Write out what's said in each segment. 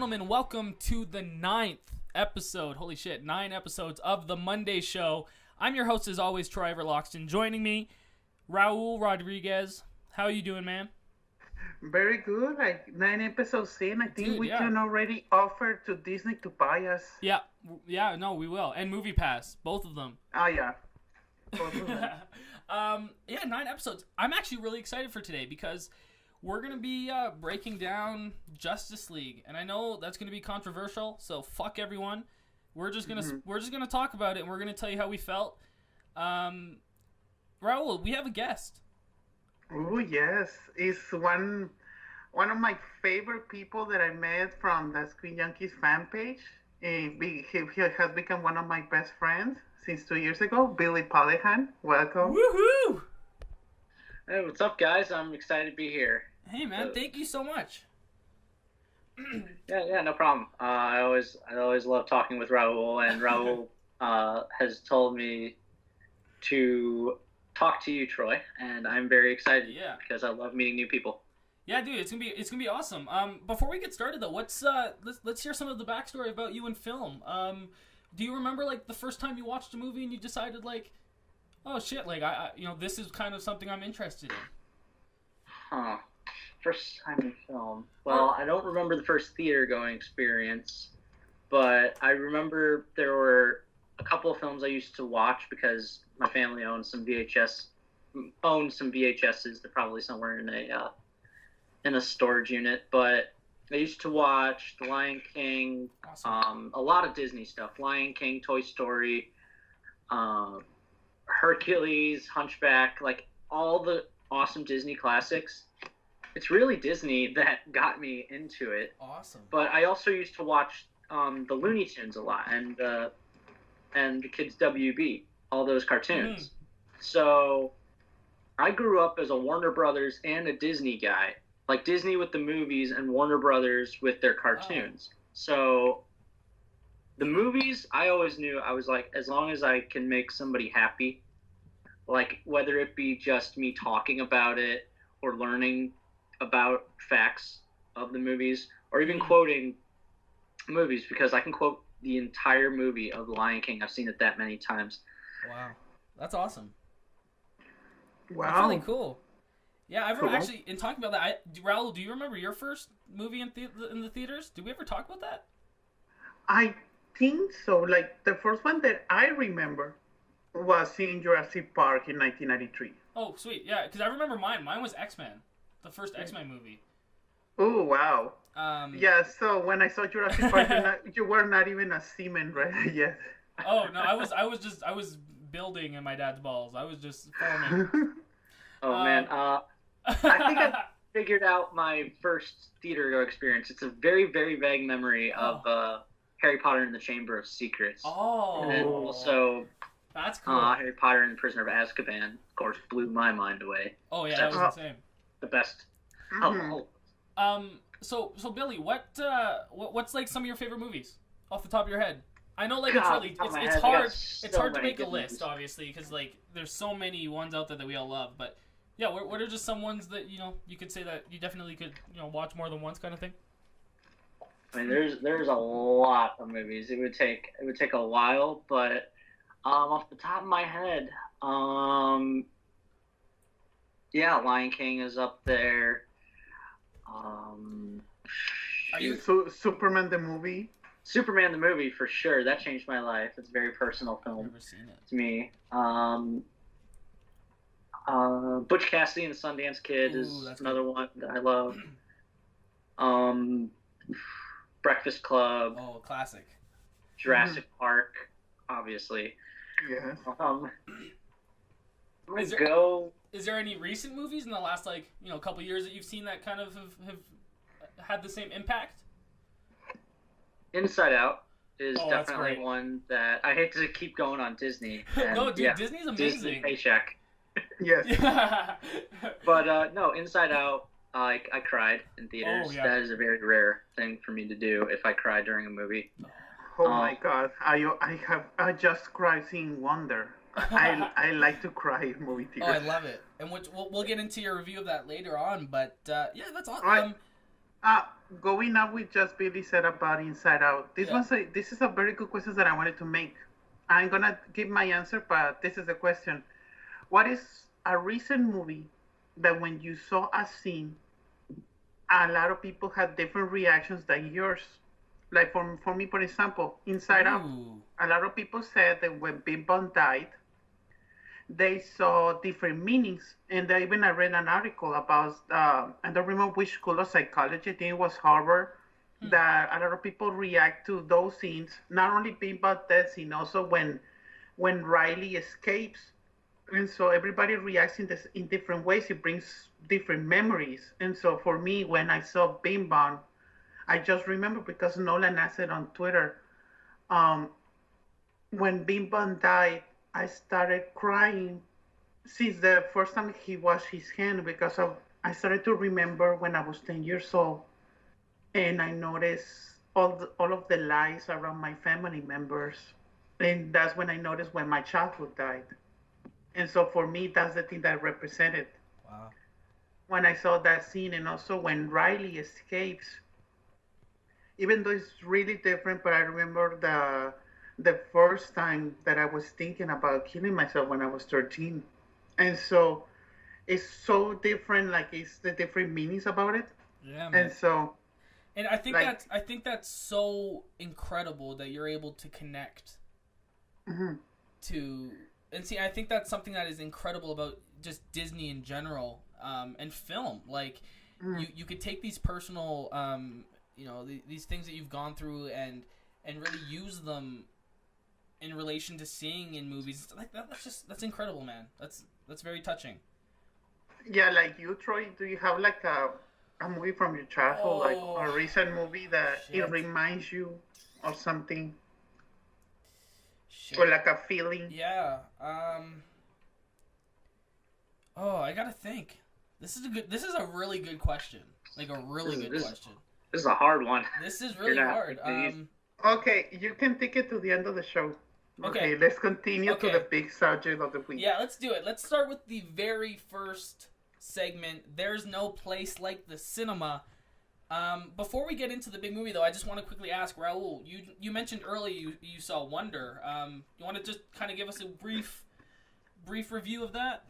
gentlemen, welcome to the 9th episode. Holy shit, 9 episodes of the Monday Show. I'm your host, as always, Troy Everloxton. Joining me, Raul Rodriguez. How are you doing, man? Very good. Like 9 episodes in, I think we yeah. can already offer to Disney to buy us. Yeah, no, we will. And Movie Pass, both of them. Oh, yeah. Both of them. 9 episodes. I'm actually really excited for today because we're going to be breaking down Justice League. And I know that's going to be controversial, so fuck everyone. We're just going to talk about it, and we're going to tell you how we felt. Raul, we have a guest. Oh, yes. It's one of my favorite people that I met from the Screen Junkies fan page. He has become one of my best friends since 2 years ago. Billy Pollihan, welcome. Woohoo! Hey, what's up, guys? I'm excited to be here. Hey, man, thank you so much. Yeah, no problem. I always love talking with Raul, and Raul has told me to talk to you, Troy, and I'm very excited. Yeah, because I love meeting new people. Yeah, dude, it's gonna be awesome. Before we get started though, let's hear some of the backstory about you in film. Do you remember like the first time you watched a movie and you decided like, oh shit, like I this is kind of something I'm interested in? Huh. First time in film. Well, I don't remember the first theater going experience, but I remember there were a couple of films I used to watch because my family owned some VHSs. They're probably somewhere in a storage unit. But I used to watch The Lion King, awesome. A lot of Disney stuff. Lion King, Toy Story, Hercules, Hunchback, like all the awesome Disney classics. It's really Disney that got me into it. Awesome. But I also used to watch the Looney Tunes a lot and the Kids WB, all those cartoons. So I grew up as a Warner Brothers and a Disney guy, like Disney with the movies and Warner Brothers with their cartoons. Oh. So the movies, I always knew, I was like, as long as I can make somebody happy, like whether it be just me talking about it or learning about facts of the movies or even quoting movies, because I can quote the entire movie of The Lion King. I've seen it that many times. Wow, that's awesome. Wow, that's really cool. Yeah, I remember actually in talking about that. Raul, do you remember your first movie in the theaters? Did we ever talk about that? I think so. Like the first one that I remember was in Jurassic Park in 1993. Oh, sweet. Yeah, because I remember mine. Mine was X-Men, the first X-Men movie. Oh, wow. Yeah, so when I saw Jurassic Park, you were not even a seaman, right? Yet. Oh, no, I was building in my dad's balls. I was just forming. Oh, man. I think I figured out my first theater experience. It's a very, very vague memory of Harry Potter and the Chamber of Secrets. Oh. And then also... That's cool. Harry Potter and the Prisoner of Azkaban, of course, blew my mind away. Oh, yeah, that was insane. The best. So Billy, what's like some of your favorite movies off the top of your head? I know, like it's hard. It's hard to make a list, obviously, because like there's so many ones out there that we all love. But yeah, what are just some ones that you could say that you definitely could watch more than once, kind of thing? I mean, there's a lot of movies. It would take a while, but off the top of my head, Lion King is up there. Are you Superman the movie? Superman the movie, for sure. That changed my life. It's a very personal film Never seen it. to me. Butch Cassidy and the Sundance Kid is another one that I love. Breakfast Club. Oh, classic. Jurassic Park, obviously. Yes. Is there any recent movies in the last couple years that you've seen that kind of have had the same impact? Inside Out is definitely one that I hate to keep going on Disney. And, no, dude, Disney's amazing. Disney paycheck. Yes. But no, Inside Out, I cried in theaters. Oh, yeah. That is a very rare thing for me to do if I cry during a movie. Oh my God! I just cried seeing Wonder. I like to cry in movie theaters. Oh, I love it, and we'll get into your review of that later on. But yeah, that's awesome. Uh, Going up with just Billy said about Inside Out. Yeah. This is a very good question that I wanted to make. I'm gonna give my answer, but this is the question. What is a recent movie that when you saw a scene, a lot of people had different reactions than yours? Like for me, for example, Inside Out. Ooh. A lot of people said that when Big Bang died, they saw different meanings. And even I read an article about, I don't remember which school of psychology, I think it was Harvard, Hmm. that a lot of people react to those scenes, not only being about that scene, also when Riley escapes. And so everybody reacts in different ways. It brings different memories. And so for me, when I saw Bing Bong, I just remember because Nolan asked it on Twitter. Um, when Bing Bong died, I started crying since the first time he washed his hand because I started to remember when I was 10 years old and I noticed all of the lies around my family members. And that's when I noticed when my childhood died. And so for me, that's the thing that represented Wow. when I saw that scene. And also when Riley escapes, even though it's really different, but I remember the first time that I was thinking about killing myself when I was 13. And so it's so different, like it's the different meanings about it. Yeah, And man. so And like I think that's so incredible that you're able to connect mhm, to and see. I think that's something that is incredible about just Disney in general, and film. Like mhm. you could take these personal, these things that you've gone through and really use them in relation to seeing in movies like that. That's incredible, man. That's very touching. Yeah, like you, Troy, do you have like a movie from your childhood, like Oh a recent movie that it shit, reminds you of something, or shit. like a feeling? Yeah. Oh, I gotta think. This is a good. This is a really good question. Like a really This is good this, question. this is a hard one. This is You're really not. hard. Okay, you can take it to the end of the show. Okay. Okay, let's continue to the Okay. big subject of the week. Yeah, let's do it. Let's start with the very first segment. There's no place like the cinema. Before we get into the big movie, though, I just want to quickly ask Raul. You mentioned earlier you saw Wonder. You want to just kind of give us a brief review of that?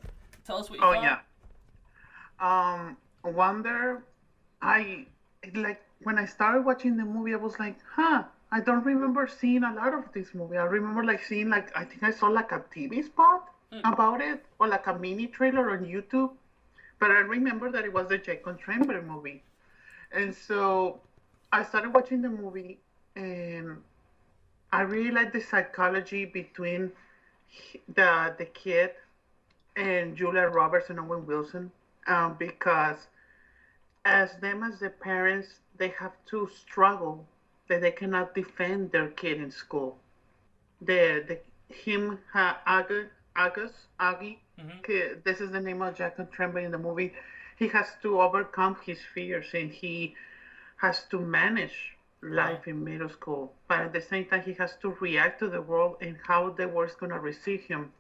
Tell us what you Oh thought. yeah. Wonder. I like when I started watching the movie, I was like, huh. I don't remember seeing a lot of this movie. I remember like seeing like I think I saw like a TV spot Hmm. about it or like a mini trailer on YouTube. But I remember that it was the Jacob Tremblay movie. And so I started watching the movie and I really like the psychology between the kid and Julia Roberts and Owen Wilson, because as the parents, they have to struggle that they cannot defend their kid in school. The him Agus Hmm. this is the name of Jacob Tremblay in the movie. He has to overcome his fears and he has to manage Wow. life in middle school, but at the same time he has to react to the world and how the world's gonna receive him.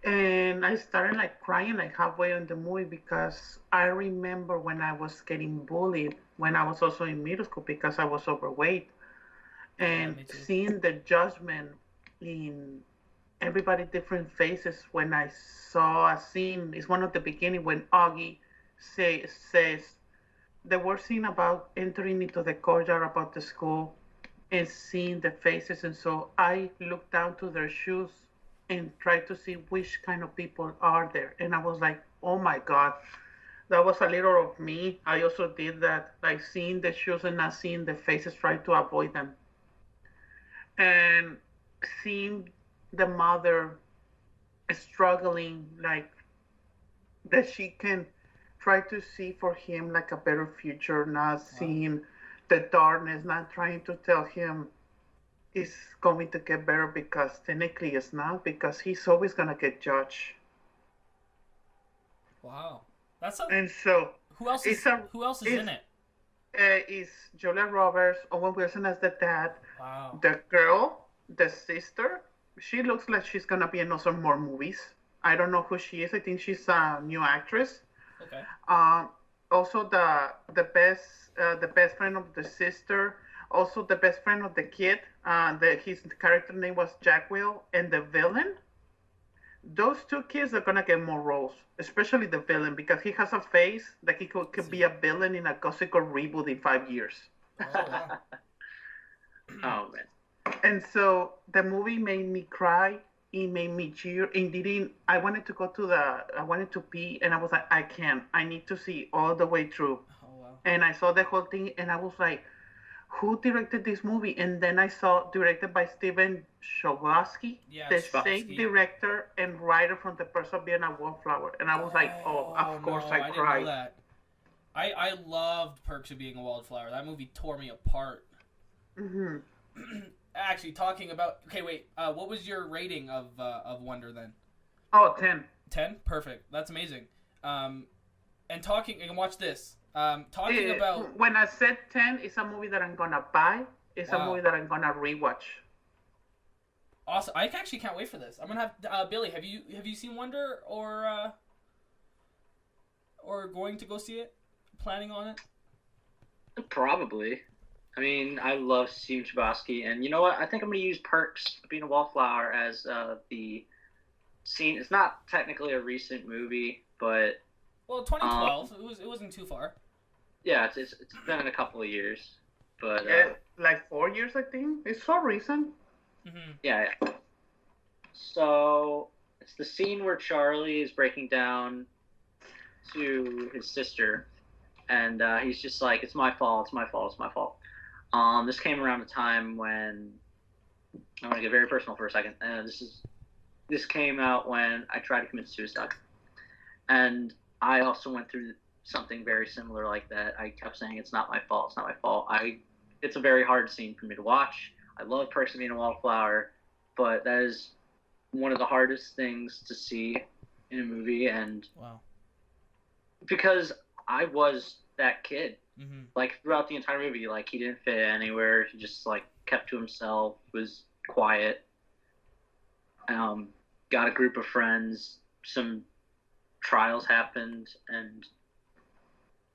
And I started like crying like halfway in the movie because I remember when I was getting bullied when I was also in middle school because I was overweight Yeah, and me too. seeing the judgment in everybody different faces when I saw a scene. It's one of the beginning when Augie says the word scene about entering into the courtyard about the school and seeing the faces. And so I looked down to their shoes and tried to see which kind of people are there. And I was like, oh my God, that was a little of me. I also did that, like seeing the shoes and not seeing the faces, try to avoid them. And seeing the mother struggling, like that she can try to see for him like a better future, not Wow. seeing the darkness, not trying to tell him it's going to get better because technically it's not, because he's always going to get judged. Wow. That's a And so it's a who else is it's in it? it's Julia Roberts, Owen Wilson as the dad, Wow. the girl, the sister. She looks like she's gonna be in some more movies. I don't know who she is. I think she's a new actress. Okay. Um, also the best friend of the sister, also the best friend of the kid. His character name was Jack Will, and the villain. Those two kids are gonna get more roles, especially the villain because he has a face that he could be a villain in a Gossip Girl reboot in 5 years. Oh, wow. Oh man. And so the movie made me cry. It made me cheer. It didn't. I wanted to go to I wanted to pee, and I was like, I can't. I need to see all the way through. Oh, wow. And I saw the whole thing, and I was like, who directed this movie? And then I saw directed by Steven Chbosky, the same director and writer from The Perks of Being a Wallflower. And I was like, oh, of course I cried. Didn't know that. I loved Perks of Being a Wallflower. That movie tore me apart. Mm-hmm. Actually, talking about... Okay, wait. What was your rating of Wonder then? Oh, 10. 10? Perfect. That's amazing. And watch this. Talking about... When I said 10, it's a movie that I'm going to buy. It's a movie that I'm going to rewatch. Awesome. I actually can't wait for this. I'm going to have... Billy, have you seen Wonder or going to go see it? Planning on it? Probably. I mean, I love Steven Chbosky, and you know what? I think I'm going to use Perks of Being a Wallflower as the scene. It's not technically a recent movie, but... Well, 2012. It wasn't too far. Yeah, it's been a couple of years, but... like 4 years, I think. It's so recent. Mm-hmm. Yeah. So, it's the scene where Charlie is breaking down to his sister, and he's just like, it's my fault, it's my fault, it's my fault. This came around a time when I want to get very personal for a second. This came out when I tried to commit suicide, and I also went through something very similar like that. I kept saying it's not my fault, it's not my fault. It's a very hard scene for me to watch. I love Perks of Being a Wallflower, but that is one of the hardest things to see in a movie, and wow, because I was that kid. Mm-hmm. Like, throughout the entire movie, like, he didn't fit anywhere. He just, like, kept to himself, was quiet, got a group of friends, some trials happened, and,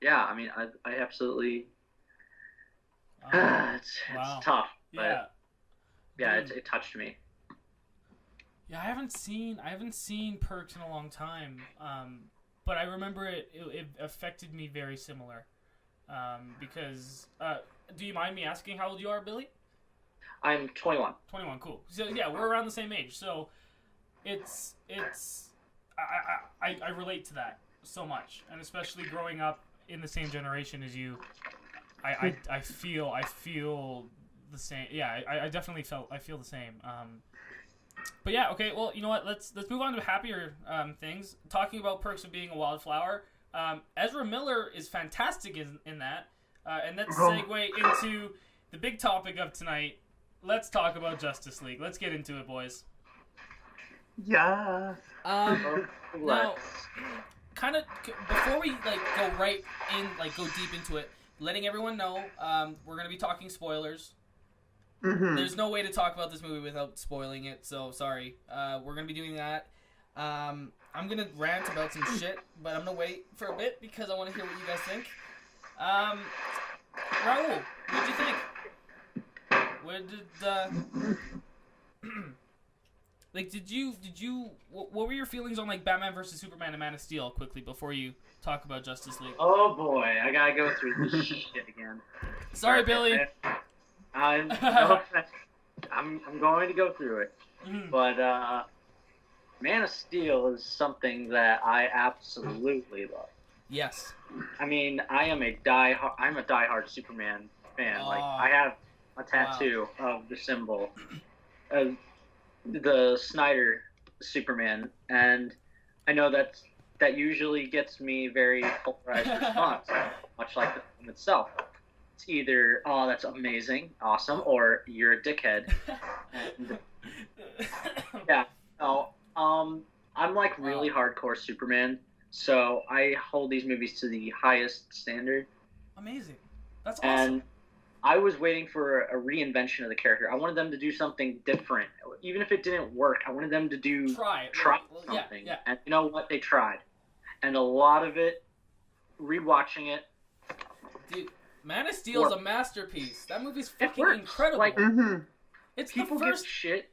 yeah, I mean, I absolutely... it's tough, but, yeah, it touched me. Yeah, I haven't seen Perks in a long time, but I remember it affected me very similar. Because, do you mind me asking how old you are, Billy? I'm 21. 21, cool. So, yeah, we're around the same age. So, I relate to that so much. And especially growing up in the same generation as you, I feel the same. Yeah, I definitely feel the same. But yeah, okay, well, you know what? Let's move on to happier things. Talking about Perks of Being a Wallflower. Ezra Miller is fantastic in that. And let's segue into the big topic of tonight. Let's talk about Justice League. Let's get into it, boys. Yes. Now, kind of before we go right in, go deep into it, letting everyone know we're gonna be talking spoilers. Mm-hmm. There's no way to talk about this movie without spoiling it, so sorry. We're gonna be doing that. I'm gonna rant about some shit, but I'm gonna wait for a bit because I want to hear what you guys think. Raul, what'd you think? What were your feelings on Batman vs Superman and Man of Steel quickly before you talk about Justice League? Oh boy, I gotta go through this shit again. Sorry, Billy. I'm going to go through it, but Man of Steel is something that I absolutely love. Yes. I mean, I'm a diehard Superman fan. I have a tattoo of the symbol of the Snyder Superman, and I know that usually gets me very polarized response, much like the film itself. It's either, oh, that's amazing, awesome, or you're a dickhead. And, yeah. So, I'm really hardcore Superman, so I hold these movies to the highest standard. Amazing. That's awesome. And I was waiting for a reinvention of the character. I wanted them to do something different. Even if it didn't work, I wanted them to try something. Yeah. And you know what? They tried. And a lot of it rewatching it. Dude, Man of Steel is a masterpiece. That movie's fucking incredible. Like, it's people the first... give shit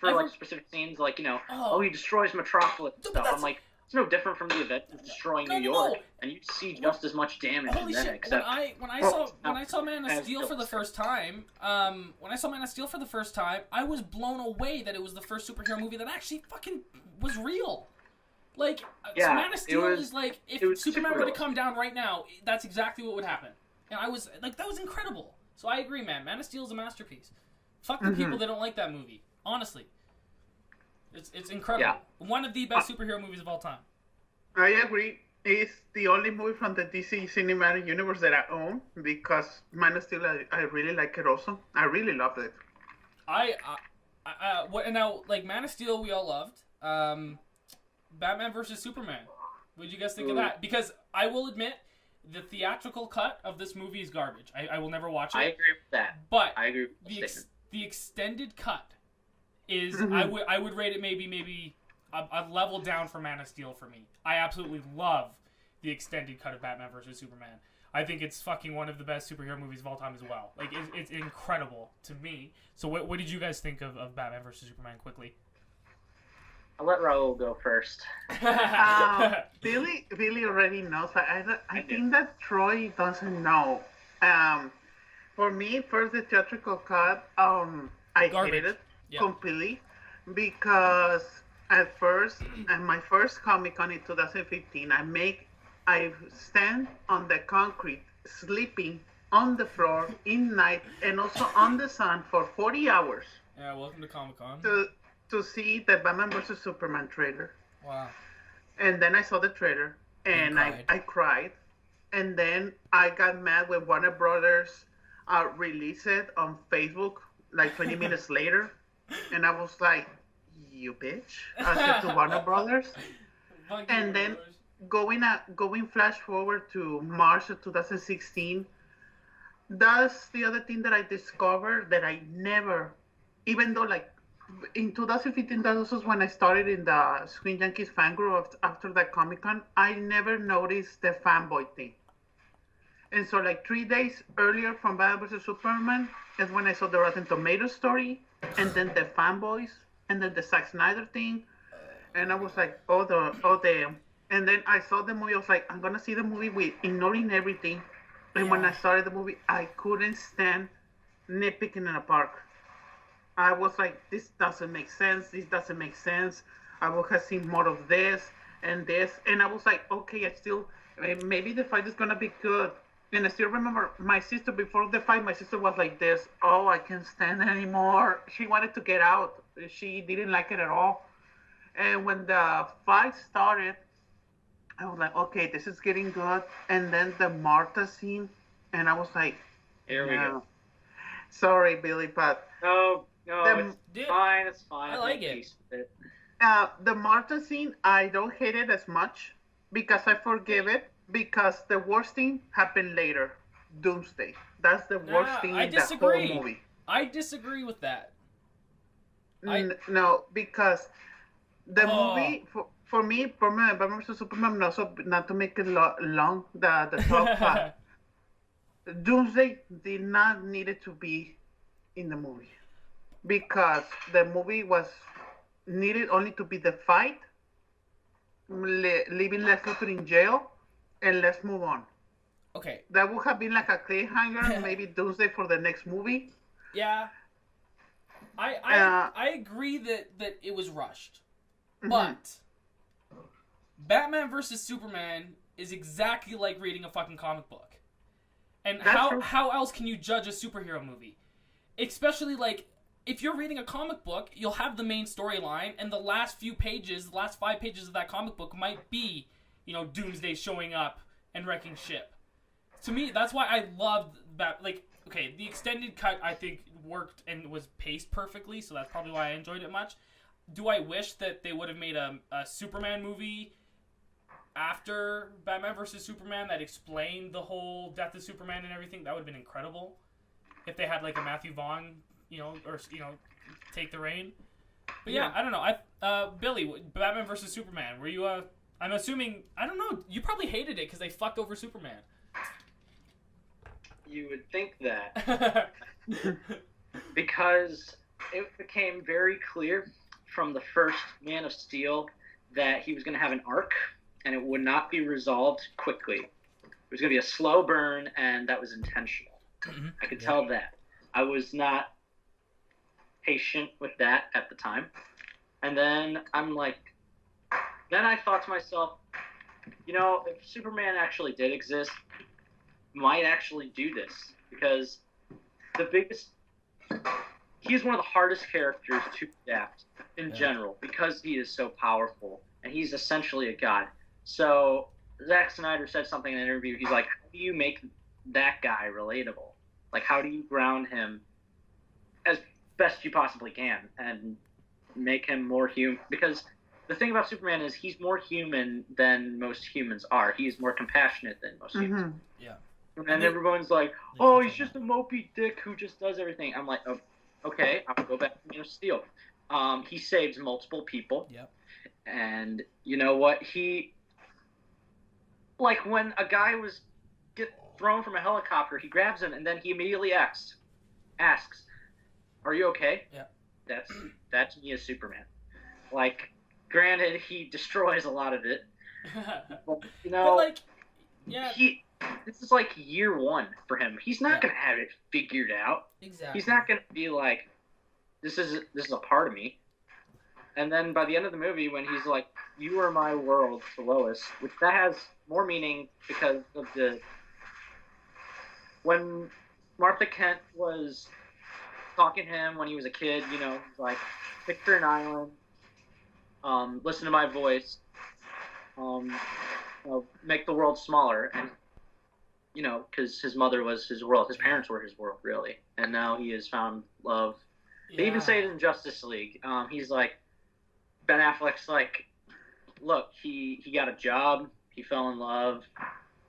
for like specific scenes, like he destroys Metropolis and stuff. I'm like, it's no different from the event of destroying New York, and you'd see just as much damage in that. Except when I saw Man of Steel for the first time, I was blown away that it was the first superhero movie that actually fucking was real. Like, so Man of Steel is like, if Superman were to come down right now, that's exactly what would happen. And I was like, that was incredible. So I agree, man. Man of Steel is a masterpiece. Fuck the people that don't like that movie. Honestly, it's incredible. Yeah. One of the best superhero movies of all time. I agree. It's the only movie from the DC Cinematic Universe that I own because Man of Steel, I really like it also. I really loved it. Now, like, Man of Steel we all loved. Batman versus Superman. What did you guys think of that? Because I will admit, the theatrical cut of this movie is garbage. I will never watch it. I agree with that. But I agree with the extended cut is I would rate it maybe a level down for Man of Steel for me. I absolutely love the extended cut of Batman vs. Superman. I think it's fucking one of the best superhero movies of all time as well. Like, it's incredible to me. So what did you guys think of Batman vs. Superman quickly? I'll let Raul go first. Billy already knows. I think that Troy doesn't know. For me, first the theatrical cut, I hated it completely because at first, at my first Comic-Con in 2015, I stand on the concrete, sleeping on the floor in night and also on the sun for 40 hours. Yeah, welcome to Comic-Con. To see the Batman vs. Superman trailer. Wow. And then I saw the trailer and I cried. And then I got mad when Warner Brothers released it on Facebook like 20 minutes later. And I was like, you bitch. I said to Warner Brothers. And then going flash forward to March of 2016, that's the other thing that I discovered that I never, even though like in 2015, that was when I started in the Screen Junkies fan group after that Comic-Con, I never noticed the fanboy thing. And so like 3 days earlier from Batman vs. Superman is when I saw the Rotten Tomatoes story, and then the fanboys, and then the Zack Snyder thing. And I was like, oh damn. And then I saw the movie, I was like, I'm gonna see the movie with ignoring everything. And when I started the movie, I couldn't stand nitpicking in a park. I was like, this doesn't make sense. This doesn't make sense. I would have seen more of this and this. And I was like, okay, maybe the fight is going to be good. And I still remember my sister, before the fight, my sister was like this, oh, I can't stand it anymore. She wanted to get out. She didn't like it at all. And when the fight started, I was like, okay, this is getting good. And then the Martha scene, and I was like, here we go. Sorry, Billy, but... No, it's fine. It's fine. I like it. The Martha scene, I don't hate it as much because I forgive it because the worst thing happened later. Doomsday. That's the worst thing in the whole movie. I disagree with that. No, because the movie, for me, Batman vs. Superman, also not to make it long, the top Doomsday did not need it to be in the movie. Because the movie was needed only to be the fight, leaving Lex Luthor in jail, and let's move on. Okay. That would have been like a cliffhanger, maybe Doomsday for the next movie. Yeah. I agree that it was rushed. But Batman vs. Superman is exactly like reading a fucking comic book. And how else can you judge a superhero movie? Especially like, if you're reading a comic book, you'll have the main storyline, and the last 5 pages of that comic book might be, Doomsday showing up and wrecking ship. To me, that's why I loved that. Like, okay, the extended cut, I think, worked and was paced perfectly, so that's probably why I enjoyed it much. Do I wish that they would have made a Superman movie after Batman vs. Superman that explained the whole death of Superman and everything? That would have been incredible. If they had like a Matthew Vaughn, take the reign. But yeah, I don't know. Billy, Batman vs. Superman, were you I'm assuming, I don't know, you probably hated it because they fucked over Superman. You would think that. Because it became very clear from the first Man of Steel that he was going to have an arc, and it would not be resolved quickly. It was going to be a slow burn, and that was intentional. I could tell that. I was not patient with that at the time. And then then I thought to myself, if Superman actually did exist, might actually do this. Because he's one of the hardest characters to adapt in general, because he is so powerful, and he's essentially a god. So Zack Snyder said something in an interview. He's like, how do you make that guy relatable? Like, how do you ground him as best you possibly can and make him more human? Because the thing about Superman is he's more human than most humans are. He's more compassionate than most humans. Yeah. And everyone's like, oh, he's just a mopey dick who just does everything. I'm like, oh, okay, I'll go back to Man of Steel. He saves multiple people. Yep. And you know what? Like when a guy get thrown from a helicopter, he grabs him and then he immediately asks, "Are you okay?" Yeah. That's me as Superman. Like, granted, he destroys a lot of it, but this is like year one for him. He's not gonna have it figured out. Exactly. He's not gonna be like, this is a part of me. And then by the end of the movie, when he's like, "You are my world" to Lois, which that has more meaning because of when Martha Kent was talking to him when he was a kid, he's like, "Picture an island, listen to my voice, make the world smaller," and because his mother was his world, his parents were his world, really, and now he has found love. They even say it in Justice League. He's like, Ben Affleck's like, look, he got a job, he fell in love,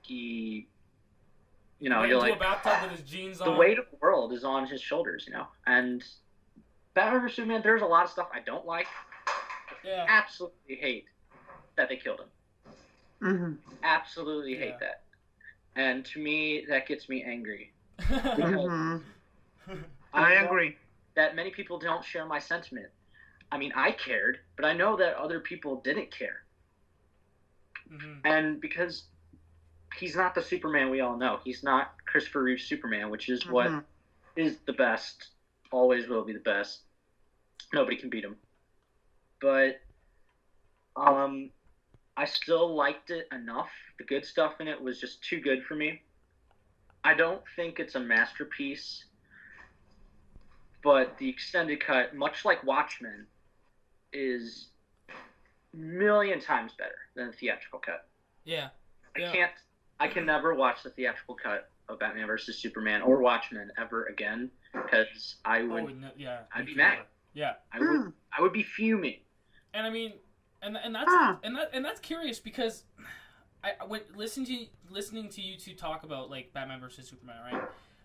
you're like, a bathtub with his jeans on. The weight of the world is on his shoulders, and Batman vs Superman, there's a lot of stuff I don't like. Yeah. Absolutely hate that they killed him. Mm-hmm. Absolutely hate that. And to me, that gets me angry. I agree. That many people don't share my sentiment. I mean, I cared, but I know that other people didn't care. And because he's not the Superman we all know. He's not Christopher Reeve's Superman, which is what is the best, always will be the best. Nobody can beat him. But I still liked it enough. The good stuff in it was just too good for me. I don't think it's a masterpiece, but the extended cut, much like Watchmen, is a million times better than the theatrical cut. Yeah. I can never watch the theatrical cut of Batman vs Superman or Watchmen ever again, because I'd be mad. Yeah. I would be fuming. And I mean, and that's curious because I when listening to you two talk about like Batman vs Superman,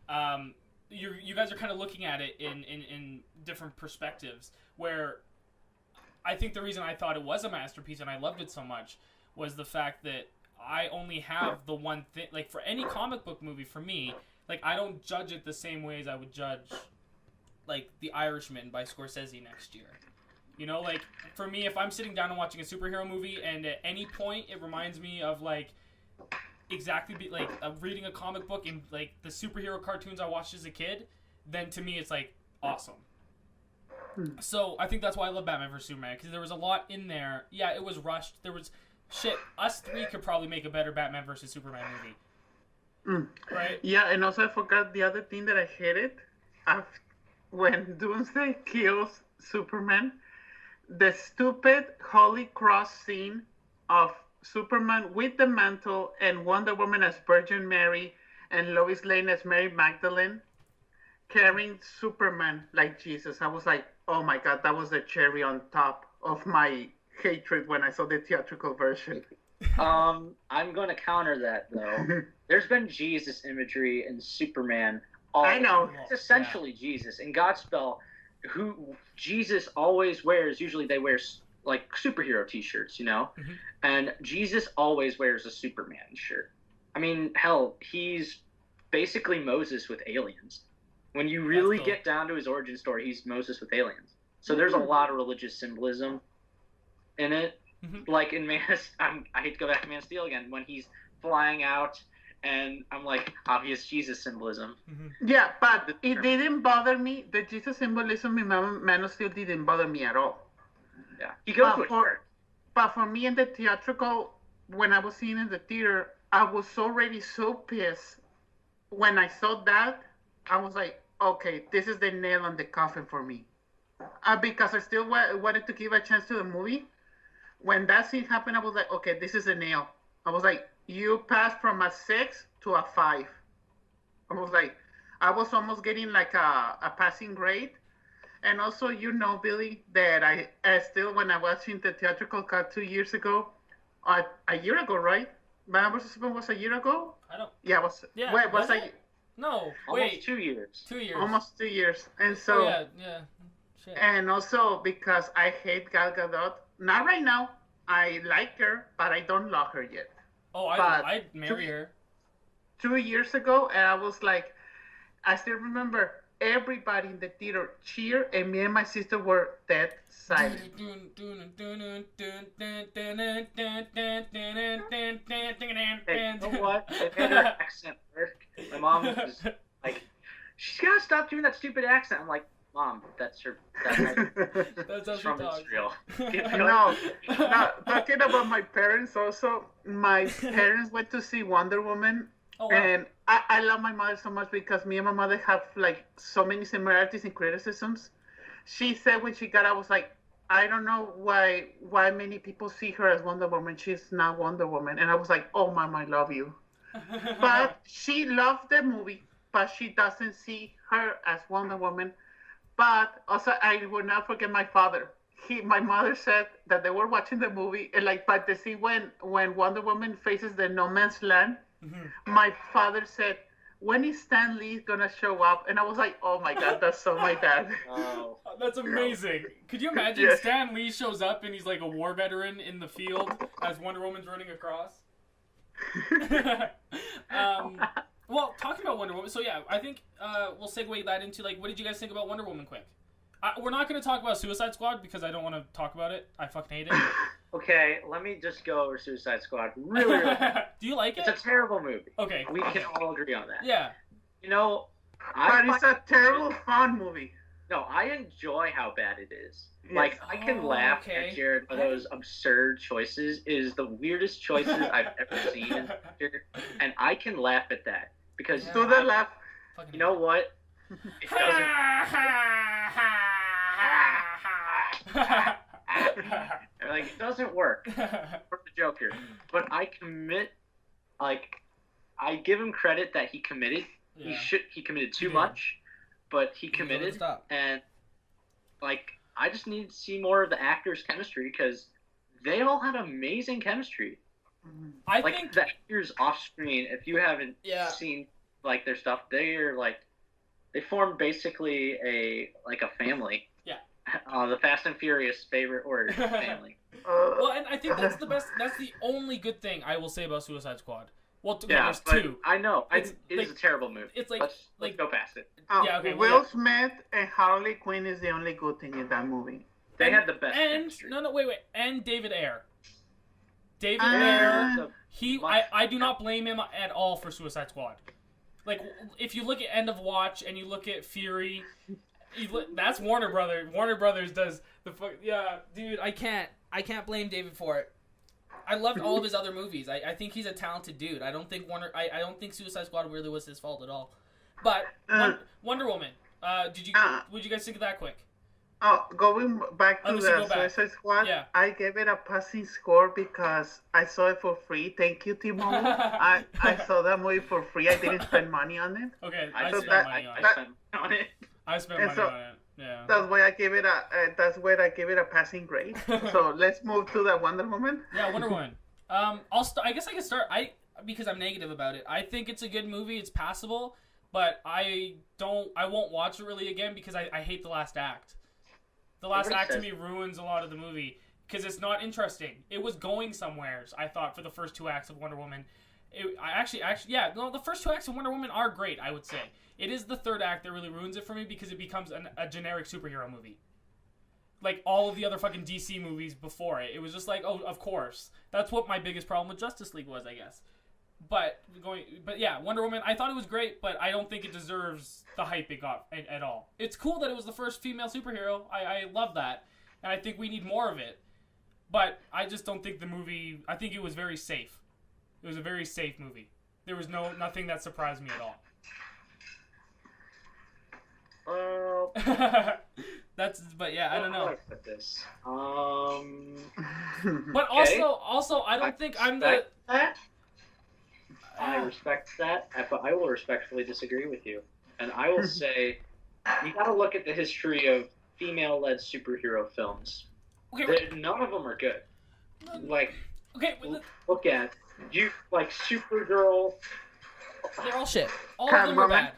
right? You guys are kind of looking at it in different perspectives. Where I think the reason I thought it was a masterpiece and I loved it so much was the fact that I only have the one thing. Like for any comic book movie, for me, like I don't judge it the same way as I would judge like The Irishman by Scorsese next year. Like for me, if I'm sitting down and watching a superhero movie and at any point it reminds me of like exactly like reading a comic book and like the superhero cartoons I watched as a kid, then to me it's like awesome. So I think that's why I love Batman vs Superman, because there was a lot in there. Yeah, it was rushed. There was us three could probably make a better Batman vs Superman movie. Right? Yeah, and also I forgot the other thing that I hated. When Doomsday kills Superman, the stupid Holy Cross scene of Superman with the mantle and Wonder Woman as Virgin Mary and Lois Lane as Mary Magdalene carrying Superman like Jesus. I was like, oh my God, that was the cherry on top of my hatred when I saw the theatrical version. I'm going to counter that, though. There's been Jesus imagery in Superman. I know. It's essentially Jesus. In Godspell, who Jesus always wears, usually they wear like superhero T-shirts, and Jesus always wears a Superman shirt. I mean, hell, he's basically Moses with aliens. When you really get down to his origin story, he's Moses with aliens. So there's a lot of religious symbolism in it. Like in I hate to go back to Man of Steel again, when he's flying out, and I'm like, obvious Jesus symbolism. Yeah, but it didn't bother me. The Jesus symbolism in Man of Steel didn't bother me at all. Yeah, he goes with it. But for me in the theatrical, when I was seeing in the theater, I was already so pissed. When I saw that, I was like, okay, this is the nail on the coffin for me. Because I still wanted to give a chance to the movie. When that scene happened, I was like, okay, this is a nail. I was like, you passed from a 6 to a 5. I was like, I was almost getting like a passing grade. And also, Billy, that I still, when I was in the theatrical cut 2 years ago, a year ago, right? Man vs. Superman was a year ago? I don't... Yeah, it was... Yeah, wait, was it? No, wait. Almost 2 years. 2 years. Almost 2 years. And so... Oh, yeah. Shit. And also, because I hate Gal Gadot, not right now, I like her, but I don't love her yet. Oh, I'd marry her. 2 years ago, and I was like, I still remember everybody in the theater cheer, and me and my sister were dead silent. Hey, you know what? They made her accent work. My mom was like, she's gotta stop doing that stupid accent. I'm like, Mom, that's That's how she talks. Real. No, talking about my parents also, my parents went to see Wonder Woman. Oh, wow. And I love my mother so much because me and my mother have like so many similarities and criticisms. She said when she got out, I was like, I don't know why many people see her as Wonder Woman. She's not Wonder Woman. And I was like, oh, Mom, I love you. But she loved the movie, but she doesn't see her as Wonder Woman. But also, I will not forget my father. My mother said that they were watching the movie, and but the scene when Wonder Woman faces the no man's land, my father said, when is Stan Lee gonna show up? And I was like, oh my God, that's so my dad. Oh, that's amazing. Could you imagine Stan Lee shows up and he's like a war veteran in the field as Wonder Woman's running across? Well, talking about Wonder Woman, so yeah, I think we'll segue that into, like, what did you guys think about Wonder Woman quick? We're not going to talk about Suicide Squad because I don't want to talk about it. I fucking hate it. Okay, let me just go over Suicide Squad really Do you like it? It's a terrible movie. Okay. We can all agree on that. Yeah. But it's a terrible fun movie. No, I enjoy how bad it is. Yes. Like, I can laugh at Jared Leto's absurd choices. It is the weirdest choices I've ever seen in theater, and I can laugh at that. Because do the laugh. You know what? It doesn't. Like, it doesn't work for the Joker. But I give him credit that he committed. Yeah. He committed too much, but he committed. And I just need to see more of the actors' chemistry because they all had amazing chemistry. I think the actors off screen, if you haven't seen their stuff, they form basically a family. Yeah. The Fast and Furious favorite order family. Well, and I think that's the best. That's the only good thing I will say about Suicide Squad. Well, there's two. I know. It is a terrible movie. It's let's go past it. Will Smith and Harley Quinn is the only good thing in that movie. They had the best. And wait. And David Ayer. Ayer. I do not blame him at all for Suicide Squad. Like, if you look at End of Watch and you look at Fury, that's Warner Brothers. Warner Brothers does the fuck. Yeah, dude, I can't blame David for it. I loved all of his other movies. I think he's a talented dude. I don't think I don't think Suicide Squad really was his fault at all. But Wonder Woman. What did you guys think of that quick? Going back to the Suicide Squad, I gave it a passing score because I saw it for free. Thank you, Timon. I saw that movie for free. I didn't spend money on it. Okay, I spent money on it. I spent money on it. Yeah. That's why I gave it a passing grade. So let's move to the Wonder Woman. Yeah, Wonder Woman. I guess I can start. Because I'm negative about it. I think it's a good movie. It's passable, but I won't watch it really again because I hate the last act. The last act to me ruins a lot of the movie. because it's not interesting. It was going somewheres, I thought, for the first 2 acts of Wonder Woman. The first 2 acts of Wonder Woman are great, I would say. It is the third act that really ruins it for me because it becomes a generic superhero movie. Like all of the other fucking DC movies before it. It was just like, oh, of course. That's what my biggest problem with Justice League was, I guess. But yeah, Wonder Woman, I thought it was great, but I don't think it deserves the hype it got at all. It's cool that it was the first female superhero. I love that. And I think we need more of it. But I just don't think the movie, I think it was very safe. It was a very safe movie. There was nothing that surprised me at all. But yeah, I don't know. Put this. But also, I don't think I'm the. I respect that, but I will respectfully disagree with you, and I will say, you got to look at the history of female-led superhero films. Okay, none of them are good. Like, look at Supergirl. They're all shit. All of them are bad.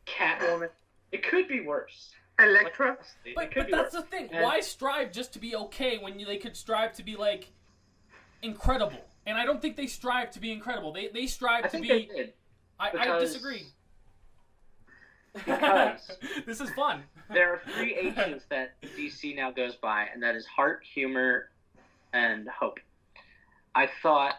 Catwoman. It could be worse. Elektra. But that's the thing. And why strive just to be okay when they could strive to be like incredible? And I don't think they strive to be incredible. They strive to be. They did. I disagree. Because this is fun. There are 3 H's that DC now goes by, and that is heart, humor, and hope. I thought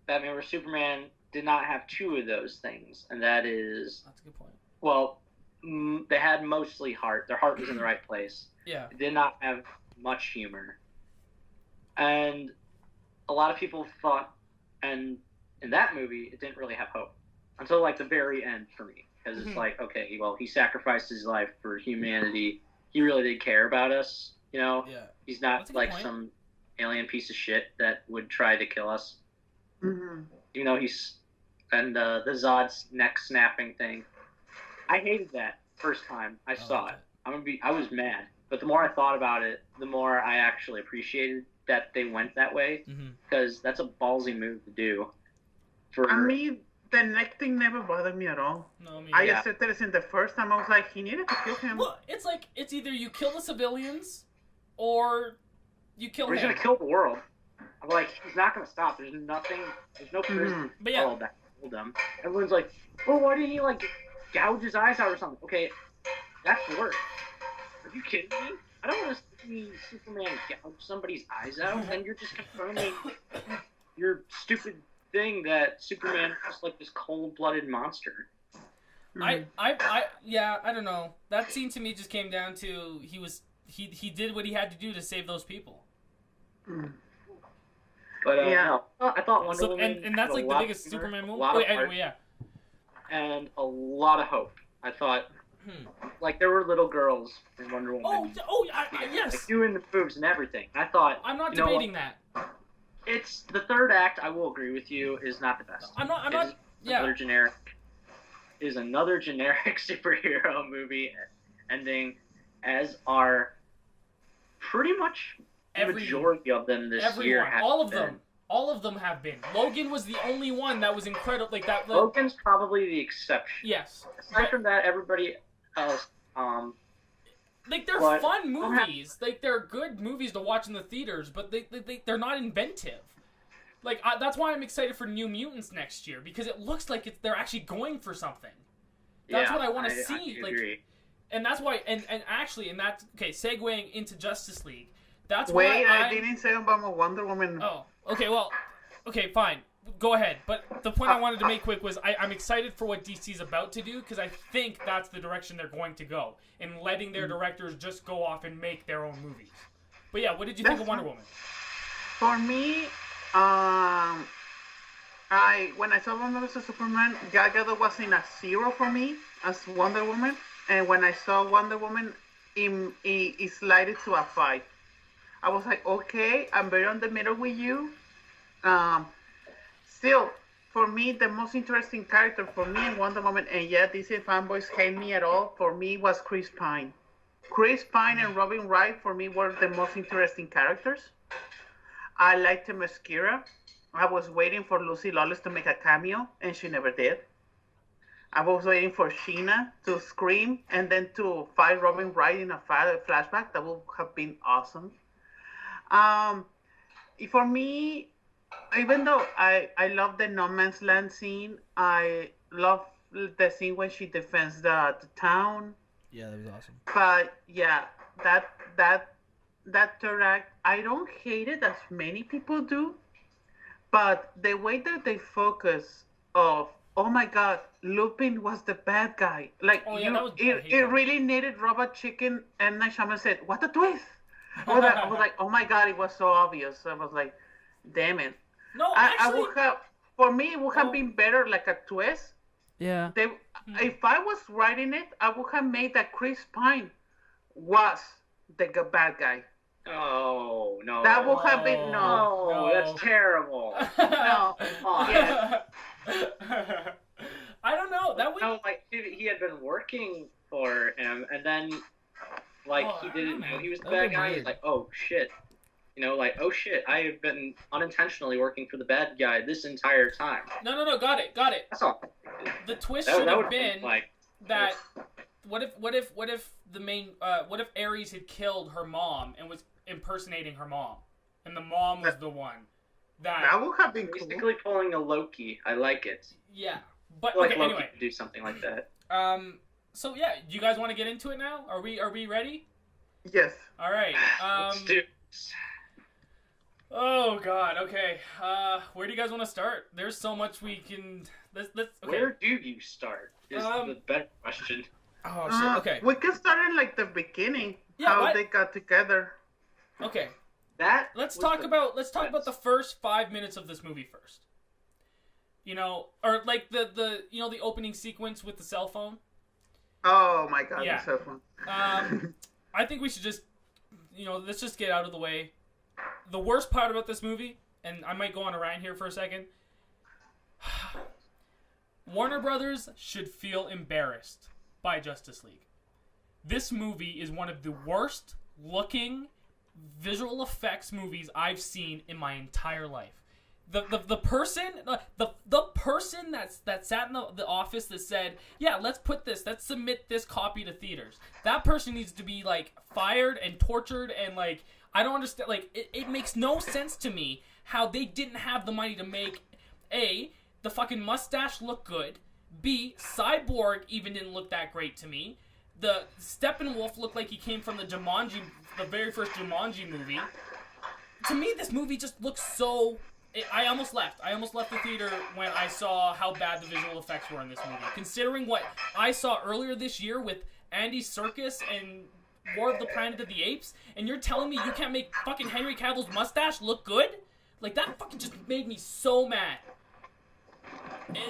Batman vs Superman did not have 2 of those things, and that is. That's a good point. Well, they had mostly heart. Their heart was in the right place. Yeah. It did not have much humor. And a lot of people thought, and in that movie, it didn't really have hope. Until, like, the very end for me. Because it's like, okay, well, he sacrificed his life for humanity. He really did care about us, you know? Yeah. He's not, like, some alien piece of shit that would try to kill us. Mm-hmm. You know, and the Zod's neck snapping thing. I hated that first time I saw it. I was mad. But the more I thought about it, the more I actually appreciated that they went that way. Because that's a ballsy move to do. I mean, the neck thing never bothered me at all. No, I accepted it in the first time. I was like, he needed to kill him. Well, it's like, it's either you kill the civilians, or you kill him. He's going to kill the world. I'm like, he's not going to stop. There's no prison But yeah. that killed him. Everyone's like, oh, why didn't he, like, gouge his eyes out or something? Okay, that's worse. Are you kidding me? I don't want to see Superman gouge somebody's eyes out, and you're just confirming your stupid thing that Superman is like this cold-blooded monster. I don't know. That scene to me just came down to he did what he had to do to save those people. But I thought Wonder Woman and that's like the biggest Superman movie. And a lot of hope. I thought, like, there were little girls in Wonder Woman. Yes. Like, doing the moves and everything. I thought, I'm not debating that. It's the third act. I will agree with you. Is not the best. I'm not. Yeah. Another generic superhero movie ending, as are pretty much the majority of them this year. All of them have been. Logan was the only one that was incredible. Like that. Logan's probably the exception. Yes. Aside from that, everybody else. Like, they're fun movies. Like, they're good movies to watch in the theaters, but they're not inventive. Like, that's why I'm excited for New Mutants next year, because it looks like they're actually going for something. That's what I want to see. I agree. And that's why, and actually, and that's, okay, segueing into Justice League, that's why I didn't say about Wonder Woman. Oh, okay, well, okay, fine. Go ahead. But the point I wanted to make quick was I'm excited for what DC's about to do, because I think that's the direction they're going to go, in letting their directors just go off and make their own movies. But yeah, what did you think of Wonder Woman? For me, when I saw Wonder vs Superman, Gal Gadot was in a 0 for me as Wonder Woman, and when I saw Wonder Woman, it slided to a 5. I was like, okay, I'm very on the middle with you. Still, for me, the most interesting character for me in Wonder Woman, and yeah, DC fanboys hate me at all, for me was Chris Pine. Chris Pine and Robin Wright, for me, were the most interesting characters. I liked Themyscira. I was waiting for Lucy Lawless to make a cameo, and she never did. I was waiting for Sheena to scream and then to fight Robin Wright in a flashback. That would have been awesome. Um, for me, even though I love the no man's land scene, I love the scene when she defends the town. Yeah, that was awesome. But yeah, that that that third act, I don't hate it as many people do, but the way that they focus of, oh my god, Lupin was the bad guy. Like Oh yeah, it really needed Robot Chicken, and Night Shyamalan said, "What a twist!" I was like, oh my god, it was so obvious. I was like, damn it. No, I actually, would have, for me, it would have been better like a twist. Yeah. If I was writing it, I would have made that Chris Pine was the bad guy. Oh no! That would have been no. That's terrible. No. Yes. I don't know. That would. No, like he had been working for him, and then like he didn't know he was the bad guy. He's like, oh shit, like oh shit, I have been unintentionally working for the bad guy this entire time. No. Got it. That's all. The twist should have been like that. What if the main? What if Ares had killed her mom and was impersonating her mom, and the mom was the one that would have been basically cool. pulling a Loki. I like it. Yeah, but like okay, Loki anyway, could do something like that. So yeah, do you guys want to get into it now? Are we ready? Yes. All right. Let's do this. Oh God. Okay. Where do you guys want to start? There's so much we can. Let's. Okay. Where do you start? Is the better question. Oh shit. Okay. We can start in like the beginning. Yeah, how what? they got together. Okay. Let's talk about the first 5 minutes of this movie first. Or like the opening sequence with the cell phone. Oh my god, Yeah. the cell phone. I think we should just, let's just get out of the way. The worst part about this movie, and I might go on a rant here for a second. Warner Brothers should feel embarrassed by Justice League. This movie is one of the worst looking visual effects movies I've seen in my entire life. The person that sat in the office that said, yeah, let's submit this copy to theaters. That person needs to be like fired and tortured, and like I don't understand, like it makes no sense to me how they didn't have the money to make A, the fucking mustache look good, B, Cyborg even didn't look that great to me. The Steppenwolf looked like he came from the very first Jumanji movie. To me, this movie just looks so... I almost left. I almost left the theater when I saw how bad the visual effects were in this movie. Considering what I saw earlier this year with Andy Serkis and War of the Planet of the Apes, and you're telling me you can't make fucking Henry Cavill's mustache look good? Like, that fucking just made me so mad.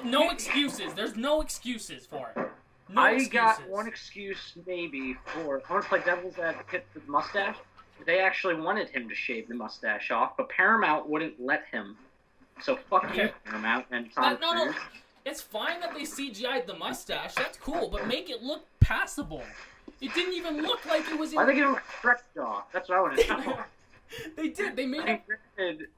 No excuses. There's no excuses for it. No excuses. Got one excuse maybe for... I want to play devil's advocate for the mustache. They actually wanted him to shave the mustache off, but Paramount wouldn't let him. So fuck you, Paramount and Tom Cruise. No. It's fine that they CGI'd the mustache. That's cool, but make it look passable. It didn't even look like it was... Why they give him a stretched off? That's what I want to know. They did. They made it...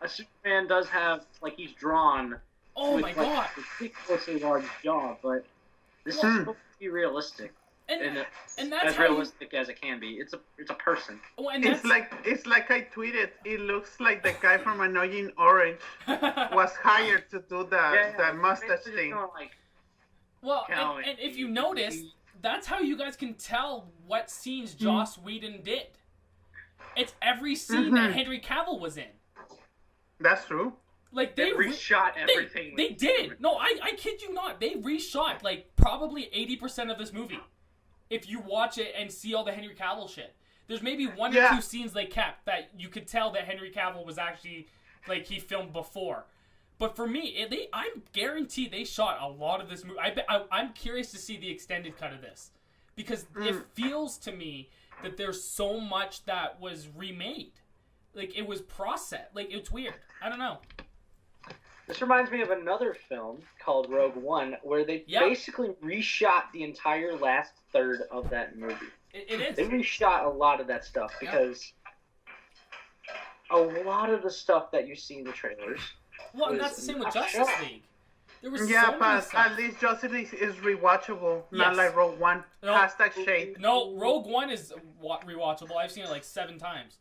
A Superman does have, like, he's drawn... Oh my god! A ridiculously large jaw, but this is supposed to be realistic, and that's as realistic as it can be. It's a person. Oh, and it's like I tweeted. It looks like the guy from Annoying Orange was hired to do the mustache thing. Well, and if you notice, that's how you guys can tell what scenes Joss Whedon did. It's every scene that Henry Cavill was in. That's true. Like they reshot everything. They did. No, I kid you not. They reshot like probably 80% of this movie. If you watch it and see all the Henry Cavill shit, there's maybe one or two scenes they kept that you could tell that Henry Cavill was actually like he filmed before. But for me, I'm guaranteed they shot a lot of this movie. I'm curious to see the extended cut of this because it feels to me that there's so much that was remade. Like it was processed. Like it's weird. I don't know. This reminds me of another film called Rogue One, where they basically reshot the entire last third of that movie. It is. They reshot a lot of that stuff because a lot of the stuff that you see in the trailers. Well, and that's the same with Justice League. There was but at least Justice League is rewatchable, not like Rogue One. No, #shade. No, Rogue One is rewatchable. I've seen it like 7 times.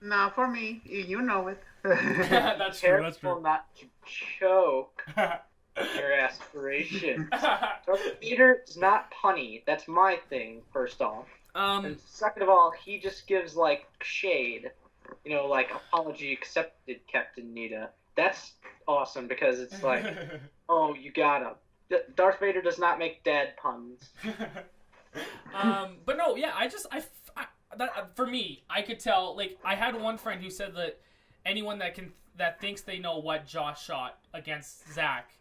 Not for me. You know it. That's true. That's Careful true. not to choke your aspiration. Darth Vader is not punny. That's my thing, first off. And second of all, he just gives, like, shade. You know, like, apology accepted, Captain Nita. That's awesome because it's like, oh, you got him. Darth Vader does not make dad puns. But no, yeah, for me, I could tell. Like, I had one friend who said that anyone that thinks they know what Josh shot against Zach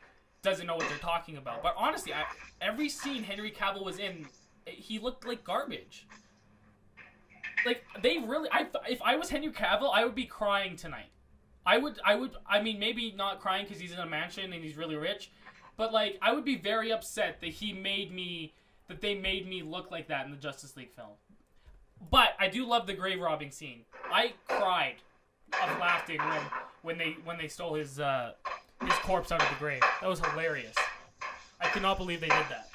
doesn't know what they're talking about. But honestly, every scene Henry Cavill was in, he looked like garbage. Like, they really, if I was Henry Cavill, I would be crying tonight. I mean, maybe not crying because he's in a mansion and he's really rich, but, like, I would be very upset that they made me look like that in the Justice League film. But I do love the grave robbing scene. I cried of laughing when they stole his corpse out of the grave. That was hilarious. I could not believe they did that.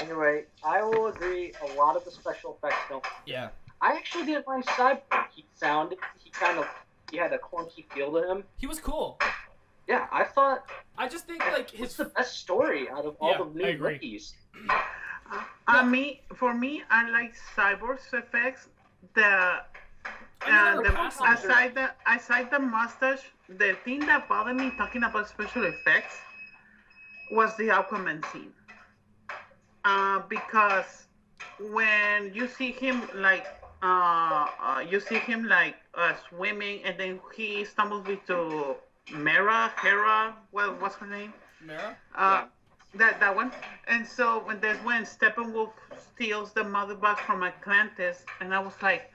Anyway, I will agree. A lot of the special effects don't. Yeah. I actually didn't mind Cyborg. He had a clunky feel to him. He was cool. Yeah, I just think like it's the best story out of all the new rookies. For me, I like Cyborg's effects. Aside the mustache, the thing that bothered me talking about special effects was the Aquaman scene. Because when you see him like swimming, and then he stumbles into Hera, what's her name? Mara? That one. And so when Steppenwolf steals the mother box from Atlantis, and I was like,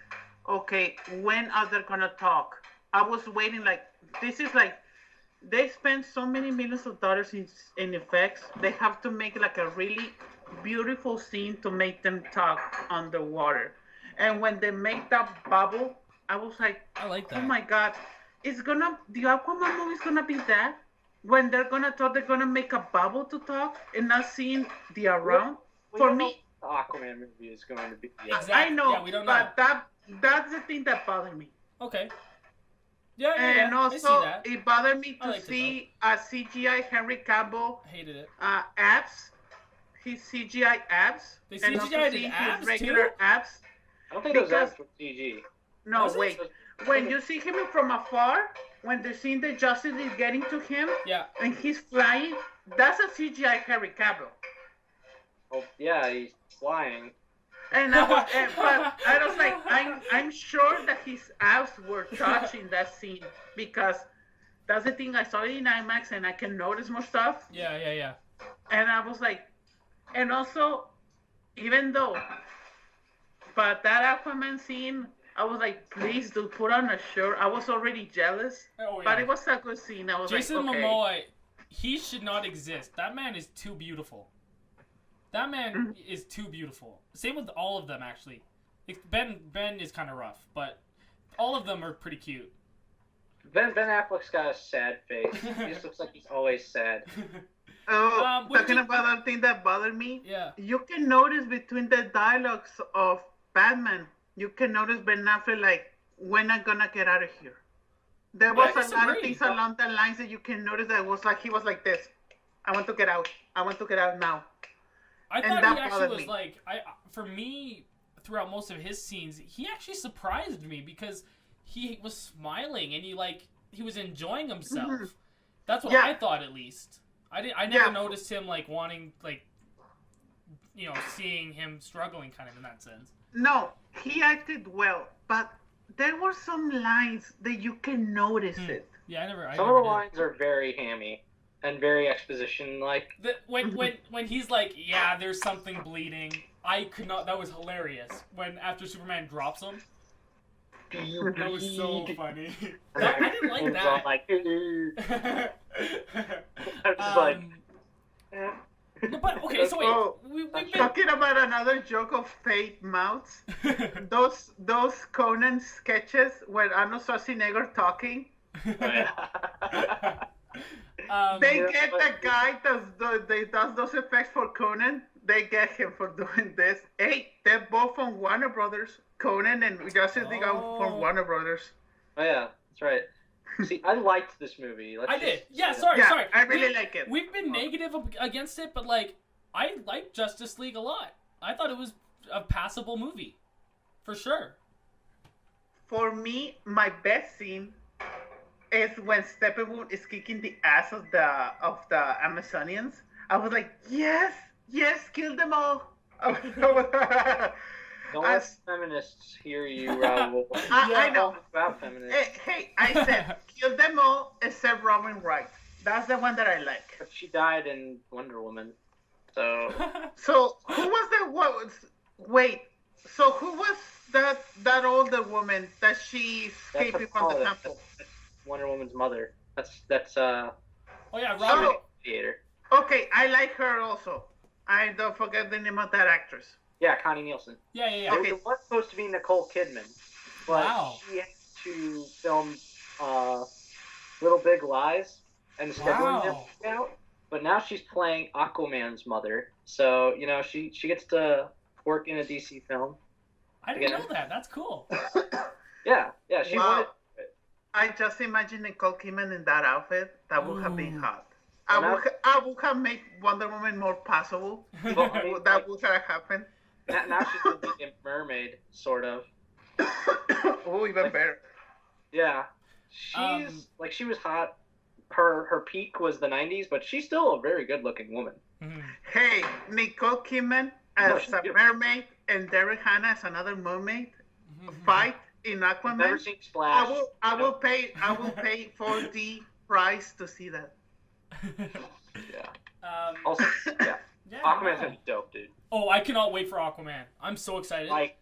okay, when are they gonna talk? I was waiting, like, this is like, they spend so many millions of dollars in effects. They have to make like a really beautiful scene to make them talk underwater. And when they make that bubble, I was like, I like that. Oh my god, the Aquaman movie is gonna be that? When they're gonna talk, they're gonna make a bubble to talk and not seeing the around. For me, the Aquaman movie is going to be. Exactly. I know, yeah, we don't know. But that's the thing that bothered me. Okay. Yeah. And also, it bothered me to see a CGI Henry Cavill. Hated it. Abs. His CGI abs. They CGI'd his abs regular too? abs. I don't think those abs were CG. No, wait. When you see him from afar, when they're seeing the Justice League getting to him, and he's flying, that's a CGI Henry Cavill. Oh yeah, he's flying. And I was like, I'm sure that his abs were touching that scene, because that's the thing, I saw it in IMAX and I can notice more stuff. Yeah. And I was like, and also, but that Aquaman scene, I was like, please do put on a shirt. I was already jealous, but it was a good scene. I was Jason like, okay. Momoa, he should not exist. That man is too beautiful. That man is too beautiful. Same with all of them, actually. Ben is kind of rough, but all of them are pretty cute. Ben Affleck's got a sad face. He just looks like he's always sad. Talking about that thing that bothered me. Yeah. You can notice between the dialogues of Batman, you can notice Ben Affleck like, when I'm gonna get out of here. There was a lot of things along the lines that you can notice that was like, he was like this. I want to get out. I want to get out now. I thought he actually was like, for me, throughout most of his scenes, he actually surprised me because he was smiling and he was enjoying himself. Mm-hmm. That's what I thought, at least. I never noticed him like wanting, like, seeing him struggling kind of in that sense. No, he acted well, but there were some lines that you can notice it. Yeah, I never Some of the lines are very hammy and very exposition-like. When he's like, yeah, there's something bleeding, I could not. That was hilarious. When after Superman drops him, that was so funny. I didn't like that. I'm just like. But okay, so wait. We've talking about another joke of fake mouths. those Conan sketches where Arnold Schwarzenegger talking. They get the guy that does those effects for Conan. They get him for doing this. Hey, they're both from Warner Brothers. Conan and Justice League are from Warner Brothers. Oh yeah, that's right. See, I liked this movie. I did. Yeah, sorry. I really like it. We've been negative against it, but like, I like Justice League a lot. I thought it was a passable movie, for sure. For me, my best scene is when Steppenwolf is kicking the ass of the Amazonians. I was like, yes, kill them all. Don't let feminists hear you, Raul. I know. About feminists. Hey, I said kill them all except Robin Wright. That's the one that I like. But she died in Wonder Woman, so. So who was the what? Wait. So who was that older woman that she escaped from the temple? That's Wonder Woman's mother. That's Oh yeah, Robin. Theater. Okay, I like her also. I don't forget the name of that actress. Yeah, Connie Nielsen. Yeah. Okay. It was supposed to be Nicole Kidman, but she had to film Little Big Lies, and the scheduling didn't work out. But now she's playing Aquaman's mother, so she gets to work in a DC film. I didn't know that. That's cool. Yeah, she wanted. I just imagine Nicole Kidman in that outfit. That would have been hot. I would have made Wonder Woman more possible. That would have happened. Now she's gonna be a mermaid, sort of. Oh, even better. Yeah, she was hot. Her peak was the '90s, but she's still a very good-looking woman. Mm-hmm. Hey, Nicole Kidman as a mermaid and Derek Hanna as another mermaid fight in Aquaman. Never seen Splash. I will pay 4D price to see that. Yeah. Also, yeah. Aquaman's gonna be dope, dude. Oh, I cannot wait for Aquaman. I'm so excited. Like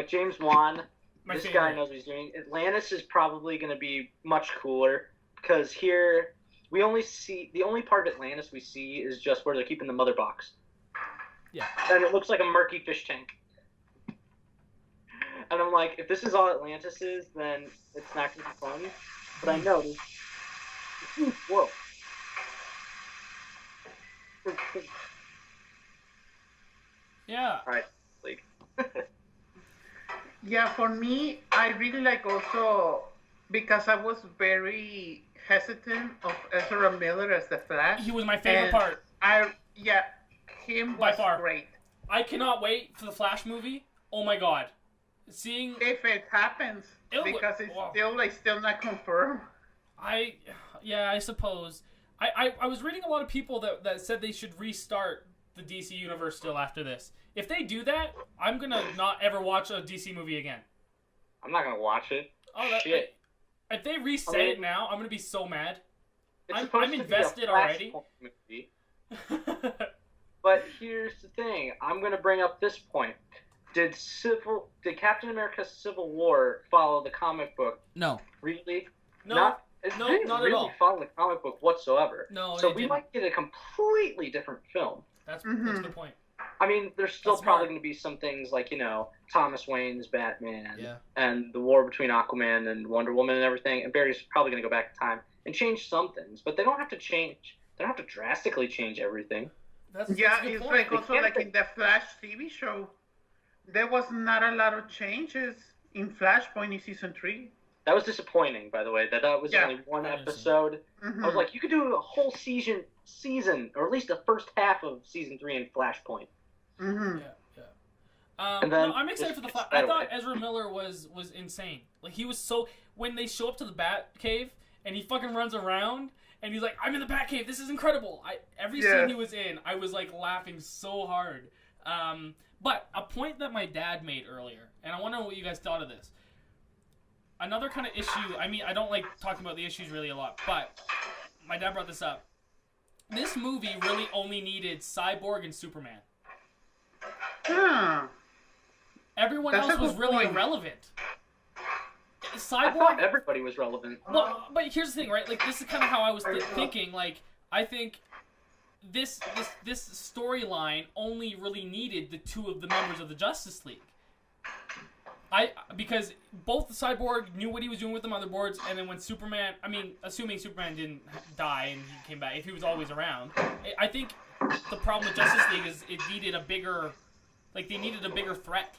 James Wan, this favorite. guy knows what he's doing. Atlantis is probably gonna be much cooler because here we only see the only part of Atlantis we see is just where they're keeping the mother box. Yeah. And it looks like a murky fish tank. And I'm like, if this is all Atlantis is, then it's not gonna be fun. But I know there's a huge world. Yeah. All right, League. Yeah, for me, I really like also because I was very hesitant of Ezra Miller as the Flash. He was my favorite part. Him By was far. great. I cannot wait for the Flash movie. Oh my god. Seeing If it happens, because it's still not confirmed. I suppose. I was reading a lot of people that said they should restart the DC universe still after this. If they do that, I'm gonna not ever watch a DC movie again. I'm not gonna watch it. Oh, shit! If they reset it now, I'm gonna be so mad. I'm invested already. Movie. But here's the thing. I'm gonna bring up this point. Did Captain America: Civil War follow the comic book? No. Really? No. It No, didn't not really at all. follow the comic book whatsoever. No, so it we didn't. might get a completely different film. That's a good point. I mean, there's still That's probably smart. going to be some things like, Thomas Wayne's Batman Yeah. and the war between Aquaman and Wonder Woman and everything. And Barry's probably going to go back in time and change some things, but they don't have to change. They don't have to drastically change everything. That's a Yeah, good it's point. like also like in the Flash TV show, there was not a lot of changes in Flashpoint in season 3. That was disappointing, by the way. That was only one episode. I was like, you could do a whole season, or at least the first half of season 3 in Flashpoint. Mm-hmm. Yeah. And then I'm excited for the Flash. I thought Ezra Miller was insane. Like he was so when they show up to the Bat Cave and he fucking runs around and he's like, "I'm in the Bat Cave. This is incredible." Every scene he was in, I was like laughing so hard. But a point that my dad made earlier, and I want to know what you guys thought of this. Another kind of issue, I mean, I don't like talking about the issues really a lot, but my dad brought this up. This movie really only needed Cyborg and Superman. Everyone else was really irrelevant. I Cyborg, thought everybody was relevant. well, but here's the thing, right? Like, this is kind of how I was thinking. Like, I think this storyline only really needed the two of the members of the Justice League. Because both the Cyborg knew what he was doing with the motherboards, and then when Superman, I mean, assuming Superman didn't die and he came back, if he was always around, I think the problem with Justice League is it needed a bigger, like they needed a bigger threat.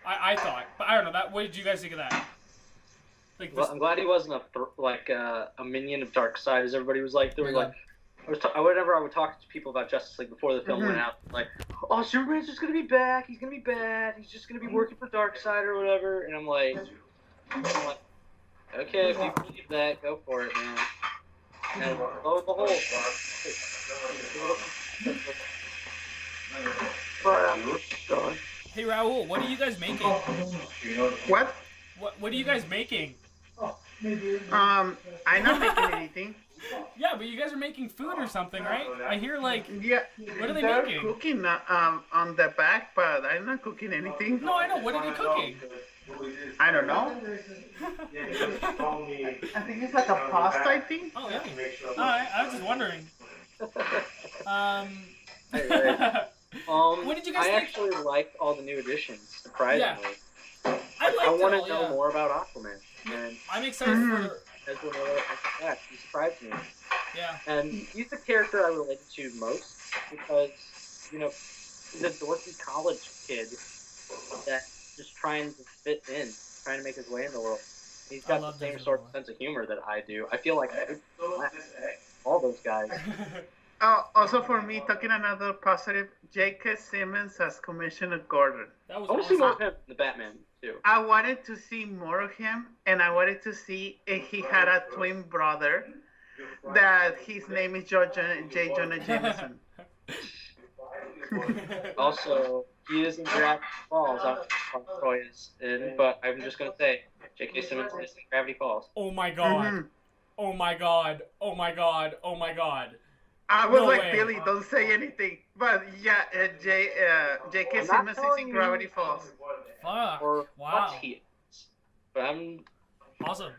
I thought, but I don't know. What did you guys think of that? Like, well, I'm glad he wasn't a minion of Darkseid, as everybody was like. They were like, whenever I would talk to people about Justice League before the film went out, like, oh, Superman's just gonna be back. He's gonna be bad. He's just gonna be working for Darkseid or whatever. And I'm like, okay, if you believe that, go for it, man. And lo and behold, hey Raul, what are you guys making? What? What are you guys making? I'm not making anything. Yeah, but you guys are making food or something, right? I hear like. Yeah. What are they they're making? Cooking on the back, but I'm not cooking anything. No, I know. What are they cooking? I don't know. I think it's like a pasta, I think. Oh, yeah. Alright, I was just wondering. What did you guys think? I actually liked all the new additions, surprisingly. Yeah. I want to know more about Aquaman. And I'm excited for... Ezra Miller, he surprised me. Yeah. And he's the character I related to most because, you know, he's a dorky college kid that's just trying to fit in, trying to make his way in the world. He's got the same sort of sense of humor that I do. I feel like I all those guys. Also for me, talking another positive, J.K. Simmons as Commissioner Gordon. That was I want to see more of him in the Batman, too. I wanted to see more of him, and I wanted to see if he had a twin brother that his name is J. Jonah Jameson. Also, he is in Gravity Falls. I don't know if Troy is in, but I'm just going to say, J.K. Simmons is in Gravity Falls. Oh my god. Oh my god. Oh my god. Oh my god. I was Billy, don't say anything. But yeah, J.K. Simmons is in Gravity Falls. Fuck. Or wow. He is. But I'm... Awesome.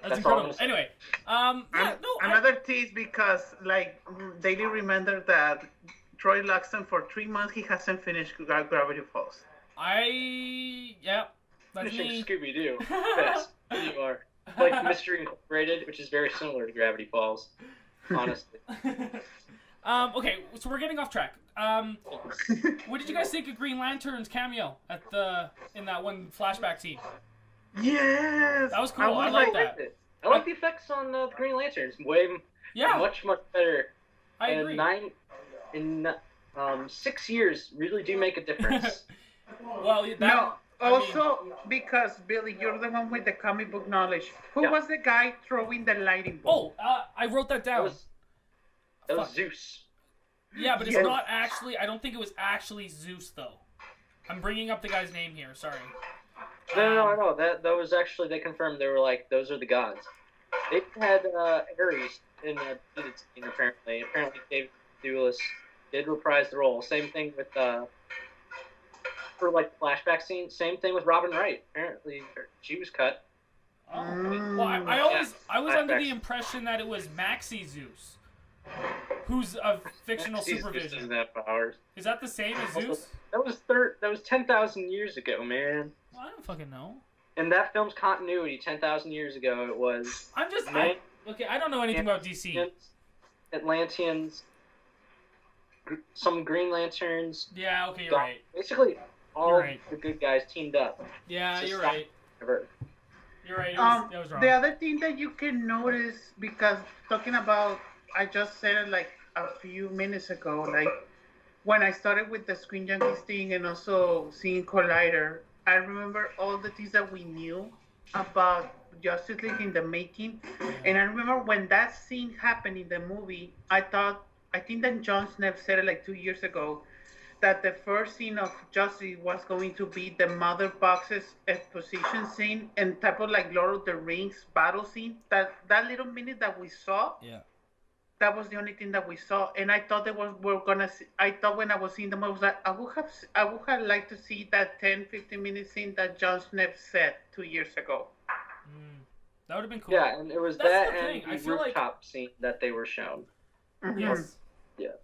That's incredible. Anyway, another tease because, like, daily reminder that Troy Luxton, for 3 months, he hasn't finished Gravity Falls. Yeah. That's me. Scooby-Doo. Yes, you are. Like Mystery Incorporated, which is very similar to Gravity Falls. Honestly. Okay, so we're getting off track. What did you guys think of Green Lantern's cameo in that one flashback scene? Yes, that was cool. I like that. I like the effects on the Green Lanterns. Much better. I agree. 6 years really do make a difference. Well, because Billy, you're the one with the comic book knowledge. Who was the guy throwing the lightning bolt? I wrote that down. That was Zeus. Yeah, but it's not actually. I don't think it was actually Zeus though. I'm bringing up the guy's name here. Sorry. No, I know that was actually they confirmed. They were like, those are the gods. They had Ares in the deleted scene apparently. Apparently, David Thewlis did reprise the role. Same thing with for like flashback scene. Same thing with Robin Wright. Apparently, she was cut. Oh. Well, I was under the impression that it was Maxie Zeus, who's a fictional supervision. Doesn't have powers. Is that the same as Zeus? That was 10,000 years ago, man. Well, I don't fucking know. In that film's continuity, 10,000 years ago, it was. I don't know anything about DC. Atlanteans, some Green Lanterns. Yeah, okay, you're right. Basically, all the good guys teamed up. Yeah, you're right. You're right. It was wrong. The other thing that you can notice, because talking about, I just said it like a few minutes ago, like when I started with the Screen Junkies thing and also seeing Collider, I remember all the things that we knew about Justice League in the making. And I remember when that scene happened in the movie, I think that Jon Snev said it like 2 years ago, that the first scene of Justice was going to be the Mother Box's exposition scene and type of like Lord of the Rings battle scene. That little minute that we saw, that was the only thing that we saw. And I thought I thought when I was seeing the movie, I was like, I would have liked to see that 10-15 minute scene that Jon Snev said 2 years ago. That would have been cool. Yeah, and it was that and the rooftop scene that they were shown. Yes. Yeah.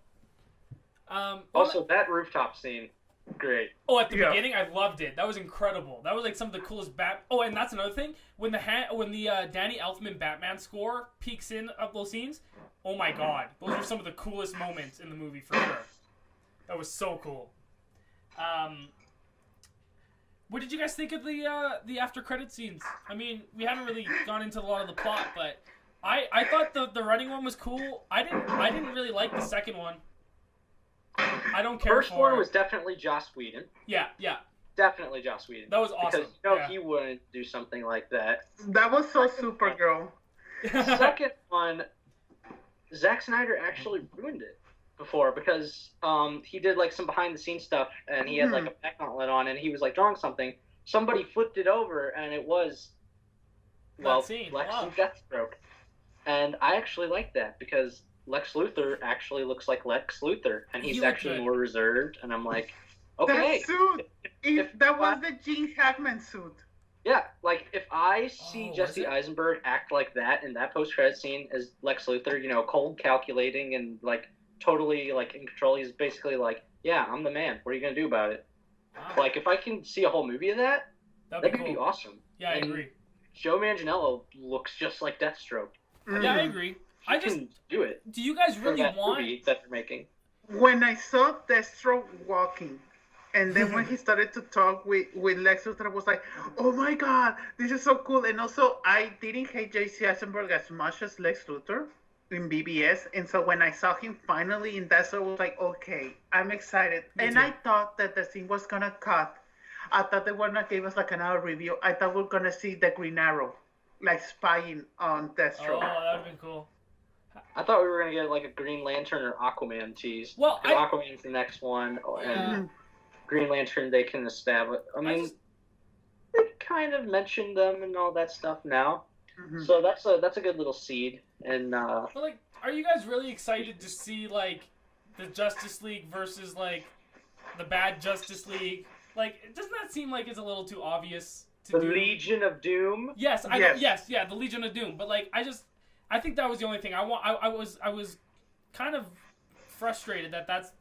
Also, that rooftop scene, great. Oh, at the beginning, I loved it. That was incredible. That was like some of the coolest Oh, and that's another thing. When the Danny Elfman Batman score peeks in of those scenes, oh my god, those are some of the coolest moments in the movie for sure. That was so cool. What did you guys think of the after credit scenes? I mean, we haven't really gone into a lot of the plot, but I thought the running one was cool. I didn't really like the second one. I don't care. First one was definitely Joss Whedon. Yeah. Definitely Joss Whedon. That was awesome. Because he wouldn't do something like that. That was so Supergirl. Second one, Zack Snyder actually ruined it before because he did like some behind the scenes stuff and he had like a back gauntlet on and he was like drawing something. Somebody flipped it over and it was Lex and Deathstroke. And I actually like that because Lex Luthor actually looks like Lex Luthor and he's actually more reserved and I'm like, okay. That suit, that was the Gene Hackman suit. Yeah, like if I see Jesse Eisenberg act like that in that post-credit scene as Lex Luthor, you know, cold, calculating, and like totally like in control, he's basically like, "Yeah, I'm the man. What are you gonna do about it?" Wow. Like if I can see a whole movie of that, that could be awesome. Yeah, I agree. Joe Manganiello looks just like Deathstroke. Yeah, I agree. I can do it. Do you guys really want movie that they're making? When I saw Deathstroke walking. And then when he started to talk with Lex Luthor, I was like, oh my God, this is so cool. And also, I didn't hate J.C. Eisenberg as much as Lex Luthor in BBS. And so when I saw him finally in that, so I was like, okay, I'm excited. And I thought that the scene was going to cut. I thought they were going to give us like another review. I thought we were going to see the Green Arrow, like spying on Deathstroke. Oh, that would have been cool. I thought we were going to get like a Green Lantern or Aquaman tease. Well, Aquaman's the next one. And Green Lantern, they can establish. I mean, they kind of mentioned them and all that stuff now, so that's a good little seed. And but like, are you guys really excited to see like the Justice League versus like the bad Justice League? Like, doesn't that seem like it's a little too obvious to do? The Legion of Doom. Yes, the Legion of Doom. But like, I think that was the only thing I was kind of frustrated that that's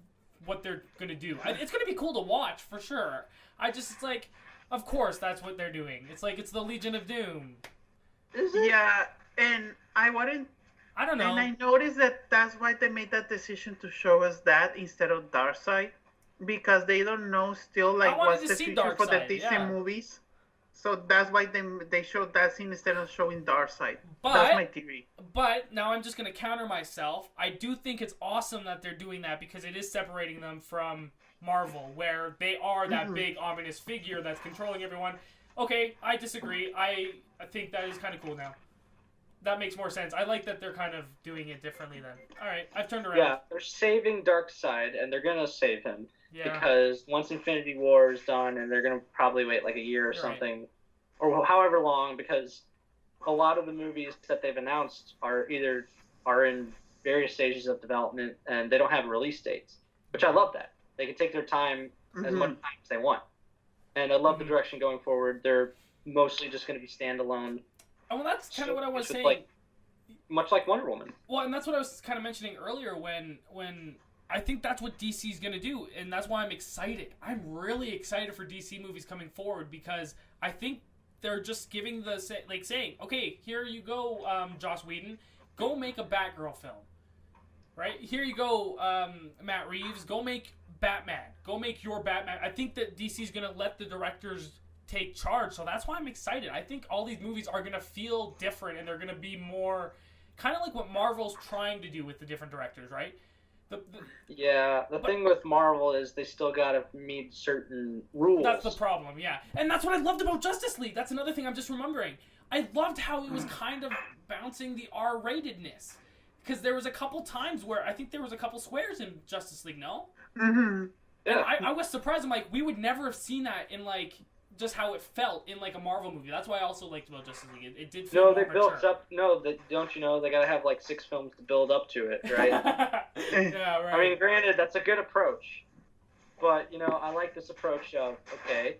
what they're gonna do. It's gonna be cool to watch for sure. It's like, of course that's what they're doing. It's like it's the Legion of Doom. Is it? Yeah, and I don't know. And I noticed that's why they made that decision to show us that instead of Darkseid, because they don't know still like what's the future for the DC movies. So that's why they showed that scene instead of showing Darkseid. That's my theory. But now I'm just going to counter myself. I do think it's awesome that they're doing that because it is separating them from Marvel, where they are that big ominous figure that's controlling everyone. Okay, I disagree. I think that is kind of cool now. That makes more sense. I like that they're kind of doing it differently then. All right, I've turned around. Yeah, they're saving Darkseid, and they're going to save him. Yeah. Because once Infinity War is done, and they're going to probably wait like a year or something, or however long, because a lot of the movies that they've announced are in various stages of development, and they don't have release dates, which I love that. They can take their time as much time as they want. And I love the direction going forward. They're mostly just going to be standalone. Oh, well, that's kind of what I was saying. Much like Wonder Woman. Well, and that's what I was kind of mentioning earlier when I think that's what DC's going to do, and that's why I'm excited. I'm really excited for DC movies coming forward because I think they're just giving saying, okay, here you go, Joss Whedon, go make a Batgirl film. Right? Here you go, Matt Reeves, go make Batman. Go make your Batman. I think that DC's going to let the directors take charge, so that's why I'm excited. I think all these movies are going to feel different, and they're going to be more kind of like what Marvel's trying to do with the different directors, right? The thing with Marvel is they still gotta meet certain rules. That's the problem, yeah. And that's what I loved about Justice League. That's another thing I'm just remembering. I loved how it was kind of bouncing the R-ratedness. Because there was a couple times where I think there was a couple swears in Justice League, no? Mm-hmm. Yeah. And I was surprised. I'm like, we would never have seen that in like just how it felt in like a Marvel movie. That's why I also liked about Justice League. It did feel more mature. Built up. Don't you know they gotta have like 6 films to build up to it, right? Yeah, right. I mean, granted, that's a good approach, but I like this approach of okay,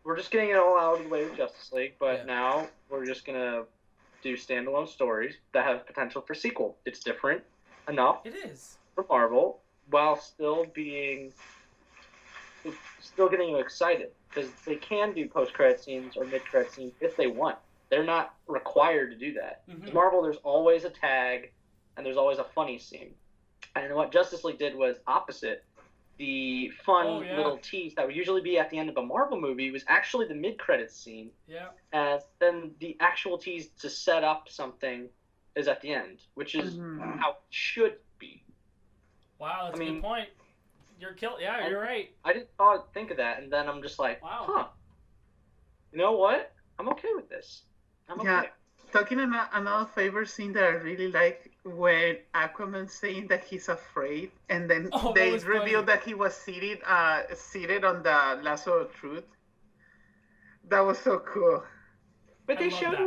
we're just getting it all out of the way with Justice League, but now we're just gonna do standalone stories that have potential for sequel. It's different enough. It is for Marvel while still getting you excited because they can do post-credit scenes or mid-credit scenes if they want. They're not required to do that. Mm-hmm. Marvel, there's always a tag and there's always a funny scene. And what Justice League did was opposite. the fun Oh, yeah. little tease that would usually be at the end of a Marvel movie was actually the mid-credits scene. Yeah. As then the actual tease to set up something is at the end, which is how it should be. Wow, that's a good point. You're right. I didn't think of that, and then I'm just like, wow. Huh. You know what? I'm okay with this. I'm okay. Talking about another favorite scene that I really like when Aquaman's saying that he's afraid, and then they reveal that he was seated on the lasso of truth. That was so cool. But they showed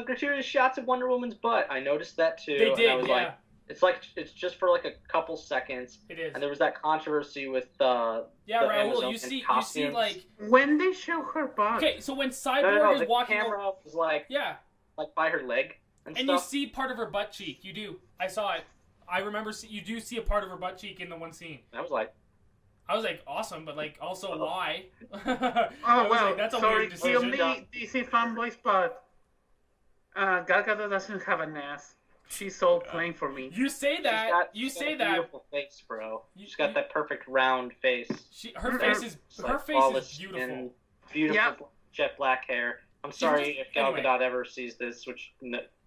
gratuitous shots of Wonder Woman's butt. I noticed that too. They did, and I was like, it's just for like a couple seconds. It is. And there was that controversy with the Raul, you see like when they show her butt. Okay, so when Cyborg is walking, the camera was like by her leg and stuff. You see part of her butt cheek. You do. I saw it. I remember you do see a part of her butt cheek in the one scene. I was like, awesome, but like also why? That's a weird decision. DC fanboys, but Gal Gadot doesn't have an ass. She's so plain for me. You say that. She's got a beautiful face, bro. She's got that perfect round face. Her face is beautiful. Beautiful jet black hair. I'm sorry if Gal Gadot ever sees this, which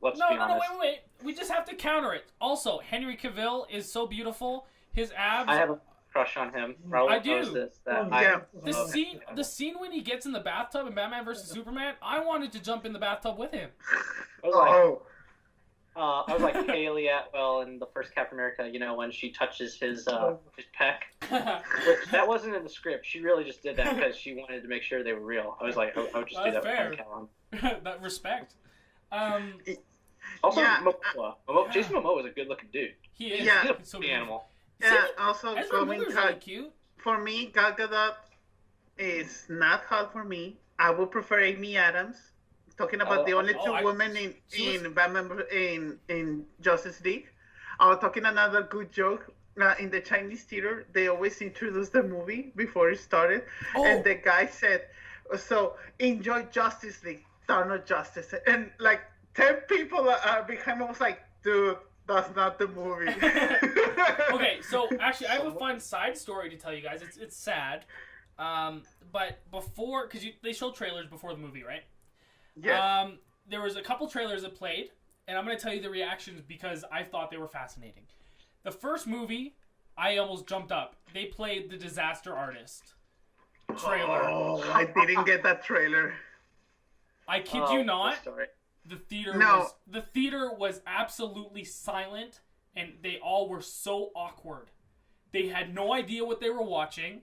let's be honest. No, wait. We just have to counter it. Also, Henry Cavill is so beautiful. His abs. I have a crush on him. Raul I do. knows this, the scene when he gets in the bathtub in Batman vs Superman, I wanted to jump in the bathtub with him. I was like Haley Atwell in the first Captain America, when she touches his peck. Which, that wasn't in the script. She really just did that because she wanted to make sure they were real. I was like, I would just do that fair. with Callum. That respect. Also, Momoa. Jason Momoa was a good-looking dude. He is. Yeah. He's a so animal. Yeah, also Ezra Miller's really cute. For me, Gal Gadot is not hot for me. I would prefer Amy Adams. Talking about the only two women in Batman in Justice League. I was talking another good joke. In the Chinese theater, they always introduce the movie before it started, and the guy said, "So enjoy Justice League, Dawn of Justice," and like 10 people behind me was like, "Dude, that's not the movie." Okay, so actually, I have a fun side story to tell you guys. It's sad, but before, because they show trailers before the movie, right? Yeah. There was a couple trailers that played, and I'm going to tell you the reactions because I thought they were fascinating. The first movie, I almost jumped up. They played the Disaster Artist trailer. Oh, I didn't get that trailer. I kid you not. The theater was absolutely silent, and they all were so awkward. They had no idea what they were watching.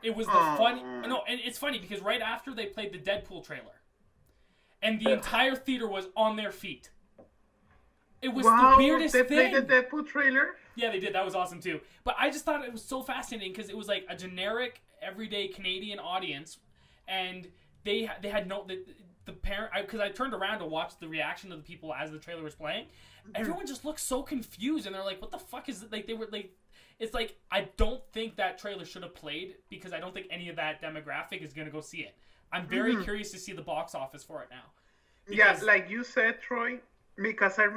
It was and it's funny because right after they played the Deadpool trailer. And the entire theater was on their feet. It was the weirdest thing. They played the Deadpool trailer? Yeah, they did. That was awesome, too. But I just thought it was so fascinating because it was like a generic, everyday Canadian audience. And they had no... The parent... Because I turned around to watch the reaction of the people as the trailer was playing. Everyone just looked so confused. And they're like, what the fuck is it? Like, they were like... It's like, I don't think that trailer should have played because I don't think any of that demographic is going to go see it. I'm very curious to see the box office for it now. Because... Yeah, like you said, Troy, because I don't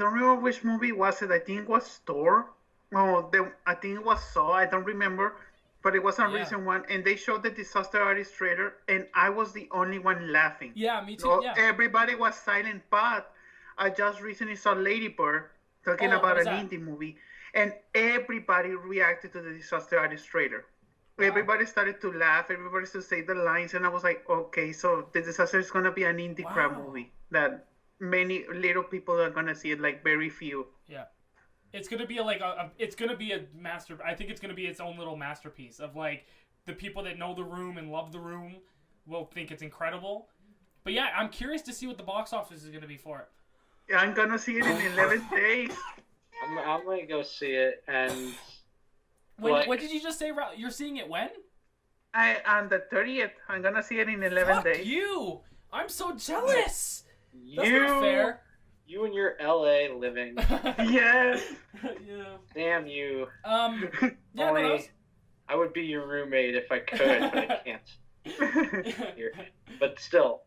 remember which movie was it. I think it was Thor. I think it was Saw. I don't remember. But it was a recent one. And they showed the Disaster Artist trailer, and I was the only one laughing. Yeah, me too. So everybody was silent, but I just recently saw Lady Bird talking about an indie movie, and everybody reacted to the Disaster Artist trailer. Everybody started to laugh. Everybody started to say the lines, and I was like, okay, so the Disaster is going to be an indie crap movie that many little people are going to see it, like very few. Yeah. It's going to be it's going to be a master. I think it's going to be its own little masterpiece of like the people that know the room and love the room will think it's incredible. But yeah, I'm curious to see what the box office is going to be for it. Yeah, I'm going to see it in 11 days. I'm going to go see it and... What did you just say? You're seeing it when? On the 30th. I'm going to see it in 11 days. Fuck you! I'm so jealous! That's not fair. You and your LA living. Yes! Yeah. Damn you. Yeah, I would be your roommate if I could, but I can't. But still.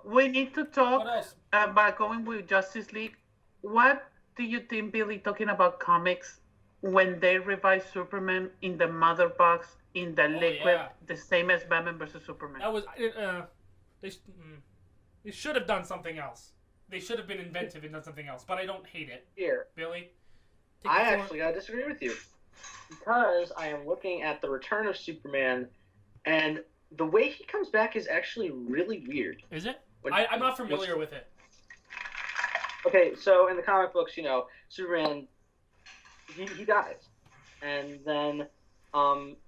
We need to talk about going with Justice League. What do you think, Billy, talking about comics? when they revived Superman in the mother box in the liquid, the same as Batman versus Superman. That was they should have done something else. They should have been inventive and done something else. But I don't hate it. Here, Billy, I actually gotta disagree with you because I am looking at the Return of Superman, and the way he comes back is actually really weird. Is it? I'm not familiar with it. Okay, so in the comic books, Superman, he dies. And then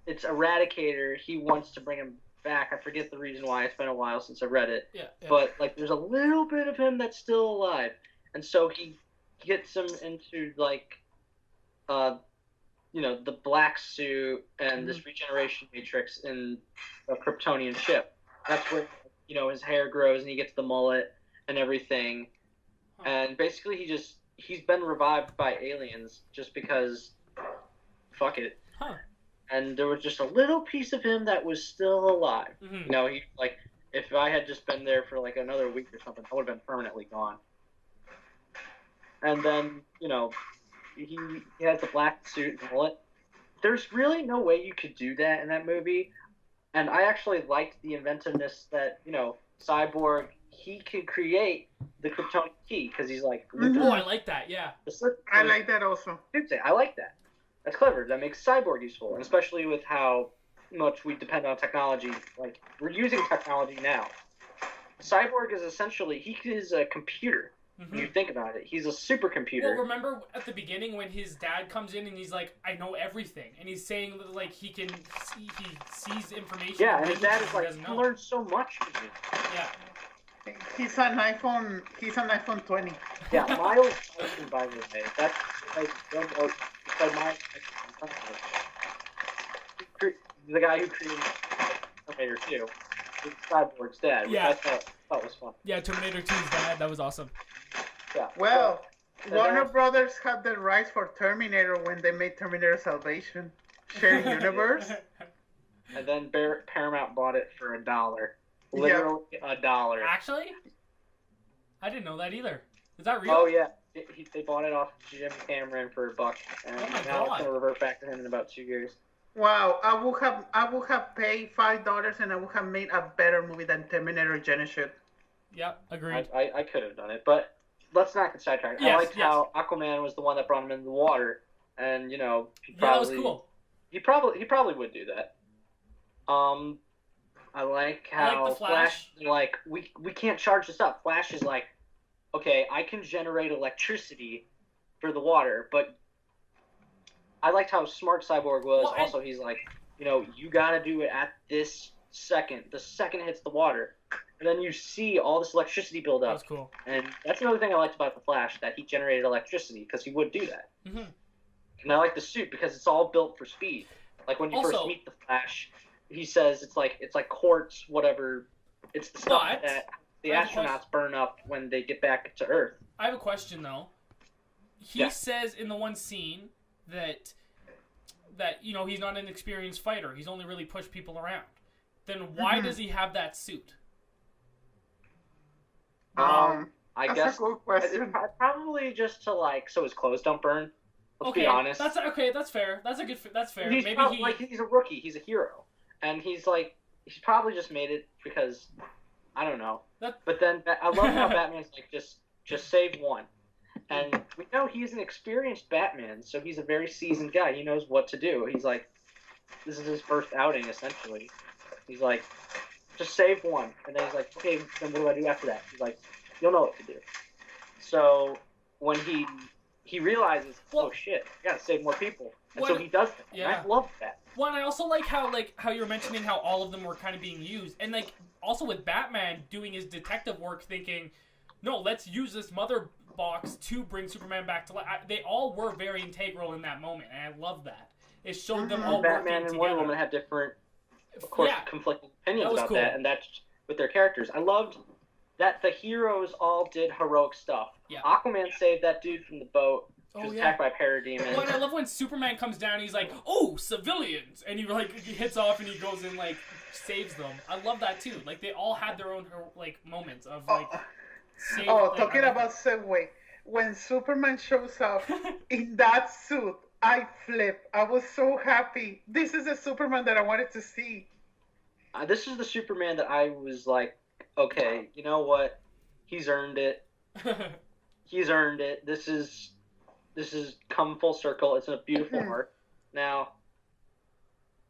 it's Eradicator. He wants to bring him back. I forget the reason why. It's been a while since I read it. Yeah. But, there's a little bit of him that's still alive. And so he gets him into, the black suit and this regeneration matrix in a Kryptonian ship. That's where, his hair grows and he gets the mullet and everything. And basically he's been revived by aliens just because fuck it. Huh. And there was just a little piece of him that was still alive. Mm-hmm. He if I had just been there for another week or something, I would have been permanently gone. And then, he has the black suit and mullet. There's really no way you could do that in that movie. And I actually liked the inventiveness that, Cyborg, he could create the Kryptonian key because he's like. Oh, I like that. Yeah. I like that also. I like that. That's clever. That makes Cyborg useful, and especially with how much we depend on technology. We're using technology now. Cyborg is essentially he is a computer. Mm-hmm. When you think about it, he's a supercomputer. Well, remember at the beginning when his dad comes in and he's like, "I know everything," and he's saying he sees information. Yeah, and his dad is like, "He learned so much from me." Yeah. He's an iPhone 20. Yeah, Miles Tyson, by the way. That's the guy who created Terminator 2. It's Cyborg's dad, which I thought was fun. Yeah, Terminator 2's dad. That was awesome. Yeah. Well, Warner Brothers had the rights for Terminator when they made Terminator Salvation. Shared universe. And then Paramount bought it for $1. Literally $1. Actually? I didn't know that either. Is that real? Oh, yeah. They bought it off Jim Cameron for $1, and now it's going to revert back to him in about 2 years. Wow, I would have paid $5 and I would have made a better movie than Terminator Genisys. Yep, agreed. I could have done it, but let's not get sidetracked. I liked how Aquaman was the one that brought him into the water, and he probably that was cool. He probably would do that. I like how the Flash. We can't charge this up. Flash is like, okay, I can generate electricity for the water, but I liked how smart Cyborg was. Well, also, he's like, you got to do it at this second. The second it hits the water. And then you see all this electricity build up. That was cool. And that's another thing I liked about the Flash, that he generated electricity because he would do that. Mm-hmm. And I like the suit because it's all built for speed. Like when you first meet the Flash, he says it's like quartz, whatever. It's the stuff that the astronauts burn up when they get back to Earth. I have a question though. He says in the one scene that he's not an experienced fighter. He's only really pushed people around. Then why does he have that suit? I guess that's a good question. Probably just to so his clothes don't burn. Let's be honest. That's fair. That's fair. He's he's a rookie. He's a hero, and he's probably just made it because I don't know. But then I love how Batman's just save one. And we know he's an experienced Batman, so he's a very seasoned guy. He knows what to do. He's like, this is his first outing, essentially. He's like, just save one. And then he's like, okay, then what do I do after that? He's like, you'll know what to do. So when he realizes, oh shit, I gotta save more people. And so he does that. Yeah. And I love that. Well, and I also like how you were mentioning how all of them were kind of being used. And also with Batman doing his detective work thinking, no, let's use this mother box to bring Superman back to life. They all were very integral in that moment, and I love that. It showed them all Batman working and together. Wonder Woman had different, of course, conflicting opinions about that, and that's with their characters. I loved that the heroes all did heroic stuff. Yeah. Aquaman saved that dude from the boat. He was attacked by a parademon. Well, and I love when Superman comes down and he's like, oh, civilians! And he hits off and he goes and saves them. I love that too. They all had their own moments of talking about Segway. When Superman shows up in that suit I flipped. I was so happy. This is a Superman that I wanted to see. This is the Superman that I was like, okay, you know what? He's earned it. He's earned it. This is come full circle. It's a beautiful arc. Now,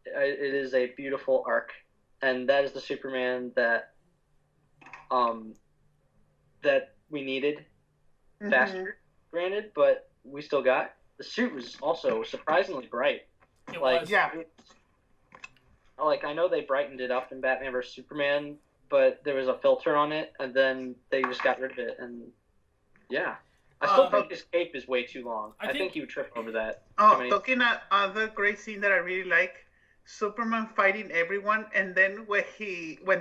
it is a beautiful arc, and that is the Superman that that we needed faster, granted, but we still got. The suit was also surprisingly bright. It like, was. Yeah. Like, I know they brightened it up in Batman vs Superman, but there was a filter on it, and then they just got rid of it, and yeah. I still think his cape is way too long. I think he would trip over that. Talking about other great scene that I really like, Superman fighting everyone, and then when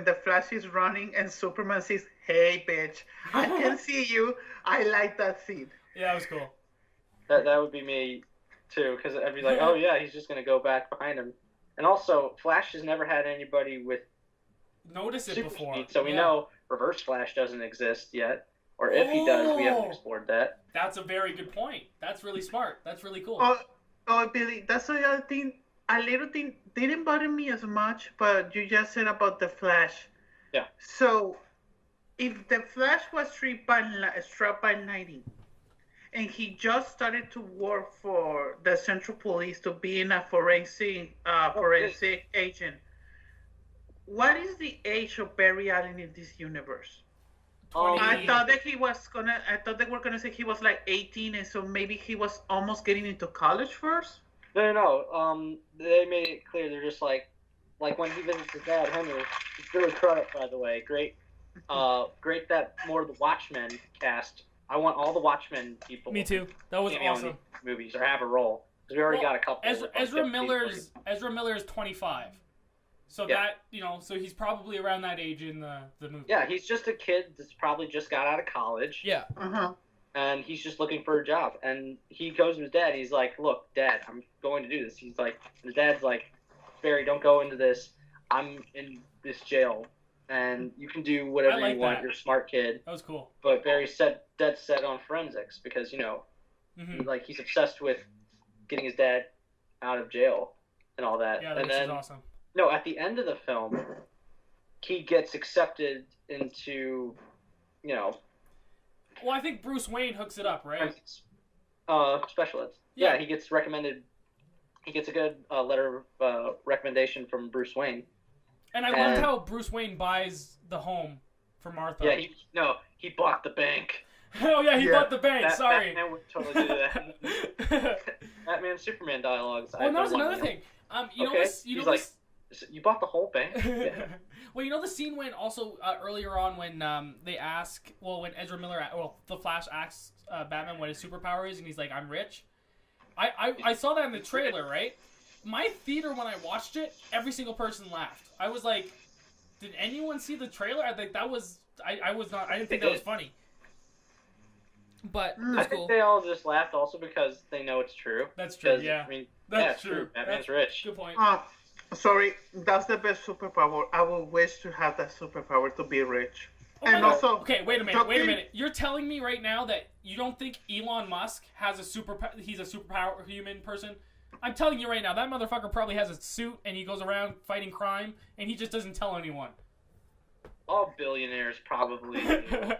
the Flash is running and Superman says, "Hey, bitch, I can see you." I like that scene. Yeah, that was cool. That would be me too, because I'd be like, oh yeah, he's just gonna go back behind him. And also, Flash has never had anybody with notice it before, speed, so we know Reverse Flash doesn't exist yet, or if he does, we haven't explored that. That's a very good point. That's really smart. That's really cool. Oh, Billy, that's the other thing. A little thing didn't bother me as much, but you just said about the Flash. Yeah. So, if the Flash was struck by lightning, and he just started to work for the Central Police to be in a forensic agent, what is the age of Barry Allen in this universe? I thought they were gonna say he was like 18, and so maybe he was almost getting into college first. No. They made it clear. They're just like when he visits his dad, Henry. It's Billy Crudup, by the way. Great that more of the Watchmen cast. I want all the Watchmen people. Me too. That was awesome. Movies or have a role because we already got a couple. Ezra Miller is 25. So that, so he's probably around that age in the movie. Yeah, he's just a kid that's probably just got out of college. Yeah. And he's just looking for a job. And he goes to his dad. And he's like, "Look, Dad, I'm going to do this." He's like, his dad's like, "Barry, don't go into this. I'm in this jail, and you can do whatever you want. You're a smart kid." That was cool. But Barry's dead set on forensics because he's obsessed with getting his dad out of jail and all that. Yeah, that is awesome. No, at the end of the film, he gets accepted into, Well, I think Bruce Wayne hooks it up, right? Special ed. Yeah, he gets recommended. He gets a good letter of recommendation from Bruce Wayne. And I loved how Bruce Wayne buys the home for Martha. Yeah, he bought the bank. Oh yeah, he bought the bank. Sorry. Batman would totally do that. Batman Superman dialogues. Well, that was another thing. You bought the whole bank? Yeah. Well, the scene when also earlier on when they ask, when Ezra Miller, the Flash asks Batman what his superpower is, and he's like, "I'm rich." I saw that in the trailer, right? My theater, when I watched it, every single person laughed. I was like, did anyone see the trailer? I think that was, I didn't think that was funny. But I think they all just laughed also because they know it's true. That's true, yeah. I mean, that's true. Batman's rich. Good point. Sorry, that's the best superpower. I would wish to have that superpower to be rich. Okay, wait a minute. You're telling me right now that you don't think Elon Musk has he's a superpower human person? I'm telling you right now, that motherfucker probably has a suit and he goes around fighting crime and he just doesn't tell anyone. All billionaires probably do.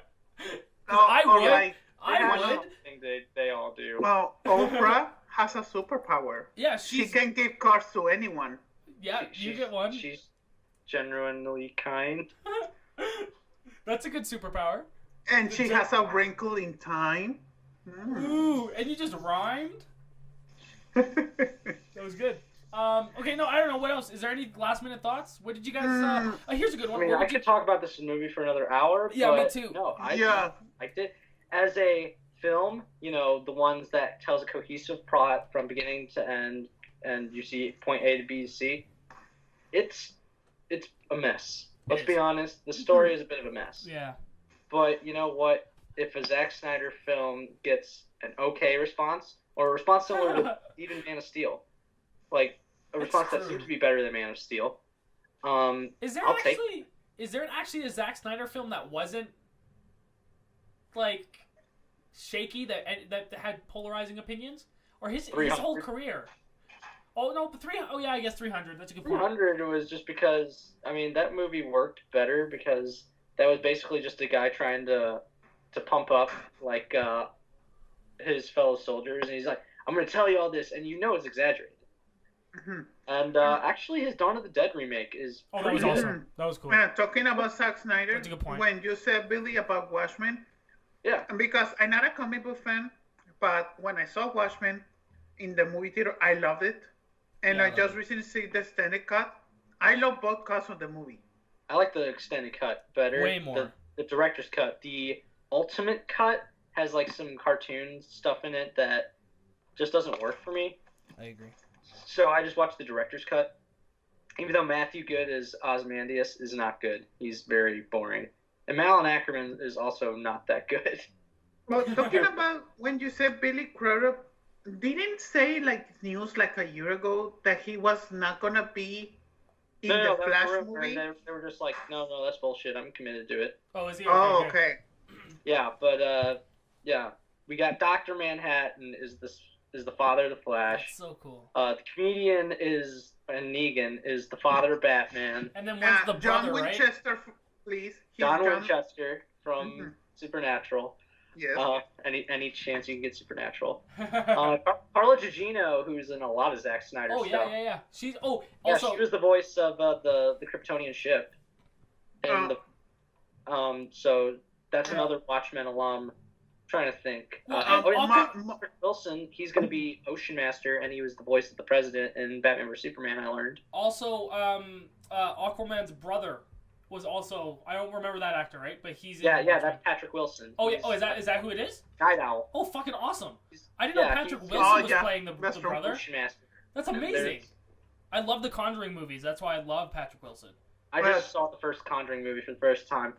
I would. I think they all do. Well, Oprah has a superpower. Yeah, she can give cards to anyone. Yeah, you get one. She's genuinely kind. That's a good superpower. And she has a wrinkle in time. Ooh, and you just rhymed? That was good. Okay, no, I don't know. What else? Is there any last minute thoughts? What did you guys... here's a good one. I mean, I could talk about this movie for another hour. Yeah, but me too. No, I did. As a film, the ones that tells a cohesive plot from beginning to end, and you see point A to B to C, it's a mess. Let's be honest. The story is a bit of a mess. Yeah. But you know what? If a Zack Snyder film gets an okay response, or a response similar to even Man of Steel, like a response that seems to be better than Man of Steel, is there actually a Zack Snyder film that wasn't like shaky, that had polarizing opinions? or his 300. whole career. Oh no, but 300. Oh yeah, I guess 300. That's a good point. 300 was just because that movie worked better because that was basically just a guy trying to pump up like his fellow soldiers, and he's like, I'm gonna tell you all this, and it's exaggerated. Mm-hmm. And actually, his Dawn of the Dead remake is that was awesome. That was cool. Talking about Zack Snyder, that's a good point. When you said, Billy, about Watchmen, because I'm not a comic book fan, but when I saw Watchmen in the movie theater, I loved it, and I just recently see the extended cut. I love both cuts of the movie. I like the extended cut better. Way more. The director's cut. The ultimate cut has like some cartoon stuff in it that just doesn't work for me. I agree. So I just watched the director's cut. Even though Matthew Good as Ozymandias is not good. He's very boring. And Malin Ackerman is also not that good. Well, talking about when you said Billy Crudup, didn't say like news like a year ago that he was not going to be in the Flash movie? They were just like, no, that's bullshit. I'm committed to it. Oh, is he? Okay. Yeah, but we got Dr. Manhattan is the father of the Flash. That's so cool. The comedian and Negan is the father of Batman. And then one's the brother, John Winchester, right? please. John Winchester from Supernatural. Yes. Any chance you can get Supernatural. Carla Gugino, who's in a lot of Zack Snyder stuff. Yeah. She's also she was the voice of the Kryptonian ship. And so that's another Watchmen alum. Trying to think. Wilson, he's going to be Ocean Master, and he was the voice of the President in Batman vs Superman. I learned. Also, Aquaman's brother was also. I don't remember that actor, right? But he's that's Patrick Wilson. Oh yeah, is that who it is? Night Owl. Oh, fucking awesome! I didn't know Patrick Wilson was playing the brother. Ocean Master. That's amazing. I love the Conjuring movies. That's why I love Patrick Wilson. I just saw the first Conjuring movie for the first time.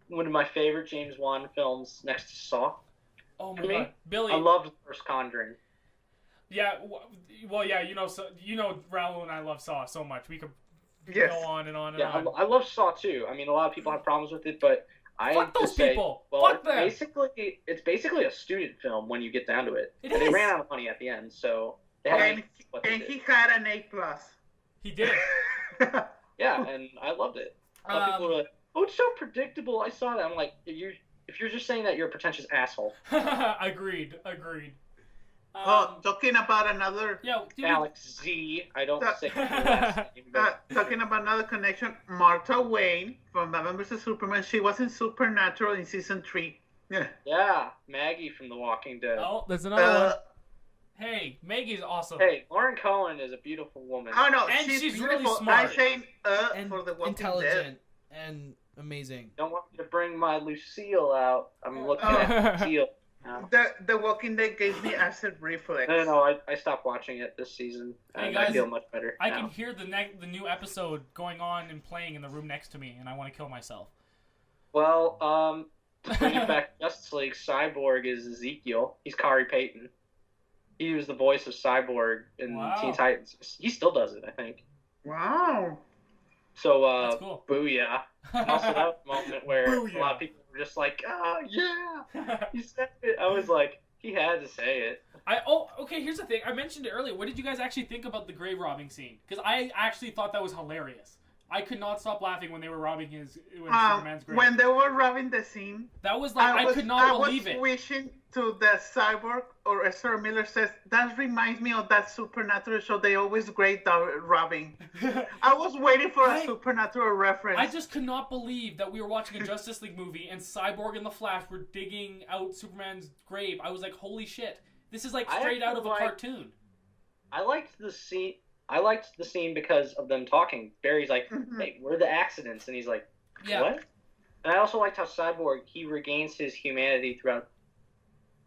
One of my favorite James Wan films, next to Saw. Oh my god, Billy! I loved the first Conjuring. Yeah, well, yeah, Raul and I love Saw so much. We could go on and on and on. I love Saw too. I mean, a lot of people have problems with it, but fuck those people. Fuck them. It's basically a student film when you get down to it. It and is. They ran out of money at the end, so they had he had an A+. He did. Yeah, and I loved it. People were like, "Oh, it's so predictable." I saw that. I'm like, if you're just saying that, you're a pretentious asshole. Agreed. Talking about another... Alex Z. I don't say your last name. But... talking about another connection, Martha Wayne from Batman vs Superman, she was in Supernatural in season 3. Yeah, Maggie from The Walking Dead. Oh, there's another one. Hey, Maggie's awesome. Hey, Lauren Cohen is a beautiful woman. Oh, no, and she's beautiful. really smart. I'm saying and for The Walking intelligent Dead. and amazing. Don't want me to bring my Lucille out. I'm looking at Lucille now. The Walking Dead gave me acid reflux. No, I stopped watching it this season, and guys, I feel much better I now. can hear the new episode going on and playing in the room next to me, and I want to kill myself. Well, to bring it back to Justice League, Cyborg is Ezekiel. He's Kari Payton. He was the voice of Cyborg in Teen Titans. He still does it, I think. Wow. So, that's cool. Booyah. Also, that was a moment where a lot of people were just like, "Oh, yeah!" He said it. I was like, he had to say it. Okay, here's the thing. I mentioned it earlier. What did you guys actually think about the grave robbing scene? Because I actually thought that was hilarious. I could not stop laughing when they were robbing Superman's grave. When they were robbing the scene, that was like I could not believe it. I was wishing to the Cyborg, or as Sarah Miller says, that reminds me of that Supernatural show. They always grave robbing. I was waiting for a Supernatural reference. I just could not believe that we were watching a Justice League movie and Cyborg and the Flash were digging out Superman's grave. I was like, holy shit, this is like straight out of a cartoon. I liked the scene. Because of them talking. Barry's like, "Hey, where are the accidents?" And he's like, "What?" And I also liked how Cyborg, he regains his humanity throughout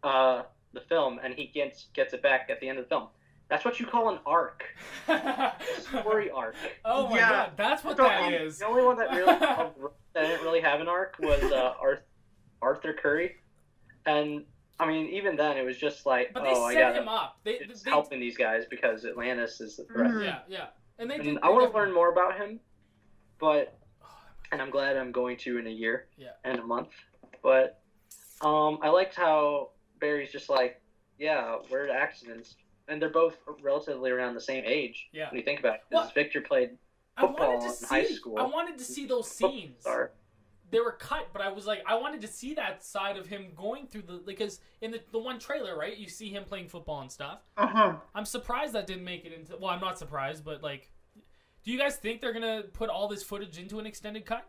the film, and he gets it back at the end of the film. That's what you call an arc. A story arc. Oh my god, that's what that is. The only one that didn't really have an arc was Arthur Curry, and I mean, even then, it was just like, but they set him up. They helping these guys because Atlantis is the threat. Yeah. And I want to learn more about him, and I'm glad I'm going to in a year and a month. But I liked how Barry's just like, yeah, were accidents, and they're both relatively around the same age. Yeah. When you think about it, Well, because Victor played football in high school. I wanted to see those scenes. They were cut, but I was like, I wanted to see that side of him going through because in the one trailer, right, you see him playing football and stuff. I'm surprised that didn't make it into. Well, I'm not surprised, but like, do you guys think they're gonna put all this footage into an extended cut?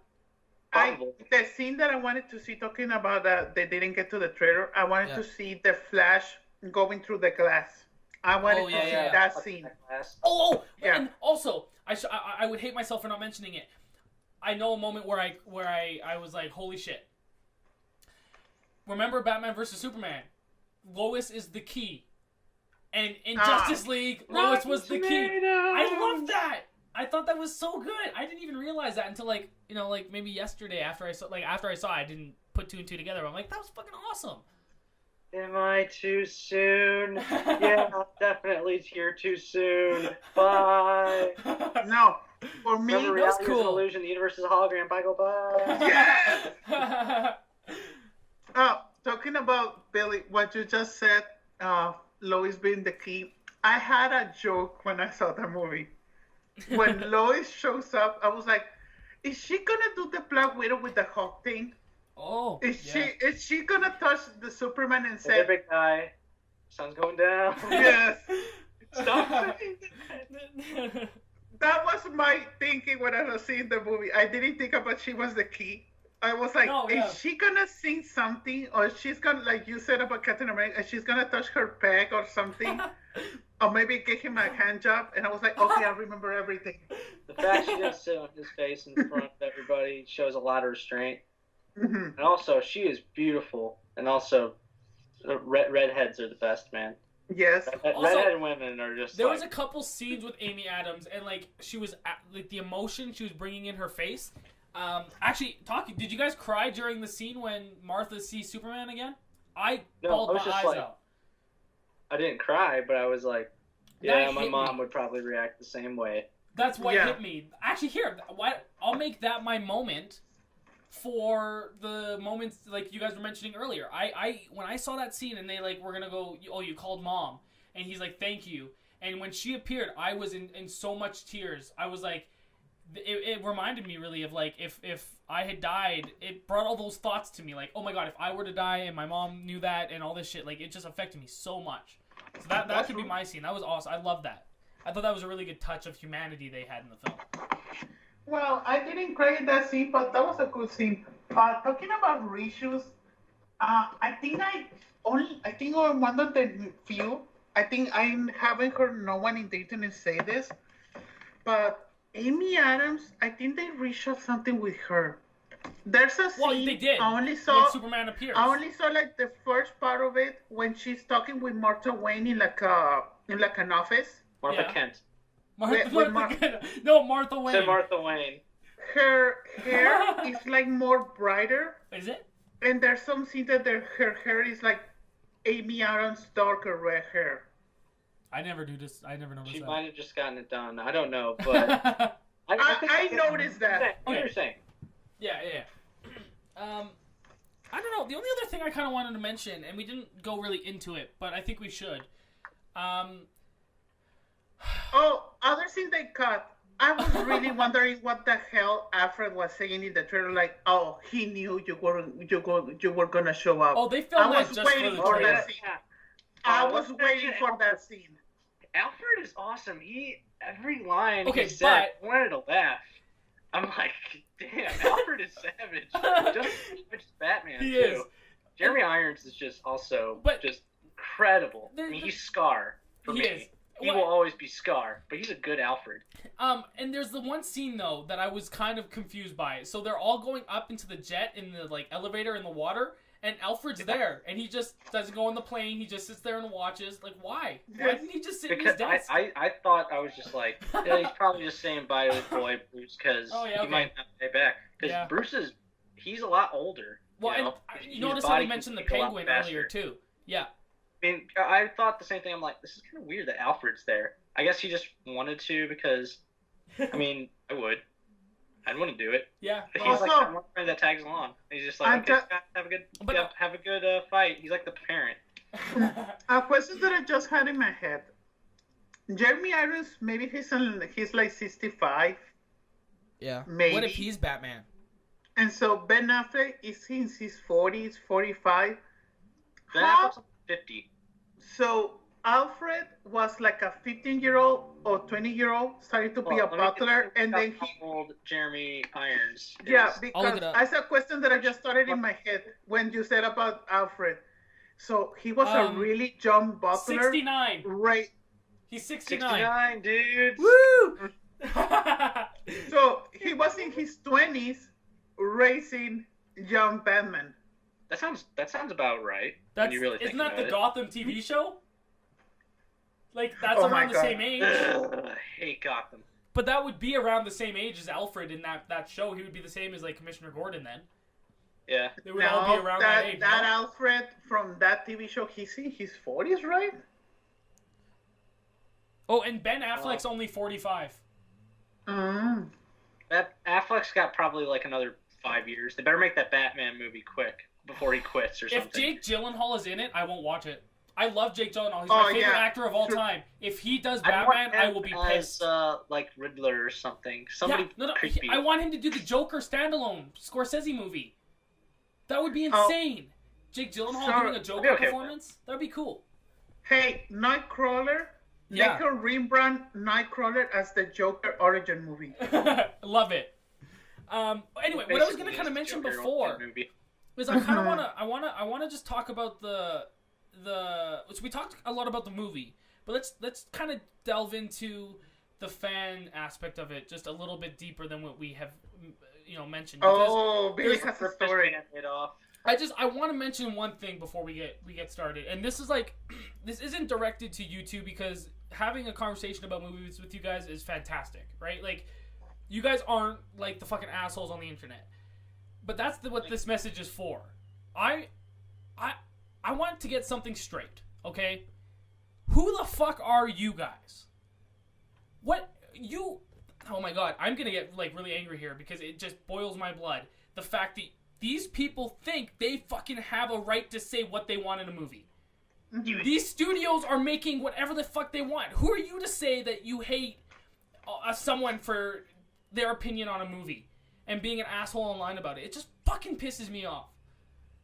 The scene that I wanted to see, talking about that they didn't get to the trailer, I wanted to see the Flash going through the glass. I wanted to see that scene. Yeah. And also, I would hate myself for not mentioning it. I know a moment where I was like, holy shit. Remember Batman vs. Superman? Lois is the key. And in Justice League, Lois was the key. I love that. I thought that was so good. I didn't even realize that until maybe yesterday after I saw it, I didn't put two and two together. I'm like, that was fucking awesome. Am I too soon? Yeah, definitely here too soon. Bye. No. For me, remember, that was cool. Is an illusion. The universe is a hologram. Bye, go bye. Yes. Talking about Billy, what you just said, Lois being the key. I had a joke when I saw the movie. When Lois shows up, I was like, "Is she gonna do the Black Widow with the Hulk thing? Oh, is she gonna touch the Superman and say, "The big guy, sun's going down"? Yes. Stop saying that. That was my thinking when I was seeing the movie. I didn't think about she was the key. I was like, is she gonna sing something, or she's gonna, like you said about Captain America, she's gonna touch her peg or something, or maybe give him a hand job? And I was like, okay, I remember everything. The fact she doesn't sit on his face in front of everybody shows a lot of restraint. And also, she is beautiful. And also, redheads are the best, man. Yes. Redhead women are just. There was a couple scenes with Amy Adams, and like she was like the emotion she was bringing in her face. Actually, did you guys cry during the scene when Martha sees Superman again? I bawled my eyes out. I didn't cry, but I was like, yeah, my mom would probably react the same way. That's what hit me. Actually, I'll make that my moment for the moments like you guys were mentioning earlier. When I saw that scene and they were gonna go, oh, you called mom, and he's like, thank you. And when she appeared, I was in so much tears. I was like, it reminded me really of like if I had died, it brought all those thoughts to me. Like, oh my god, if I were to die and my mom knew that and all this shit, like it just affected me so much. So that could be my scene. That was awesome. I love that. I thought that was a really good touch of humanity they had in the film. Well, I didn't cry in that scene, but that was a good scene. Talking about reshoots, I think I'm one of the few. I think I haven't heard no one in the internet say this, but Amy Adams, I think they reshot something with her. There's a scene. Well, they did. I only saw when Superman appears. I only saw like the first part of it when she's talking with Martha Wayne in like an office. Martha Kent. Martha Wayne. Said Martha Wayne. Her hair is like more brighter. Is it? And there's some scene that her hair is like Amy Adams' darker red hair. I never do this. I never noticed that. She might have just gotten it done. I don't know, but I noticed that. What you're saying? Yeah. I don't know. The only other thing I kind of wanted to mention, and we didn't go really into it, but I think we should. Other thing they cut. I was really wondering what the hell Alfred was saying in the trailer. Like, oh, he knew you were gonna show up. Oh, they filmed that just waiting for that scene. I was waiting for that scene. Alfred is awesome. Every line he said, I wanted to laugh. I'm like, damn, Alfred is savage. Just as Batman he too. Is. Jeremy Irons is just also just incredible. I mean, he's Scar for me. He will always be Scar, but he's a good Alfred. And there's the one scene though that I was kind of confused by. So they're all going up into the jet in the elevator in the water, and Alfred's there, and he just doesn't go on the plane. He just sits there and watches. Like, why? Why didn't he just sit in his desk? I thought I was just like, he's probably just saying bye to his boy Bruce because he might not pay back. Because Bruce he's a lot older. Well, and you notice how we mentioned the Penguin earlier too. Yeah. I mean, I thought the same thing. I'm like, this is kind of weird that Alfred's there. I guess he just wanted to because, I mean, I'd want to do it. Yeah. He's like one friend that tags along. He's just like, okay, have a good fight. He's like the parent. A question that I just had in my head. Jeremy Irons, maybe he's like 65. Yeah. Maybe. What if he's Batman? And so Ben Affleck is in his 40s, 45. Ben Affleck's 50. So Alfred was like a 15-year-old or 20-year-old starting to be a butler, and then he old Jeremy Irons. Yeah, because that's a question that I just started in my head when you said about Alfred. So he was a really young butler. 69. Right. He's 69. 69, dude. Woo! So he was in his 20s raising young Batman. That sounds about right. That's, when you really think isn't that about the it. Gotham TV show? Like, that's around the same age. I hate Gotham. But that would be around the same age as Alfred in that show. He would be the same as, like, Commissioner Gordon then. Yeah. They would all be around that age. That Alfred from that TV show, he's in his 40s, right? Oh, and Ben Affleck's only 45. That Affleck's got probably like another 5 years. They better make that Batman movie quick before he quits or something. If Jake Gyllenhaal is in it, I won't watch it. I love Jake Gyllenhaal. He's my favorite actor of all time. If he does Batman, I will be pissed. Like Riddler or something. Somebody creepy. I want him to do the Joker standalone Scorsese movie. That would be insane. Jake Gyllenhaal doing a Joker performance? That would be cool. Hey, Nightcrawler. Yeah. They could rebrand Nightcrawler as the Joker origin movie. Love it. Anyway, what I was going to kind of mention before is I kind of I want to just talk about so we talked a lot about the movie, but let's kind of delve into the fan aspect of it just a little bit deeper than what we have mentioned. Billy has a story. I want to mention one thing before we get started, and this is this isn't directed to you two because having a conversation about movies with you guys is fantastic, right? Like, you guys aren't like the fucking assholes on the internet, but that's what this message is for. I want to get something straight, okay? Who the fuck are you guys? Oh my god, I'm gonna get like really angry here because it just boils my blood. The fact that these people think they fucking have a right to say what they want in a movie. These studios are making whatever the fuck they want. Who are you to say that you hate someone for their opinion on a movie and being an asshole online about it? It just fucking pisses me off.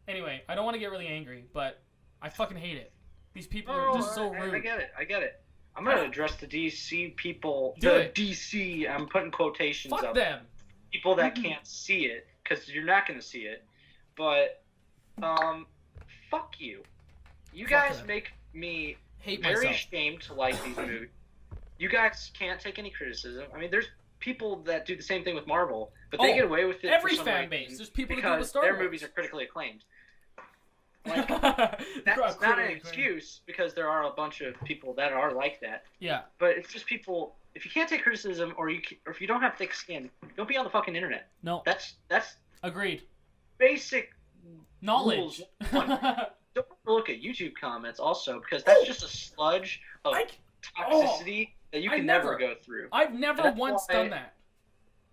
Anyway, I don't want to get really angry, but I fucking hate it. These people are just so rude. I get it. I'm going to address the DC people. DC, I'm putting quotations up. Fuck them. People that can't see it, because you're not going to see it. But, fuck you. You guys make me very ashamed to like these movies. You guys can't take any criticism. I mean, there's people that do the same thing with Marvel, but they get away with it. Every fan base. There's people that do it with Star Wars. Their movies are critically acclaimed. Like, that's not an excuse because there are a bunch of people that are like that. Yeah. But it's just people. If you can't take criticism or if you don't have thick skin, don't be on the fucking internet. No. That's agreed. Basic knowledge. Don't look at YouTube comments also because that's just a sludge of toxicity that you can never go through. I've never once done that.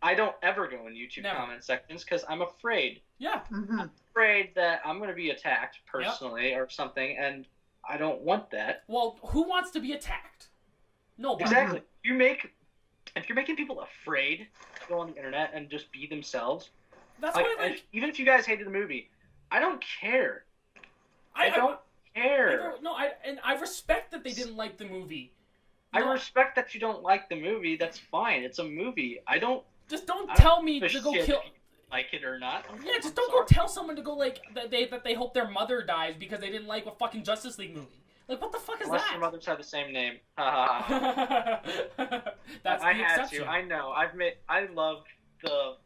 I don't ever go in YouTube comment sections because I'm afraid. Yeah. I'm afraid that I'm going to be attacked personally or something, and I don't want that. Well, who wants to be attacked? Nobody. Exactly. If you're making people afraid to go on the internet and just be themselves, that's why even if you guys hated the movie, I don't care. I don't care. I respect that they didn't like the movie. I respect that you don't like the movie. That's fine. It's a movie. Don't tell me to go kill. Like it or not. Just don't go tell someone to go like that they hope their mother dies because they didn't like a fucking Justice League movie. Like, what the fuck is Unless that? your mothers have the same name. That's the exception. I know. I love the.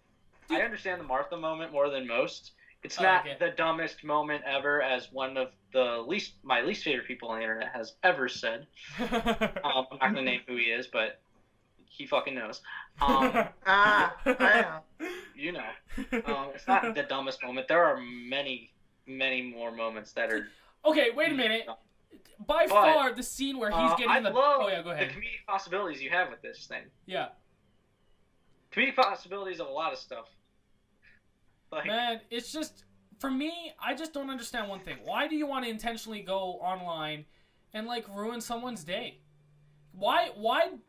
Dude. I understand the Martha moment more than most. It's not the dumbest moment ever, as one of my least favorite people on the internet has ever said. I'm not gonna name who he is, but he fucking knows. You know, it's not the dumbest moment. There are many, many more moments that are. Okay, wait a minute. By far, the scene where he's getting go ahead. The comedic possibilities you have with this thing. Yeah. Comedic possibilities of a lot of stuff. Man, it's just for me, I just don't understand one thing. Why do you want to intentionally go online and like ruin someone's day? Why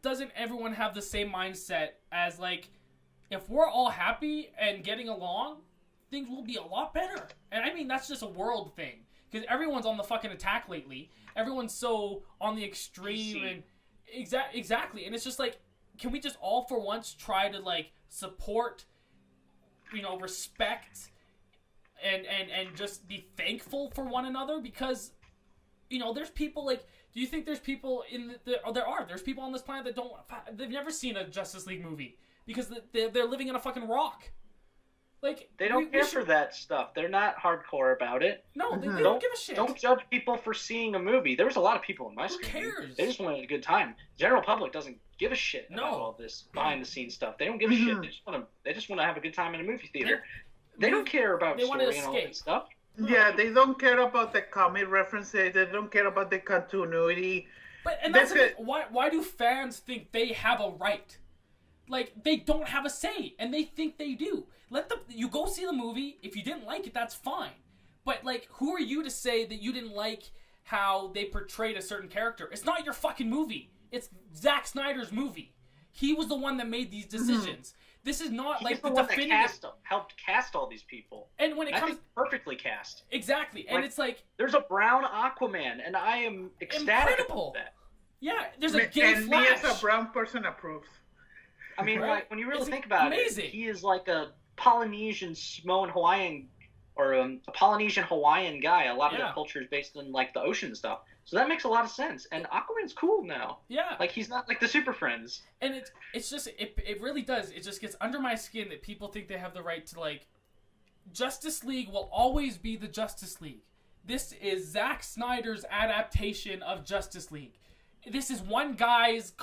doesn't everyone have the same mindset as like, if we're all happy and getting along, things will be a lot better. And I mean, that's just a world thing. Because everyone's on the fucking attack lately. Everyone's so on the extreme. And exactly. And it's just like, can we just all for once try to like support, respect and just be thankful for one another? Because, there's people like, do you think there's people there's people on this planet that they've never seen a Justice League movie because they're living in a fucking rock. Like, they don't care for that stuff. They're not hardcore about it. No, they don't give a shit. Don't judge people for seeing a movie. There was a lot of people in my screening. Who cares? They just wanted a good time. General public doesn't give a shit about all this behind the scenes stuff. They don't give a shit. They just want to have a good time in a movie theater. They don't care about story and all that stuff. Yeah, they don't care about the comic references. They don't care about the continuity. And that's it. Why do fans think they have a right? Like, they don't have a say, and they think they do. You go see the movie. If you didn't like it, that's fine. But, like, who are you to say that you didn't like how they portrayed a certain character? It's not your fucking movie. It's Zack Snyder's movie. He was the one that made these decisions. This is not like the definitive... that helped cast all these people. And when it comes... perfectly cast. Exactly. And it's like... There's a brown Aquaman, and I am ecstatic about that. Yeah, there's a gay and Flash. And me as a brown person approves. I mean, like, when you really think about it, he is like a Polynesian Samoan Hawaiian, or a Polynesian Hawaiian guy. A lot of the culture is based in, like, the ocean stuff. So that makes a lot of sense. And Aquaman's cool now. Yeah. Like, he's not like the Super Friends. And it's just, it really does. It just gets under my skin that people think they have the right to, like, Justice League will always be the Justice League. This is Zack Snyder's adaptation of Justice League. This is one guy's...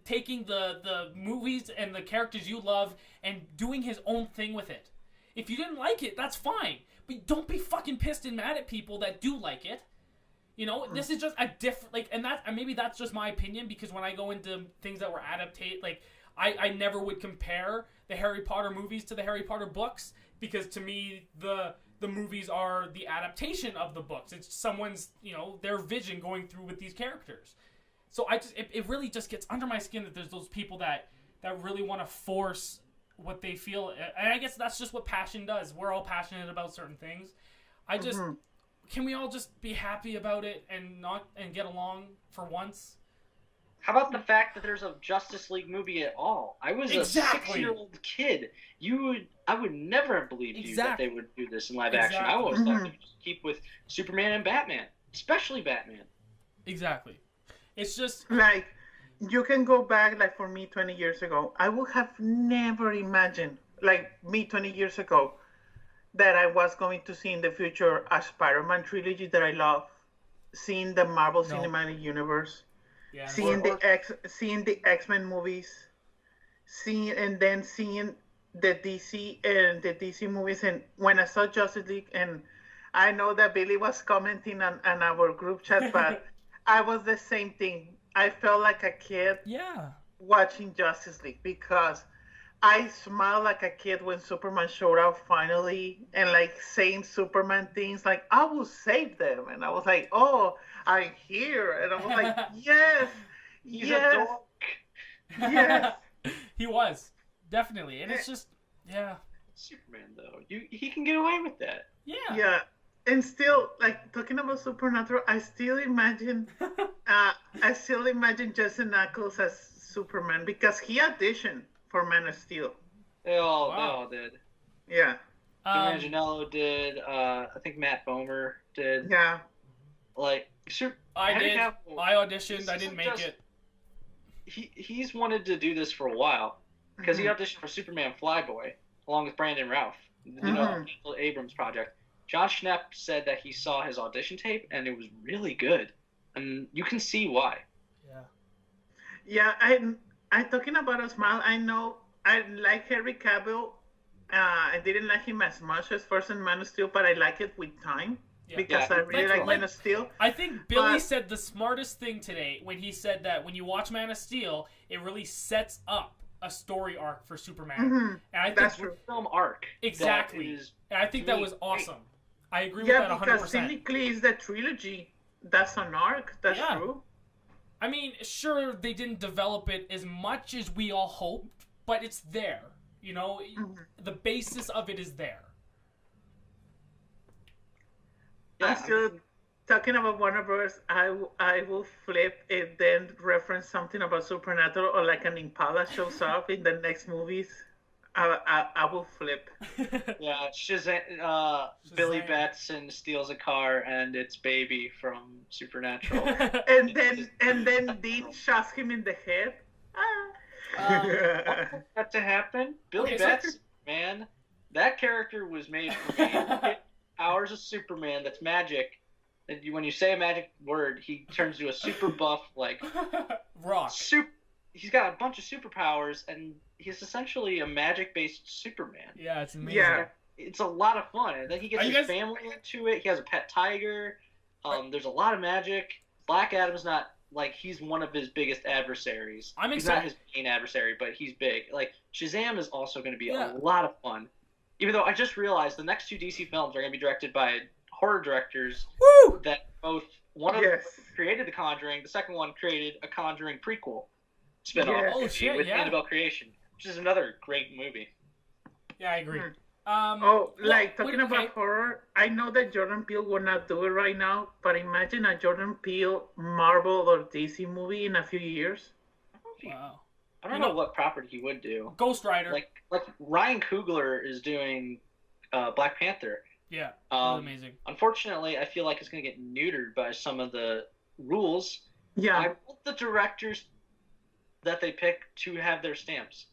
taking the movies and the characters you love and doing his own thing with it. If you didn't like it, that's fine. But don't be fucking pissed and mad at people that do like it. This is just a different... Like, and maybe that's just my opinion, because when I go into things that were adapted... Like, I never would compare the Harry Potter movies to the Harry Potter books, because to me, the movies are the adaptation of the books. It's someone's, their vision going through with these characters. So it really just gets under my skin that there's those people that really want to force what they feel. And I guess that's just what passion does. We're all passionate about certain things. Can we all just be happy about it and get along for once? How about the fact that there's a Justice League movie at all? I was a 6-year-old kid. I would never have believed you that they would do this in live action. I always thought they would just keep with Superman and Batman, especially Batman. Exactly. It's just... Like, you can go back, like, for me 20 years ago. I would have never imagined, like, me 20 years ago, that I was going to see in the future a Spider-Man trilogy that I love, seeing the Marvel Cinematic Universe, seeing the X-Men movies, seeing the DC movies. And when I saw Justice League, and I know that Billy was commenting on our group chat, but... I was the same thing. I felt like a kid watching Justice League, because I smiled like a kid when Superman showed up finally, and like saying Superman things like, I will save them. And I was like, oh, I'm here. And I was like, yes, He's a dork. Yes. He was. Definitely. And it's just, Superman, though. He can get away with that. Yeah. Yeah. And still, like, talking about Supernatural, I still imagine Jensen Ackles as Superman, because he auditioned for Man of Steel. They all did. Yeah. Manganiello did. I think Matt Bomer did. Yeah. Like, I did. I auditioned. I didn't make it. He's wanted to do this for a while, because he auditioned for Superman Flyboy along with Brandon Routh, Abrams project. John Schnepp said that he saw his audition tape and it was really good, and you can see why. Yeah. I'm talking about a smile. I know I like Henry Cavill. I didn't like him as much as first in Man of Steel, but I like it with time. Because I really like Man of Steel. I think Billy said the smartest thing today when he said that when you watch Man of Steel, it really sets up a story arc for Superman. And I think that's true. Film arc. Exactly. And I think that was awesome. I agree with that 100%. Yeah, because technically it's the trilogy. That's an arc. That's true. I mean, sure, they didn't develop it as much as we all hoped, but it's there. You know, the basis of it is there. Yeah. So, talking about Warner Bros., I will flip and then reference something about Supernatural, or like an Impala shows up in the next movies. I will flip. Yeah, Shazam. Billy Batson steals a car and it's Baby from Supernatural. and then Dean shots him in the head. That to happen? Billy Batson, man, that character was made for me. Powers of Superman. That's magic. And when you say a magic word, he turns into a super buff, like rock. He's got a bunch of superpowers, and he's essentially a magic-based Superman. Yeah, it's amazing. Yeah. It's a lot of fun. And then he gets his family into it. He has a pet tiger. There's a lot of magic. Black Adam's not, like, he's one of his biggest adversaries. I'm excited. He's not his main adversary, but he's big. Like, Shazam is also going to be a lot of fun. Even though I just realized the next two DC films are going to be directed by horror directors that both one of them created The Conjuring, the second one created a Conjuring prequel spin-off with Annabelle Creation, which is another great movie. Yeah, I agree. Talking about horror, I know that Jordan Peele will not do it right now, but imagine a Jordan Peele Marvel or DC movie in a few years. Wow. I don't know what property he would do. Ghost Rider. Like Ryan Coogler is doing Black Panther. Yeah, that's amazing. Unfortunately, I feel like it's going to get neutered by some of the rules. Yeah. I want the directors that they pick to have their stamps.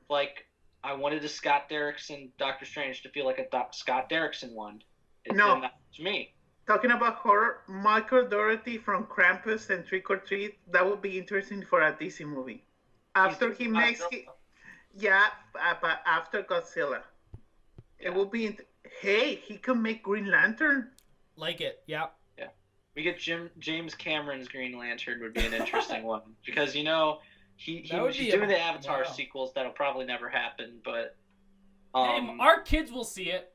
Like, I wanted a Scott Derrickson Doctor Strange to feel like a Scott Derrickson one. It's not to me. Talking about horror, Michael Dougherty from Krampus and Trick or Treat, that would be interesting for a DC movie. After he makes but after Godzilla. Yeah. It will be... Hey, he can make Green Lantern. Like it, yeah. Yeah. We get James Cameron's Green Lantern would be an interesting one. Because, you know, he's doing the Avatar sequels that'll probably never happen, but... hey, our kids will see it.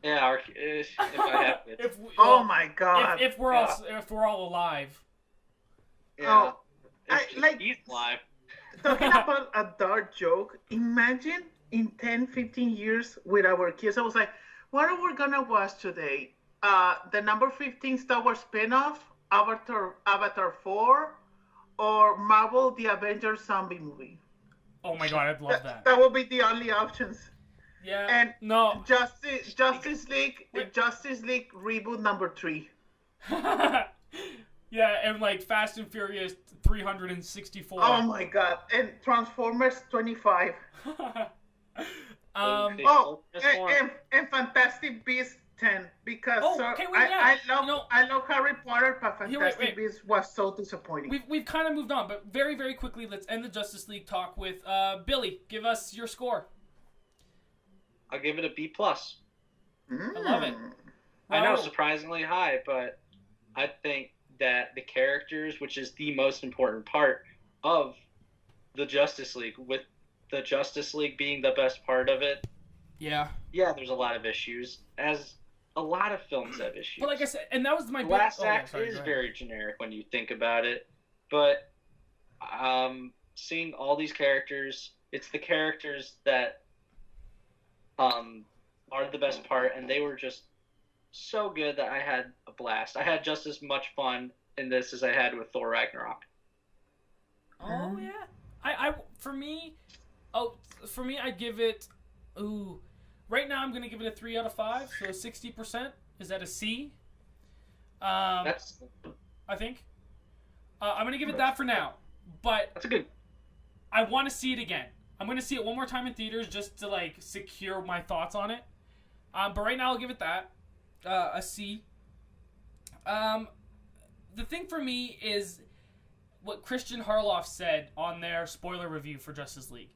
Yeah, if I have it. Oh my god. If we're all alive. Yeah. He's alive. Talking about a dark joke, imagine in 10, 15 years with our kids, I was like, what are we gonna watch today? The number 15 Star Wars spinoff, Avatar 4, or Marvel The Avengers zombie movie? Oh my god, I'd love that. That would be the only options. Yeah. And no. Justice League reboot number 3. Yeah, and like Fast and Furious 364. Oh my god, and Transformers 25. And Fantastic Beasts 10, because I love Harry Potter, but Fantastic Beasts was so disappointing. We've kind of moved on, but very, very quickly, let's end the Justice League talk with Billy. Give us your score. I'll give it a B+. I love it. I know, surprisingly high, but I think that the characters, which is the most important part of the Justice League, with the Justice League being the best part of it. Yeah, there's a lot of issues, as a lot of films have issues. But like I said, and that was my last act is very generic when you think about it. But seeing all these characters, it's the characters that are the best part, and they were just so good that I had a blast. I had just as much fun in this as I had with Thor Ragnarok. Oh yeah, for me, I'd give it. Ooh, right now I'm gonna give it a 3 out of 5, so 60%. Is that a C? That's. I think. I'm gonna give it that for now, but that's a good. I want to see it again. I'm gonna see it one more time in theaters just to like secure my thoughts on it. But right now I'll give it that a C. The thing for me is what Christian Harloff said on their spoiler review for Justice League.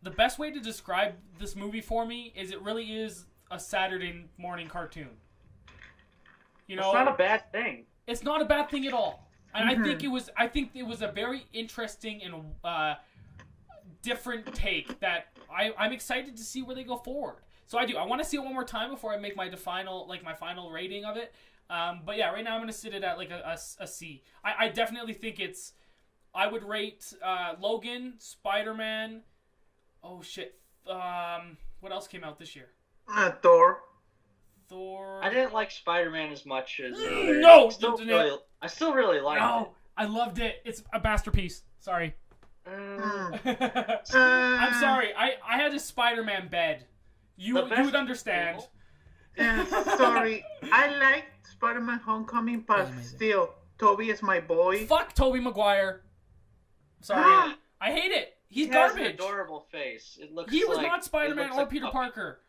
The best way to describe this movie for me is it really is a Saturday morning cartoon. You know, it's not a bad thing. It's not a bad thing at all. And I think it was a very interesting and different take that I'm excited to see where they go forward. So I do. I want to see it one more time before I make my final rating of it. But yeah, right now I'm gonna sit it at like a C. I definitely think it's. I would rate Logan, Spider-Man. Oh shit. What else came out this year? Thor. I didn't like Spider-Man as much as no. I still really liked it. I loved it. It's a masterpiece. Sorry. I'm sorry. I had a Spider-Man bed. You would understand. Sorry, I liked Spider-Man: Homecoming, but still, Tobey is my boy. Fuck Tobey Maguire. Sorry, I hate it. He's garbage. He has an adorable face. It looks. He was not Spider-Man or Peter Parker.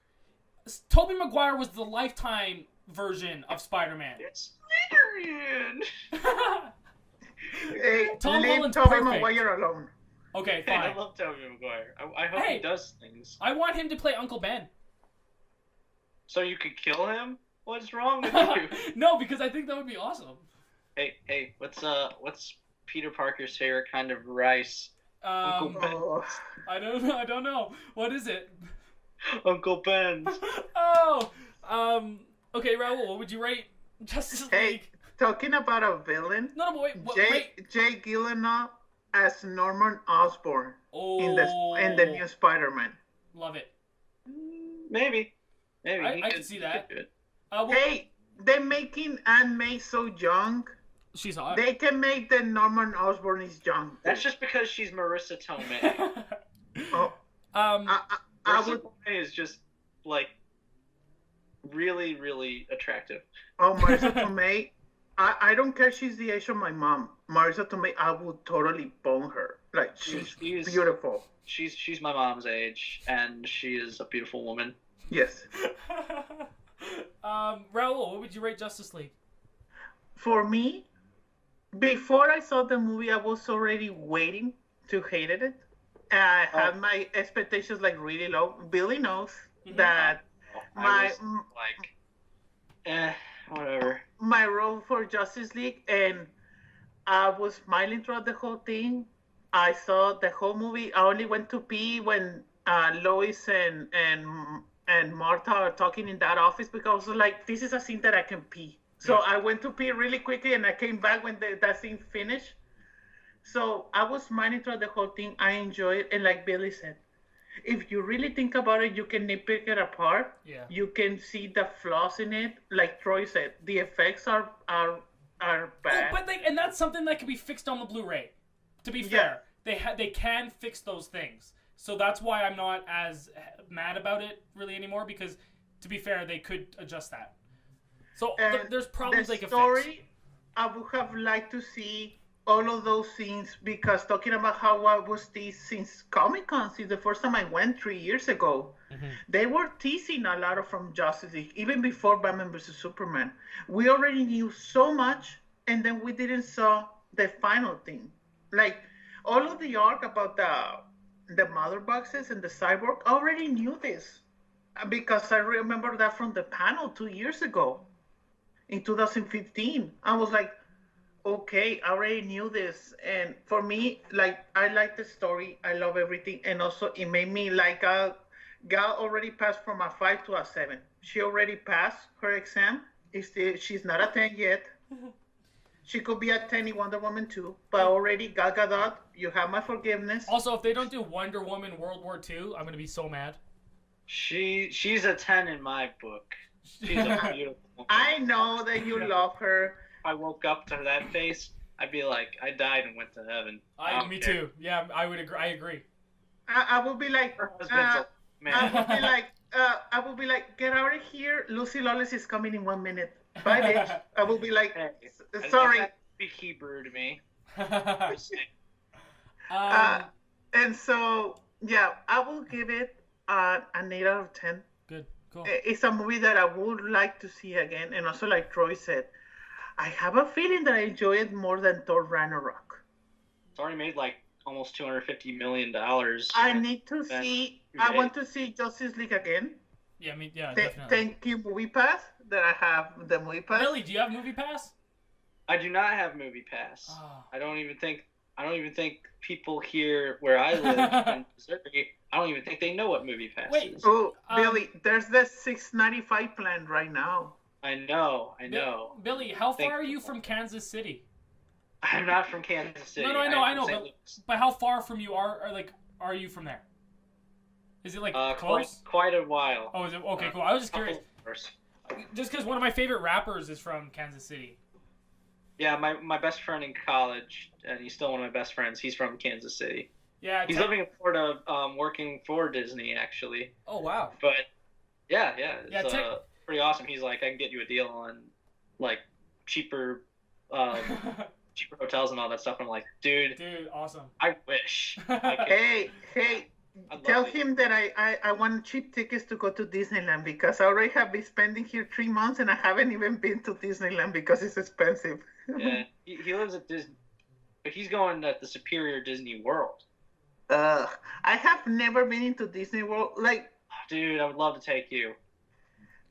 Tobey Maguire was the Lifetime version of Spider-Man. It's Spider-Man. Hey, Tom leave Holland's Tobey perfect. Maguire alone. Okay, fine. I love Tobey Maguire. I hope he does things. I want him to play Uncle Ben. So you could kill him? What's wrong with you? No, because I think that would be awesome. Hey, what's Peter Parker's favorite kind of rice? Uncle Ben. I don't know. What is it? Uncle Ben's. Okay, Raul, what would you rate Justice League? Hey, talking about a villain. No, but wait. Jay Gyllenhaal as Norman Osborn in the new Spider-Man. Love it. Maybe. I can see that. Hey, they're making Aunt May so young. She's hot. They can make the Norman Osborn is young. That's just because she's Marissa Tomei. Marissa Tomei is just like really, really attractive. Oh, Marissa Tomei. I don't care. She's the age of my mom. Marissa Tomei, I would totally bone her. Like she's beautiful. She's my mom's age, and she is a beautiful woman. Yes. Raul, what would you rate Justice League? For me, before I saw the movie, I was already waiting to hate it. I had my expectations like really low. Billy knows that whatever. My role for Justice League, and I was smiling throughout the whole thing. I saw the whole movie. I only went to pee when Lois and Martha are talking in that office because I was like, this is a scene that I can pee. So I went to pee really quickly and I came back when that scene finished. So I was smiling throughout the whole thing. I enjoyed it. And like Billy said, if you really think about it, you can nitpick it apart. Yeah. You can see the flaws in it. Like Troy said, the effects are bad. But and that's something that can be fixed on the Blu-ray. To be fair, they can fix those things. So that's why I'm not as mad about it really anymore, because to be fair, they could adjust that. So there's problems like story, effects. I would have liked to see all of those scenes, because talking about how I was teased since Comic-Con, since the first time I went 3 years ago, they were teasing a lot from Justice League, even before Batman vs. Superman. We already knew so much, and then we didn't saw the final thing. Like, all of the arc about the mother boxes and the cyborg, I already knew this, because I remember that from the panel 2 years ago, in 2015. I was like, okay, I already knew this. And for me, like, I like the story. I love everything. And also, it made me like Gal already passed from a 5 to a 7. She already passed her exam. She's not a 10 yet. She could be a 10 in Wonder Woman 2. But already, Gal Gadot, you have my forgiveness. Also, if they don't do Wonder Woman World War II, I'm going to be so mad. She's a 10 in my book. She's a beautiful woman. I know that you love her. If I woke up to that face, I'd be like, I died and went to heaven. Me too. Yeah, I would agree. I agree. I would be like, her husband's a man. I will be like, get out of here. Lucy Lawless is coming in 1 minute. Bye, bitch. I will be like, sorry. Speak Hebrew to me. And so, yeah, I will give it an 8 out of 10. Good, cool. It's a movie that I would like to see again. And also, like Troy said, I have a feeling that I enjoy it more than Thor Ragnarok. It's already made like almost $250 million. I need to see. I want to see Justice League again. Yeah, definitely. Thank you, Movie Pass, that I have the Movie Pass. Really? Do you have Movie Pass? I do not have Movie Pass. Oh. I don't even think I don't even think people here where I live in Missouri, I don't even think they know what MoviePass is. Oh, Billy, there's the $6.95 plan right now. I know. Billy, how far are you from Kansas City? I'm not from Kansas City. No, I know, but how far from you are you from there? Is it like close? Quite a while. Oh, is it okay? Cool. I was just curious. Just because one of my favorite rappers is from Kansas City. Yeah, my best friend in college, and he's still one of my best friends. He's from Kansas City. Yeah, he's living in Florida, working for Disney actually. Oh wow! But yeah, it's pretty awesome. He's like, I can get you a deal on like cheaper hotels and all that stuff. I'm like, dude, awesome. I wish. Hey, tell him that I want cheap tickets to go to Disneyland because I already have been spending here 3 months and I haven't even been to Disneyland because it's expensive. Yeah, he lives at Disney, but he's going at the Superior Disney World. I have never been into Disney World. Like, dude, I would love to take you.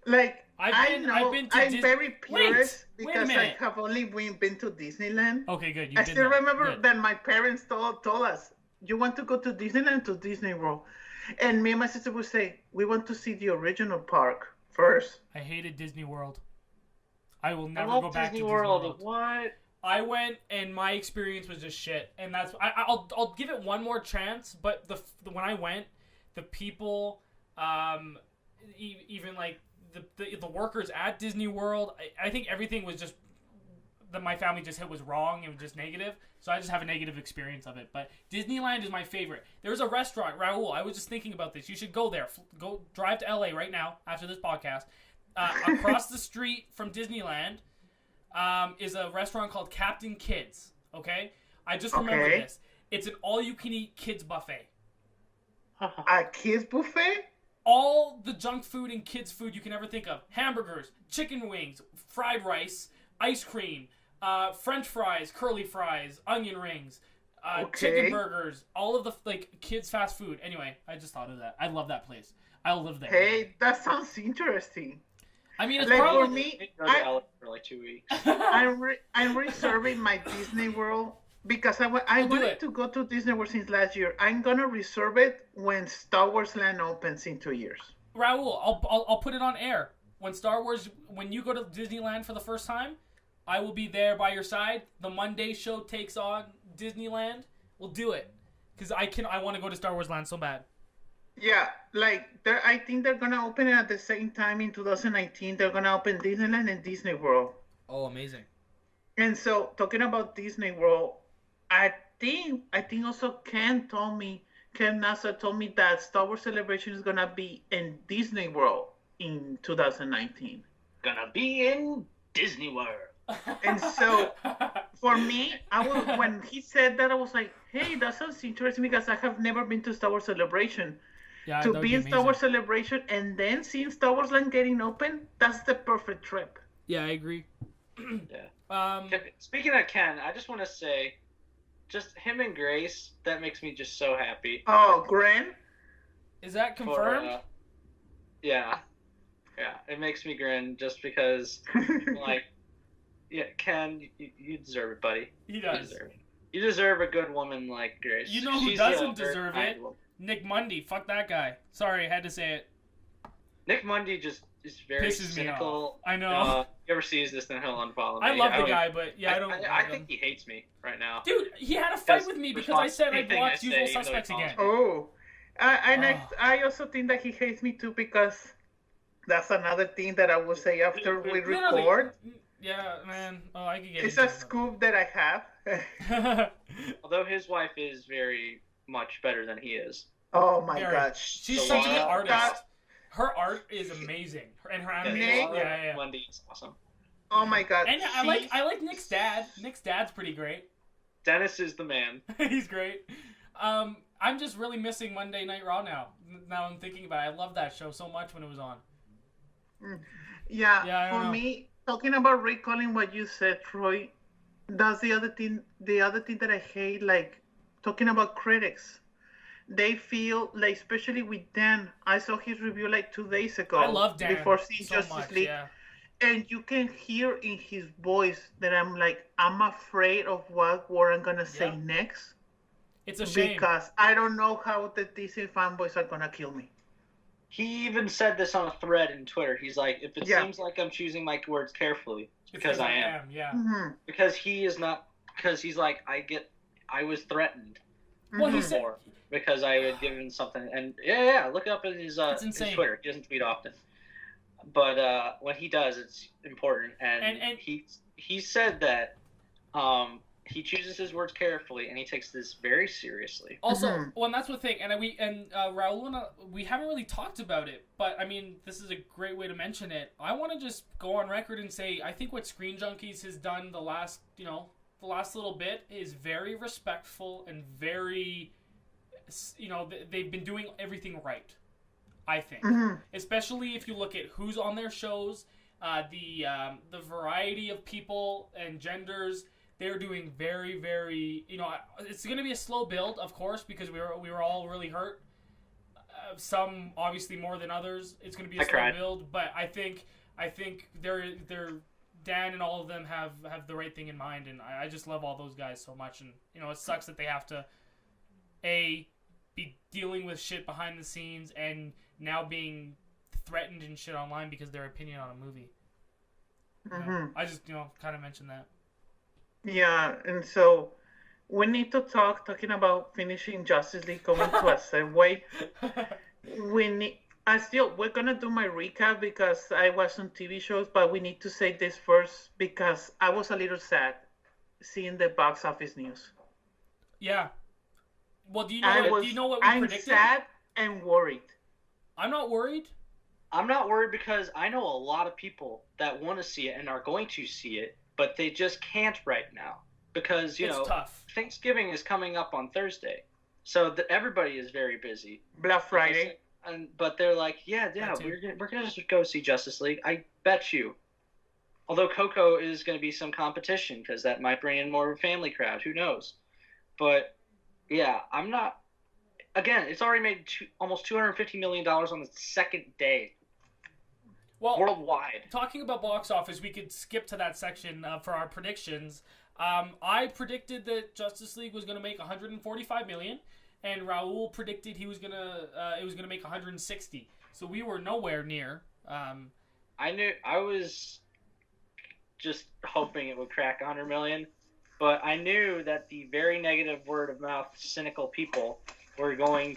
Like, I've been to I'm very purist wait because I have only been to Disneyland. Okay, good. I still remember that my parents told us, you want to go to Disneyland, to Disney World? And me and my sister would say, we want to see the original park first. I hated Disney World. I will never go back to Disney World. What? I went and my experience was just shit, and that's I'll give it one more chance. But when I went, the people, even like the workers at Disney World, I think everything was just that my family just hit was wrong. It was just negative, so I just have a negative experience of it. But Disneyland is my favorite. There's a restaurant, Raul. I was just thinking about this. You should go there. Go drive to LA right now after this podcast. Across the street from Disneyland. Is a restaurant called Captain Kids. Okay, I just remember this. It's an all-you-can-eat kids buffet. A kids buffet? All the junk food and kids food you can ever think of: hamburgers, chicken wings, fried rice, ice cream, French fries, curly fries, onion rings, chicken burgers. All of the kids fast food. Anyway, I just thought of that. I love that place. I'll live there. Hey, that sounds interesting. I mean, it's like probably for me. For like 2 weeks. I'm reserving my Disney World because I wanted to go to Disney World since last year. I'm gonna reserve it when Star Wars Land opens in 2 years. Raul, I'll put it on air when you go to Disneyland for the first time. I will be there by your side. The Monday show takes on Disneyland. We'll do it because I want to go to Star Wars Land so bad. Yeah, I think they're gonna open it at the same time in 2019. They're gonna open Disneyland and Disney World. Oh, amazing! And so, talking about Disney World, I think also Ken Nasser told me that Star Wars Celebration is gonna be in Disney World in 2019. Gonna be in Disney World. And so, for me, when he said that, I was like, hey, that sounds interesting because I have never been to Star Wars Celebration. Yeah, to be in Star Wars Celebration and then seeing Star Wars Land getting open, that's the perfect trip. Yeah, I agree. Yeah. Speaking of Ken, I just want to say, just him and Grace, that makes me just so happy. Oh, Gren? Is that confirmed? Yeah, it makes me grin just because, yeah, Ken, you deserve it, buddy. He does. You deserve a good woman like Grace. You know who doesn't deserve it? Nick Mundy. Fuck that guy. Sorry, I had to say it. Nick Mundy just is very pisses cynical. Me off. I know. If he ever sees this, then he'll unfollow me. I love the guy, but yeah, I think he hates me right now. Dude, he had a fight with me because I said I'd watch Usual Suspects again. Oh. I also think that he hates me too because that's another thing that I will say after we record. Yeah, man. Oh, I can get it's a scoop that I have. Although his wife is very much better than he is. Oh my gosh. She's such a good artist. Her art is amazing. And her animation. Yeah. Monday is awesome. Oh my god. And I like Nick's dad. Nick's dad's pretty great. Dennis is the man. He's great. I'm just really missing Monday Night Raw now. Now I'm thinking about it. I loved that show so much when it was on. Yeah, for me, talking about recalling what you said, Troy, that's the other thing that I hate, like talking about critics. They feel like, especially with Dan, I saw his review like 2 days ago. I love Dan before seeing so Justice much, League. yeah. and you can hear in his voice that I'm afraid of what word I'm gonna say next. It's a shame because I don't know how the DC fanboys are gonna kill me. He even said this on a thread in Twitter. He's like, if it seems like I'm choosing my words carefully, it's because I am. Yeah. Mm-hmm. Because he is not. Because he's like, I was threatened. Well, he said because I had given something, and look it up in his Twitter. He doesn't tweet often, but when he does, it's important. And he said that he chooses his words carefully, and he takes this very seriously. Also, well, and that's the thing, and Raul, we haven't really talked about it, but I mean, this is a great way to mention it. I want to just go on record and say, I think what Screen Junkies has done the last little bit is very respectful and very, they've been doing everything right, I think. Especially if you look at who's on their shows, the variety of people and genders. They're doing very, very, it's going to be a slow build, of course, because we were all really hurt. Some obviously more than others. It's going to be a slow build, but I think they're Dan and all of them have the right thing in mind, and I just love all those guys so much. And it sucks that they have to be dealing with shit behind the scenes and now being threatened and shit online because their opinion on a movie. I just kind of mentioned that. Yeah, and so we need to talking about finishing Justice League coming to a segue. We're gonna do my recap because I watched some TV shows, but we need to say this first because I was a little sad seeing the box office news. Yeah. Well, do you know what we predicted? I'm sad and worried. I'm not worried. I'm not worried because I know a lot of people that want to see it and are going to see it, but they just can't right now because it's tough. Thanksgiving is coming up on Thursday, so everybody is very busy. Black Friday, but they're like, yeah, we're gonna just go see Justice League. I bet you. Although Coco is going to be some competition because that might bring in more of a family crowd. Who knows? But yeah, I'm not. Again, it's already made almost $250 million on the second day. Well, worldwide. Talking about box office, we could skip to that section for our predictions. I predicted that Justice League was going to make $145 million, and Raul predicted it was going to make $160. So we were nowhere near. I was just hoping it would crack $100 million, but I knew that the very negative word of mouth, cynical people were not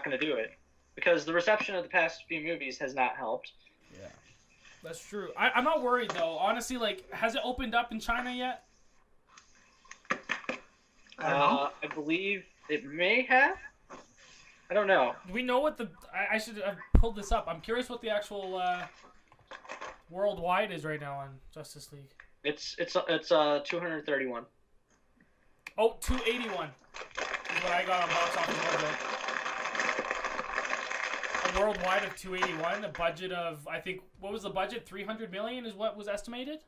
going to do it. Because the reception of the past few movies has not helped. Yeah, that's true. I'm not worried, though. Honestly, has it opened up in China yet? I believe it may have. I don't know. Do we know what I should have pulled this up. I'm curious what the actual worldwide is right now on Justice League. It's 231. Oh, 281 is what I got on box office mojo. Worldwide of 281, a budget of, I think, what was the budget? 300 million is what was estimated?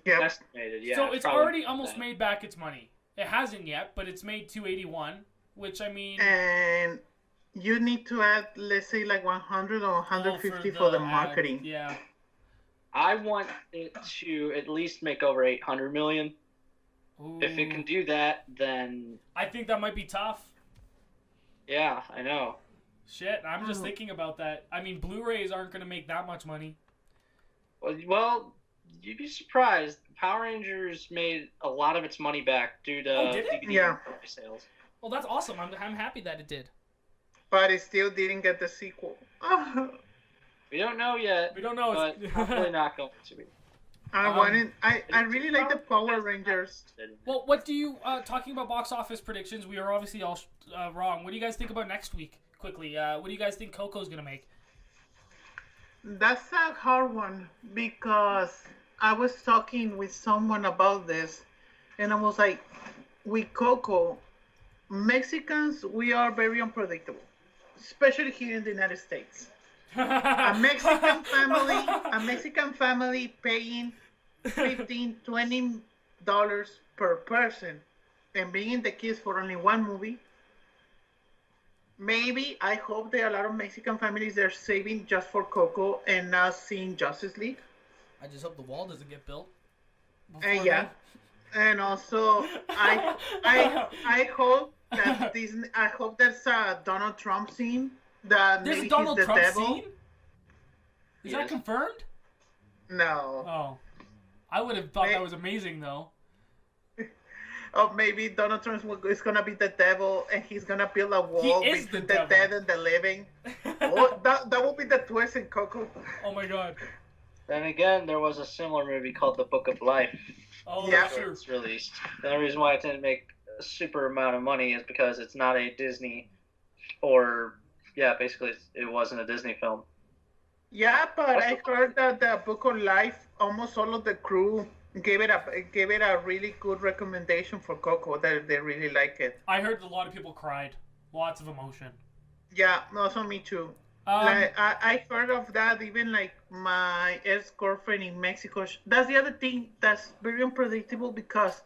Yeah. Estimated, yeah. So it's already almost made back its money. It hasn't yet, but it's made 281, which I mean... And you need to add, let's say, 100 or 150 for the marketing. Yeah. I want it to at least make over 800 million. Ooh. If it can do that, then... I think that might be tough. Yeah, I know. Shit, I'm just thinking about that. I mean, Blu-rays aren't going to make that much money. Well, you'd be surprised. Power Rangers made a lot of its money back due to DVD sales. Well, that's awesome. I'm happy that it did. But it still didn't get the sequel. We don't know yet. We don't know. But probably not going to be. I really like the Power Rangers. Well, what do you, talking about box office predictions, we are obviously all wrong. What do you guys think about next week? Quickly, what do you guys think Coco's gonna make? That's a hard one because I was talking with someone about this, and I was like, with Coco, Mexicans, we are very unpredictable, especially here in the United States. A Mexican family paying $15-$20 per person and bringing the kids for only one movie. maybe I hope that a lot of Mexican families are saving just for Coco and not seeing Justice League. I just hope the wall doesn't get built. Yeah, and also I hope that Disney. I hope there's a Donald Trump scene that There's maybe a Donald he's the Trump devil. scene? Is that confirmed? No. Oh. I would have thought that was amazing, though. Oh, maybe Donald Trump is gonna be the devil, and he's gonna build a wall between the dead and the living. That will be the twist in Coco. Oh my god. Then again, there was a similar movie called The Book of Life. Oh, yeah, sure. It's released. The only reason why it didn't make a super amount of money is because it's not a Disney, basically it wasn't a Disney film. Yeah, but I heard that The Book of Life, almost all of the crew gave it a really good recommendation for Coco. That they really like it. I heard a lot of people cried. Lots of emotion. Yeah, also me too. I heard of that. Even like my ex-girlfriend in Mexico. That's the other thing that's very unpredictable because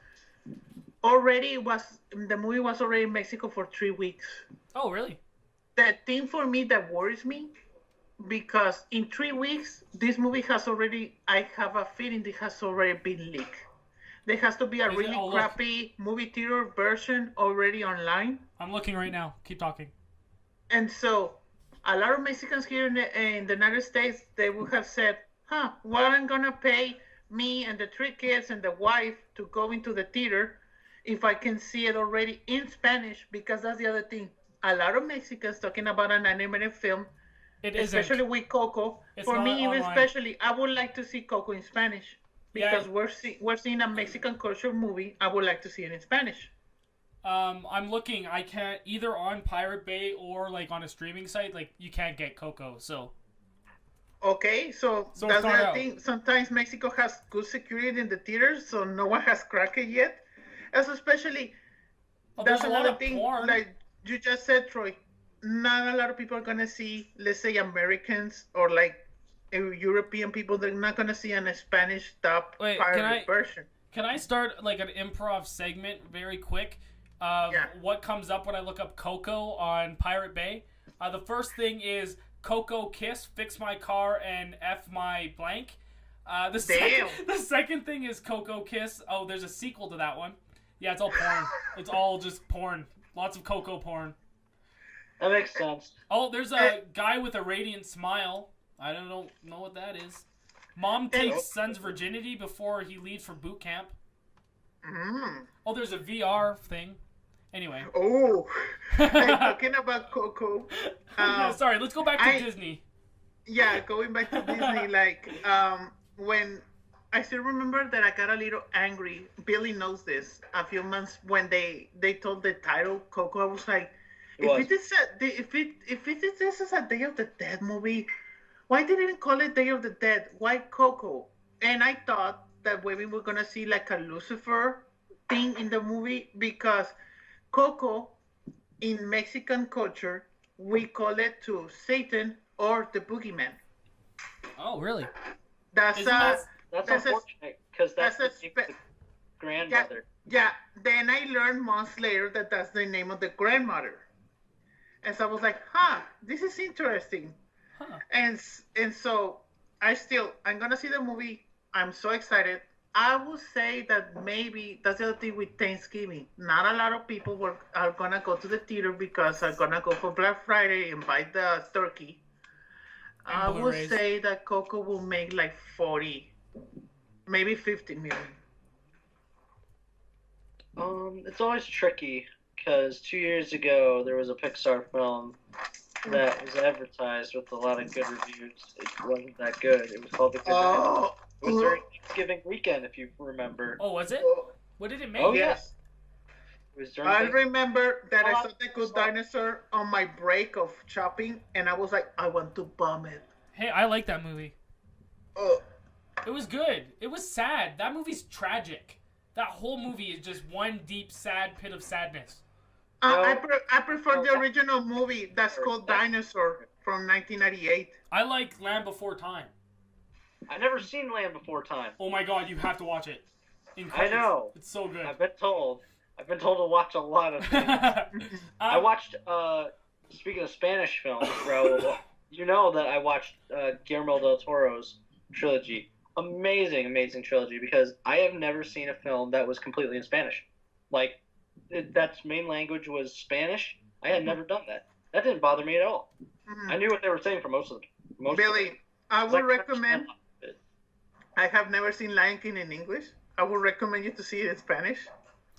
the movie was already in Mexico for 3 weeks. Oh, really? The thing for me that worries me, because in 3 weeks this movie I have a feeling it has already been leaked. There has to be a really crappy movie theater version already online. I'm looking right now. Keep talking. And so a lot of Mexicans here in the United States, they would have said, what I'm going to pay me and the 3 kids and the wife to go into the theater if I can see it already in Spanish? Because that's the other thing. A lot of Mexicans talking about an animated film, especially with Coco. For me, even especially, I would like to see Coco in Spanish. Because we're seeing a Mexican culture movie. I would like to see it in Spanish. I'm looking. I can't either on Pirate Bay or like on a streaming site. Like you can't get Coco. So. Okay, so that's the other thing. Sometimes Mexico has good security in the theaters, so no one has cracked it yet. As especially, that's another thing. Porn. Like you just said, Troy. Not a lot of people are gonna see, let's say, Americans or like European people. They're not gonna see a Spanish dub pirate version. Can I start like an improv segment very quick? What comes up when I look up Coco on Pirate Bay? The first thing is Coco Kiss, Fix My Car, and F My Blank. The second thing is Coco Kiss. Oh, there's a sequel to that one. Yeah, it's all porn. It's all just porn. Lots of Coco porn. That makes sense. Oh, there's a guy with a radiant smile. I don't know what that is. Mom takes son's virginity before he leaves for boot camp. Oh, there's a VR thing. Anyway. Oh, talking about Coco. Sorry, let's go back to Disney. Yeah, going back to Disney, like when I still remember that I got a little angry. Billy knows this. A few months when they told the title Coco, I was like, if this is a Day of the Dead movie, why didn't it call it Day of the Dead? Why Coco? And I thought that maybe we're gonna see like a Lucifer thing in the movie because Coco in Mexican culture we call it to Satan or the boogeyman. Oh, really? That's unfortunate because that's the grandmother. Yeah. Then I learned months later that that's the name of the grandmother, and so I was like, this is interesting. And so I'm gonna see the movie. I'm so excited. I would say that maybe that's the other thing with Thanksgiving. Not a lot of people are gonna go to the theater because are gonna go for Black Friday and buy the turkey. I would say that Coco will make like 40, maybe 50 million. It's always tricky because 2 years ago there was a Pixar film that was advertised with a lot of good reviews. It wasn't that good. It was called The Good Dinosaur. It was during Thanksgiving weekend, if you remember. Oh, was it? What did it make? Oh, yes. It was during I remember that I saw The Good Dinosaur on my break of shopping, and I was like, I want to bomb it. Hey, I like that movie. It was good. It was sad. That movie's tragic. That whole movie is just one deep, sad pit of sadness. I prefer the original movie that's called Dinosaur from 1998. I like Land Before Time. I've never seen Land Before Time. Oh my god, you have to watch it. I know. It's so good. I've been told to watch a lot of things. I watched speaking of Spanish films, Raul, you know that I watched Guillermo del Toro's trilogy. Amazing, amazing trilogy, because I have never seen a film that was completely in Spanish. Like, that's main language was Spanish. I had never done that. That didn't bother me at all. Mm-hmm. I knew what they were saying for most of them. Billy, I would recommend. I have never seen Lion King in English. I would recommend you to see it in Spanish.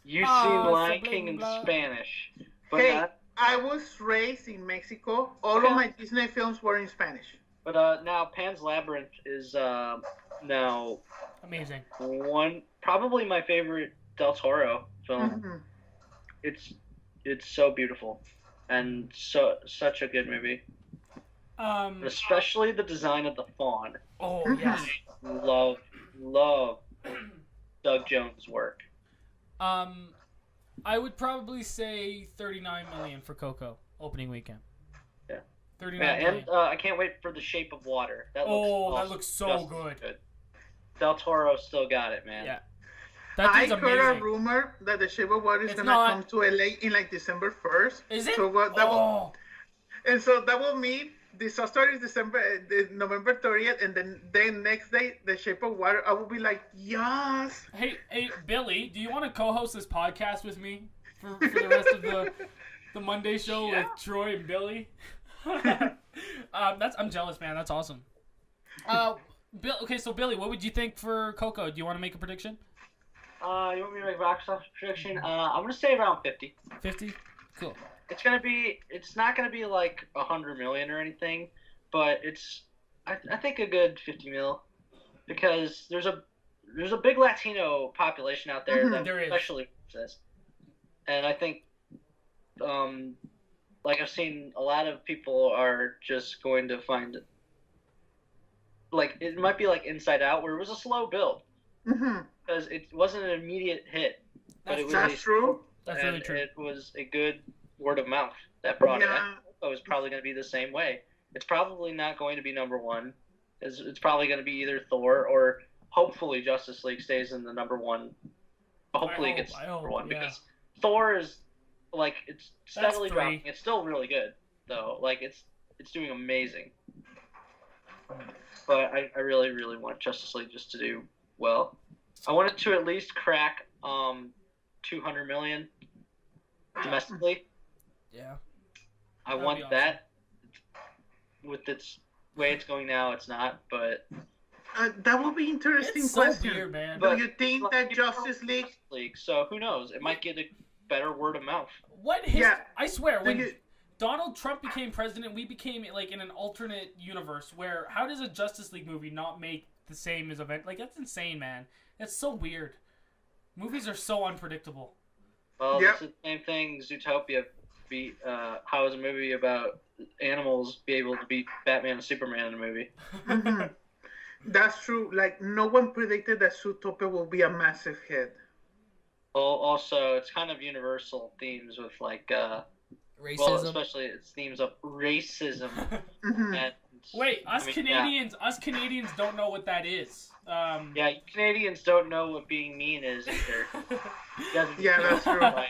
You've seen Lion King in Spanish. But hey, I was raised in Mexico. All of my Disney films were in Spanish. But now Pan's Labyrinth is now amazing. Probably my favorite Del Toro film. Mm-hmm. It's so beautiful and such a good movie. Especially the design of the fawn. Oh yes. Love Doug Jones' work. I would probably say $39 million for Coco opening weekend. Yeah. 39 million. And I can't wait for The Shape of Water. That looks so good. Del Toro still got it, man. Yeah. I heard a rumor that The Shape of Water is gonna come to LA in like December 1st. Is it? So that will mean this started November 30th, and then next day, The Shape of Water. I will be like, yes. Hey, Billy, do you want to co-host this podcast with me for the rest of the Monday show with Troy and Billy? I'm jealous, man. That's awesome. Okay, so Billy, what would you think for Coco? Do you want to make a prediction? You want me to make a box office prediction? I'm gonna say around 50. 50? Cool. It's not gonna be like 100 million or anything, but I think a good 50 mil, because there's a big Latino population out there that especially this, and I think like I've seen a lot of people are just going to find like it might be like Inside Out, where it was a slow build because it wasn't an immediate hit, but it was That's true. That's really true. It was a good word of mouth that brought it. It was probably going to be the same way. It's probably not going to be number one. It's probably going to be either Thor or hopefully Justice League stays in the number one. Hopefully it gets number one, because Thor is like it's steadily dropping. It's still really good though. Like it's doing amazing. But I really, really want Justice League just to do well. I want it to at least crack 200 million domestically. Yeah. I want that. With its way it's going now, it's not, but that will be interesting. It's question. So weird, man. Do you think that Justice League? So who knows? It might get a better word of mouth. I swear, when Donald Trump became president, we became like in an alternate universe where how does a Justice League movie not make the same as event? Like, that's insane, man. That's so weird. Movies are so unpredictable. Well, it's the same thing. Zootopia beat. How is a movie about animals be able to beat Batman and Superman in a movie? That's true. Like, no one predicted that Zootopia will be a massive hit. Well, also, it's kind of universal themes with like racism. Well, especially its themes of racism. And, wait, us Canadians don't know what that is. Yeah, Canadians don't know what being mean is either. That's true. Like,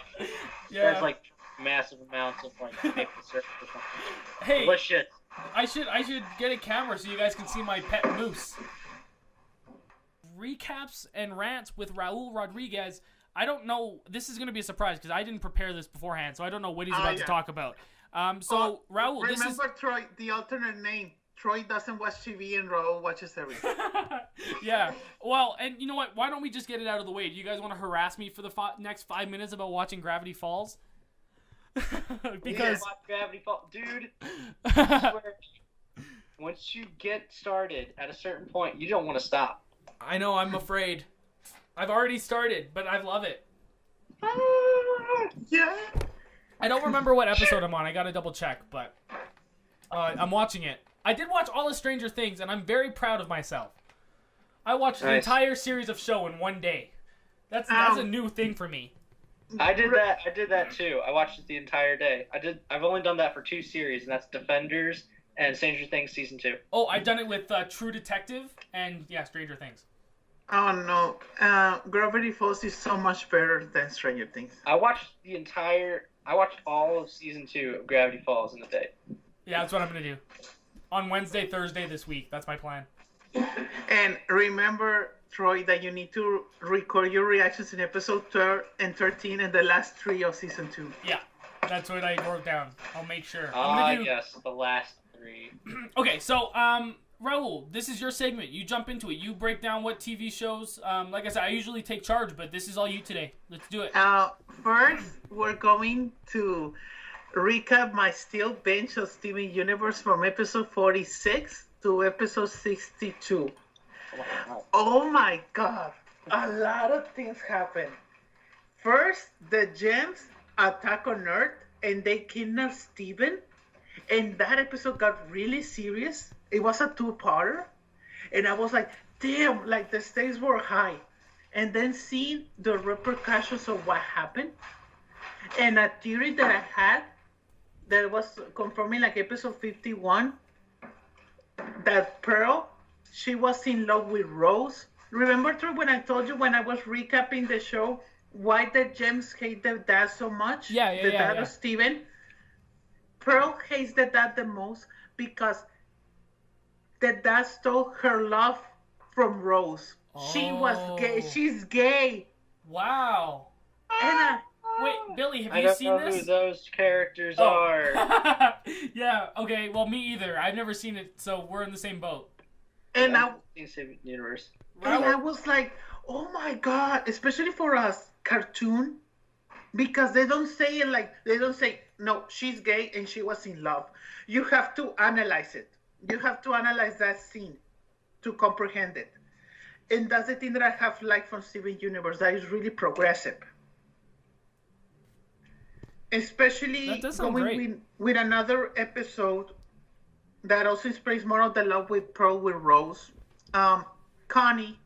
that's like massive amounts of like maple syrup or something. Hey, delicious. I should get a camera so you guys can see my pet moose. Recaps and rants with Raul Rodriguez. I don't know. This is going to be a surprise because I didn't prepare this beforehand, so I don't know what he's about to talk about. So Raul, remember Troy, the alternate name. Troy doesn't watch TV and Raul watches everything. Yeah. Well, and you know what? Why don't we just get it out of the way? Do you guys want to harass me for the next 5 minutes about watching Gravity Falls? Because watch Gravity Falls, dude. I swear, once you get started at a certain point, you don't want to stop. I know. I'm afraid. I've already started, but I love it. Yeah. I don't remember what episode I'm on. I gotta double check, but I'm watching it. I did watch all of Stranger Things, and I'm very proud of myself. I watched the entire series of show in one day. That's a new thing for me. I did that too. I watched it the entire day. I've only done that for 2 series, and that's Defenders and Stranger Things season 2. Oh, I've done it with True Detective and Stranger Things. Oh no, Gravity Falls is so much better than Stranger Things. I watched the entire I watched all of season 2 of Gravity Falls in a day. Yeah, that's what I'm gonna do. On Wednesday, Thursday this week. That's my plan. And remember, Troy, that you need to record your reactions in episode 12 and 13 and the last 3 of season 2. Yeah, that's what I wrote down. I'll make sure. Yes, the last 3. Okay, so Raul, this is your segment. You jump into it. You break down what TV shows. Like I said, I usually take charge, but this is all you today. Let's do it. First, we're going to recap my steel bench of Steven Universe from episode 46 to episode 62. Wow. Oh my God. A lot of things happen. First, the Gems attack on Earth and they kidnap Steven. And that episode got really serious. It was a 2-parter. And I was like, damn, like the stakes were high. And then seeing the repercussions of what happened. And a theory that I had that was confirming like episode 51, that Pearl, she was in love with Rose. Remember, Troy, when I told you when I was recapping the show, why the Gems hate their dad so much? The dad of Steven. Pearl hates the dad the most because the dad stole her love from Rose. Oh. She was gay. She's gay. Wow. And wait, Billy, have you seen this? I don't know who those characters are. Yeah, okay, well, me either. I've never seen it, so we're in the same boat. And Universe. And I was like, oh my God, especially for a cartoon, because they don't say it like, they don't say, no, she's gay and she was in love. You have to analyze it. You have to analyze that scene to comprehend it. And that's the thing that I have liked from Steven Universe, that is really progressive. Especially going with another episode that also explains more of the love with Pearl with Rose. Connie,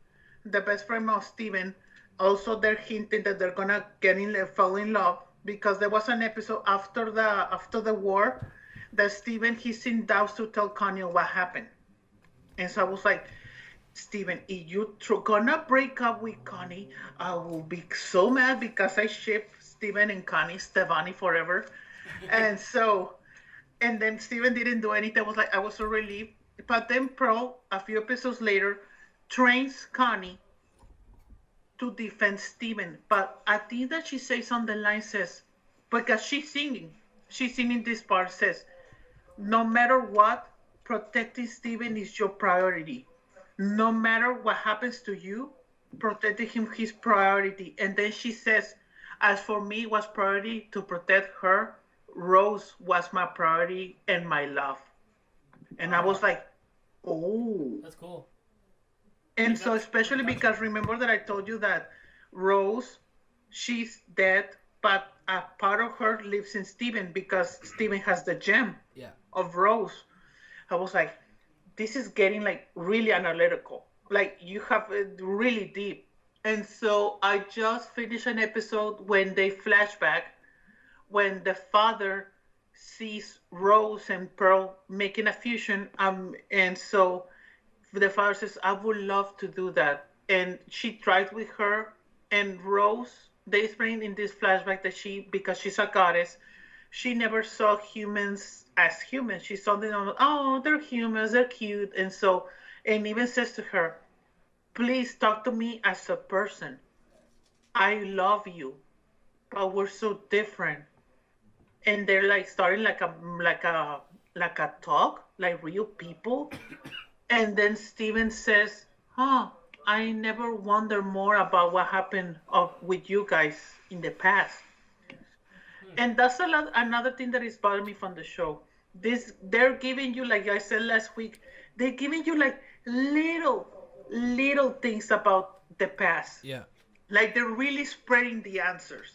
the best friend of Steven, also they're hinting that they're gonna fall in love, because there was an episode after the war that Steven, he's in doubt to tell Connie what happened. And so I was like, Steven, if you gonna break up with Connie, I will be so mad, because I ship Steven and Connie, Stefani forever. And then Steven didn't do anything. I was so relieved. But then Pearl, a few episodes later, trains Connie to defend Steven. But I think that she says on the line, says, because she's singing this part, says, no matter what, protecting Steven is your priority. No matter what happens to you, protecting him his priority. And then she says, as for me, it was priority to protect her. Rose was my priority and my love. And I was like, oh. That's cool. And so especially because remember that I told you that Rose, she's dead, but a part of her lives in Steven, because Steven has the gem of Rose. I was like, this is getting like really analytical. Like you have it really deep. And so I just finished an episode when they flashback, when the father sees Rose and Pearl making a fusion. And so the father says, I would love to do that. And she tried with her, and Rose, they explain in this flashback that because she's a goddess, she never saw humans as humans. She saw them, oh, they're humans, they're cute. And even says to her, please talk to me as a person. I love you, but we're so different. And they're like starting like a talk, like real people. And then Steven says, I never wonder more about what happened with you guys in the past. And that's another thing that is bothering me from the show. They're giving you, like I said last week, they're giving you like little things about the past. Yeah. Like they're really spreading the answers.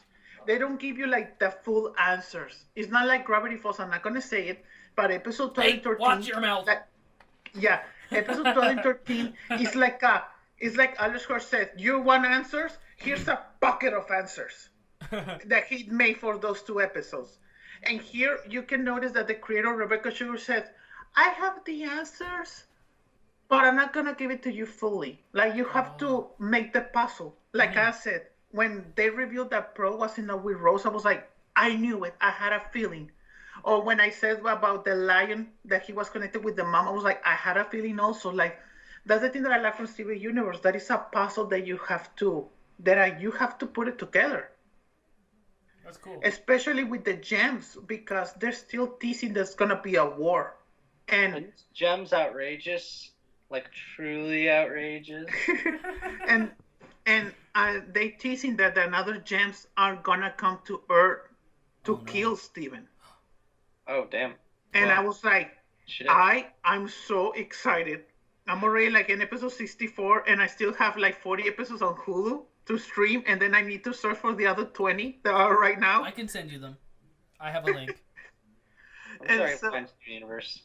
They don't give you like the full answers. It's not like Gravity Falls. I'm not gonna say it, but episode 12 and 13. Watch your mouth. Episode 12 and 13 is like Alex Horst said. You want answers? Here's a bucket of answers that he made for those 2 episodes. And here you can notice that the creator Rebecca Sugar said, "I have the answers, but I'm not gonna give it to you fully. Like you have to make the puzzle." Like I said, when they revealed that Pearl was in love with Rose, I was like, I knew it. I had a feeling. Or when I said about the lion that he was connected with the mom, I was like, I had a feeling also. Like that's the thing that I like from Steven Universe. That is a puzzle that you have to put it together. That's cool. Especially with the gems, because they're still teasing there's gonna be a war. And gems outrageous, like truly outrageous. and they teasing that another gems are gonna come to Earth to kill Steven. Oh damn! And I was like, shit. I'm so excited. I'm already like in episode 64, and I still have like 40 episodes on Hulu to stream, and then I need to search for the other 20 that are right now. I can send you them. I have a link. I'm sorry, so, Universe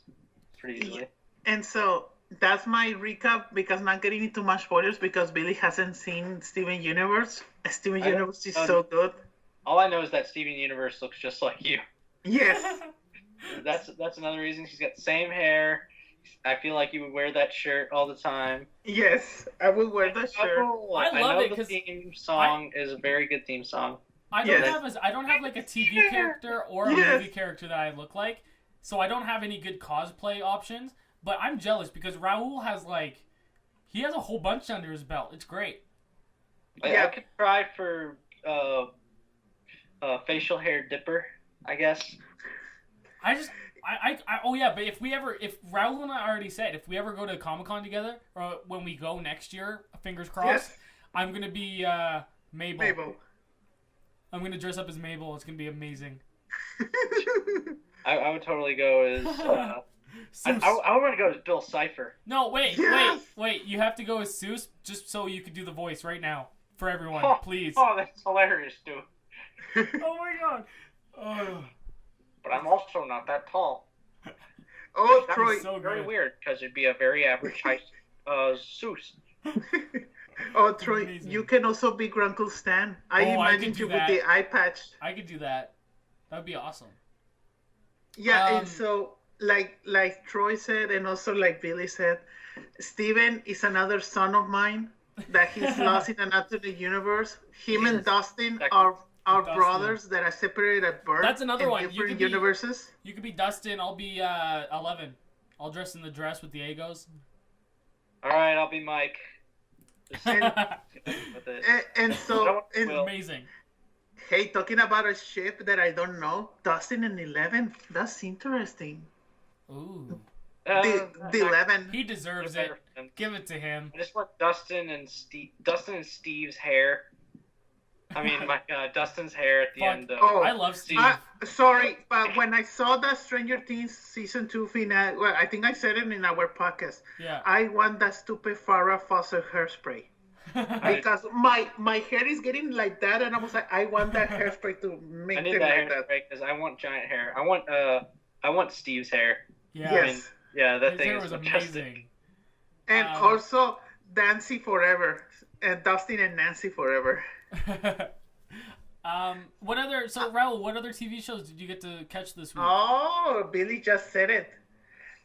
pretty easily. And so that's my recap, because not getting into much spoilers because Billy hasn't seen Steven Universe. Steven Universe is so good. All I know is that Steven Universe looks just like you. Yes. That's another reason. She's got the same hair. I feel like you would wear that shirt all the time. Yes, I would wear that shirt. I love it because the theme song is a very good theme song. I don't have like a TV character or a movie character that I look like, so I don't have any good cosplay options. But I'm jealous because Raul has he has a whole bunch under his belt. It's great. I could try for facial hair dipper, I guess. But if Raul and I already said, if we ever go to Comic-Con together, or when we go next year, fingers crossed, I'm going to be Mabel. I'm going to dress up as Mabel. It's going to be amazing. I would totally go as... I want to go as Bill Cipher. No, wait. You have to go as Seuss just so you can do the voice right now for everyone, please. Oh, that's hilarious, dude. Oh, my God. Oh. But I'm also not that tall. Oh, that Troy. So very weird, because it'd be a very average height Seuss. Oh, Troy, amazing. You can also be Grunkle Stan. I imagine you with the eye patch. I could do that. That would be awesome. Yeah, and so, like Troy said, and also like Billy said, Steven is another son of mine that he's lost in another universe. Him and Dustin are brothers that are separated at birth. That's another one. Different universes. You could be Dustin. I'll be 11. I'll dress in the dress with the Agos. All right, I'll be Mike. And so amazing. Hey, talking about a ship that I don't know, Dustin and 11. That's interesting. Ooh. The 11. He deserves it. Give it to him. I just want Dustin and Steve's hair. I mean, Dustin's hair at the end. I love Steve. Sorry, but when I saw that Stranger Things season 2 finale, well, I think I said it in our podcast. Yeah. I want that stupid Farrah Fawcett hairspray because my hair is getting like that, and I was like, I want that hairspray to make it like that. Because I want giant hair. I want Steve's hair. Yeah. Yes. That His thing hair is was majestic. amazing. And also Nancy Forever, and Dustin and Nancy Forever. Raul, what other TV shows did you get to catch this week? Oh, Billy just said it.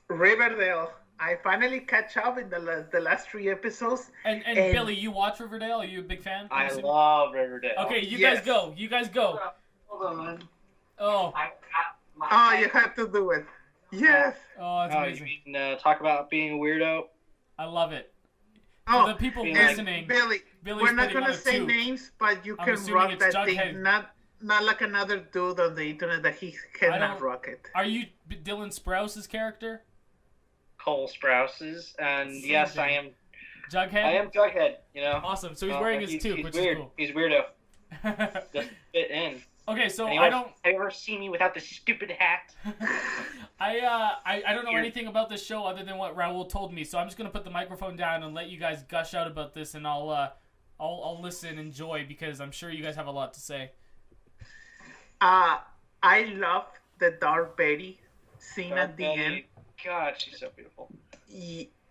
Riverdale. I finally catch up in the last 3 episodes. And Billy, you watch Riverdale? Are you a big fan? I love Riverdale. Okay, you guys go. Hold on. Oh. You have to do it. Yes. Oh, that's amazing. You mean, talk about being a weirdo? I love it. For the people listening, Billy's we're not going to say names, but you can rock that thing. Not like another dude on the internet that he cannot rock it. Are you Dylan Sprouse's character? Cole Sprouse's, and yes, I am. Jughead? I am Jughead, Awesome, so he's wearing his tube, which weird. is cool. He's weirdo. Doesn't fit in. Okay, so Have you ever seen me without the stupid hat? I don't know anything about this show other than what Raul told me, so I'm just gonna put the microphone down and let you guys gush out about this, and I'll listen, enjoy, because I'm sure you guys have a lot to say. I love the Dark Betty scene at the end. God, she's so beautiful.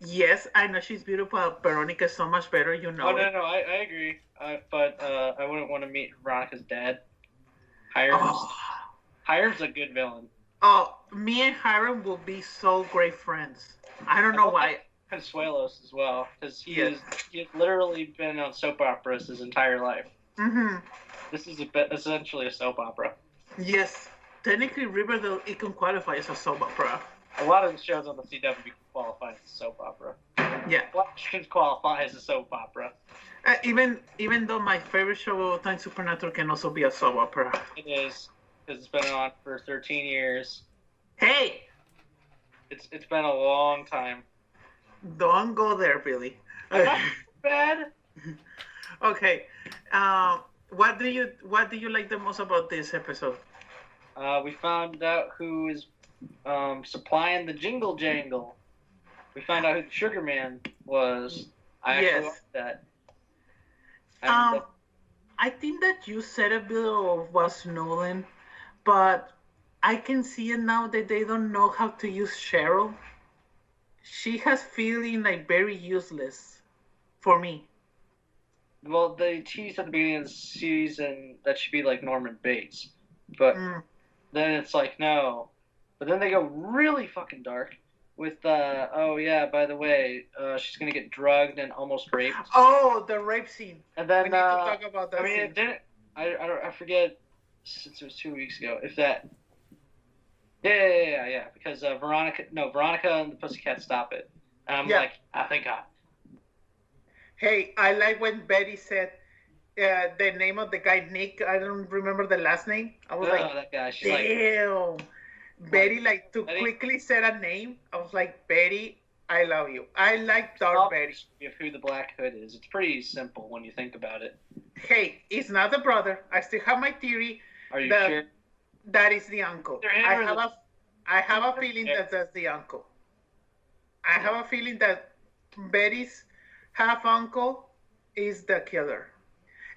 Yes, I know she's beautiful. Veronica's so much better, Oh, no, I agree. But I wouldn't want to meet Veronica's dad. Hiram's a good villain. Oh, me and Hiram will be so great friends. I don't know why. Consuelos as well, because he's literally been on soap operas his entire life. Mm-hmm. This is essentially a soap opera. Yes, technically Riverdale it can qualify as a soap opera. A lot of the shows on the CW can qualify as a soap opera. Yeah. Flash can qualify as a soap opera. Even though my favorite show of all time, Supernatural, can also be a soap opera. It is, because it's been on for 13 years. Hey! It's been a long time. Don't go there, Billy. Bad. Okay. What do you like the most about this episode? We found out who is supplying the jingle jangle. We found out who the Sugar Man was. I actually liked that. And, I think that you said a bit of was Nolan, but I can see it now that they don't know how to use Cheryl. She has feeling like very useless for me. Well, they teased at the beginning of the season that she'd be like Norman Bates, but then it's like no. But then they go really fucking dark with oh yeah, by the way, she's gonna get drugged and almost raped. Oh, the rape scene. And then we need to talk about that. Scene. It didn't. I forget since it was 2 weeks ago. If that. Yeah. Because Veronica and the Pussycat stop it, and I'm like, thank God. Hey, I like when Betty said the name of the guy, Nick. I don't remember the last name. I was like, that guy. She's damn. Betty, quickly said a name. I was like, Betty, I love you. I like Dark Betty. Of who the Black Hood is. It's pretty simple when you think about it. Hey, it's not the brother. I still have my theory. Are you sure? That is the uncle. I have a feeling that that's the uncle. I have a feeling that Betty's half uncle is the killer.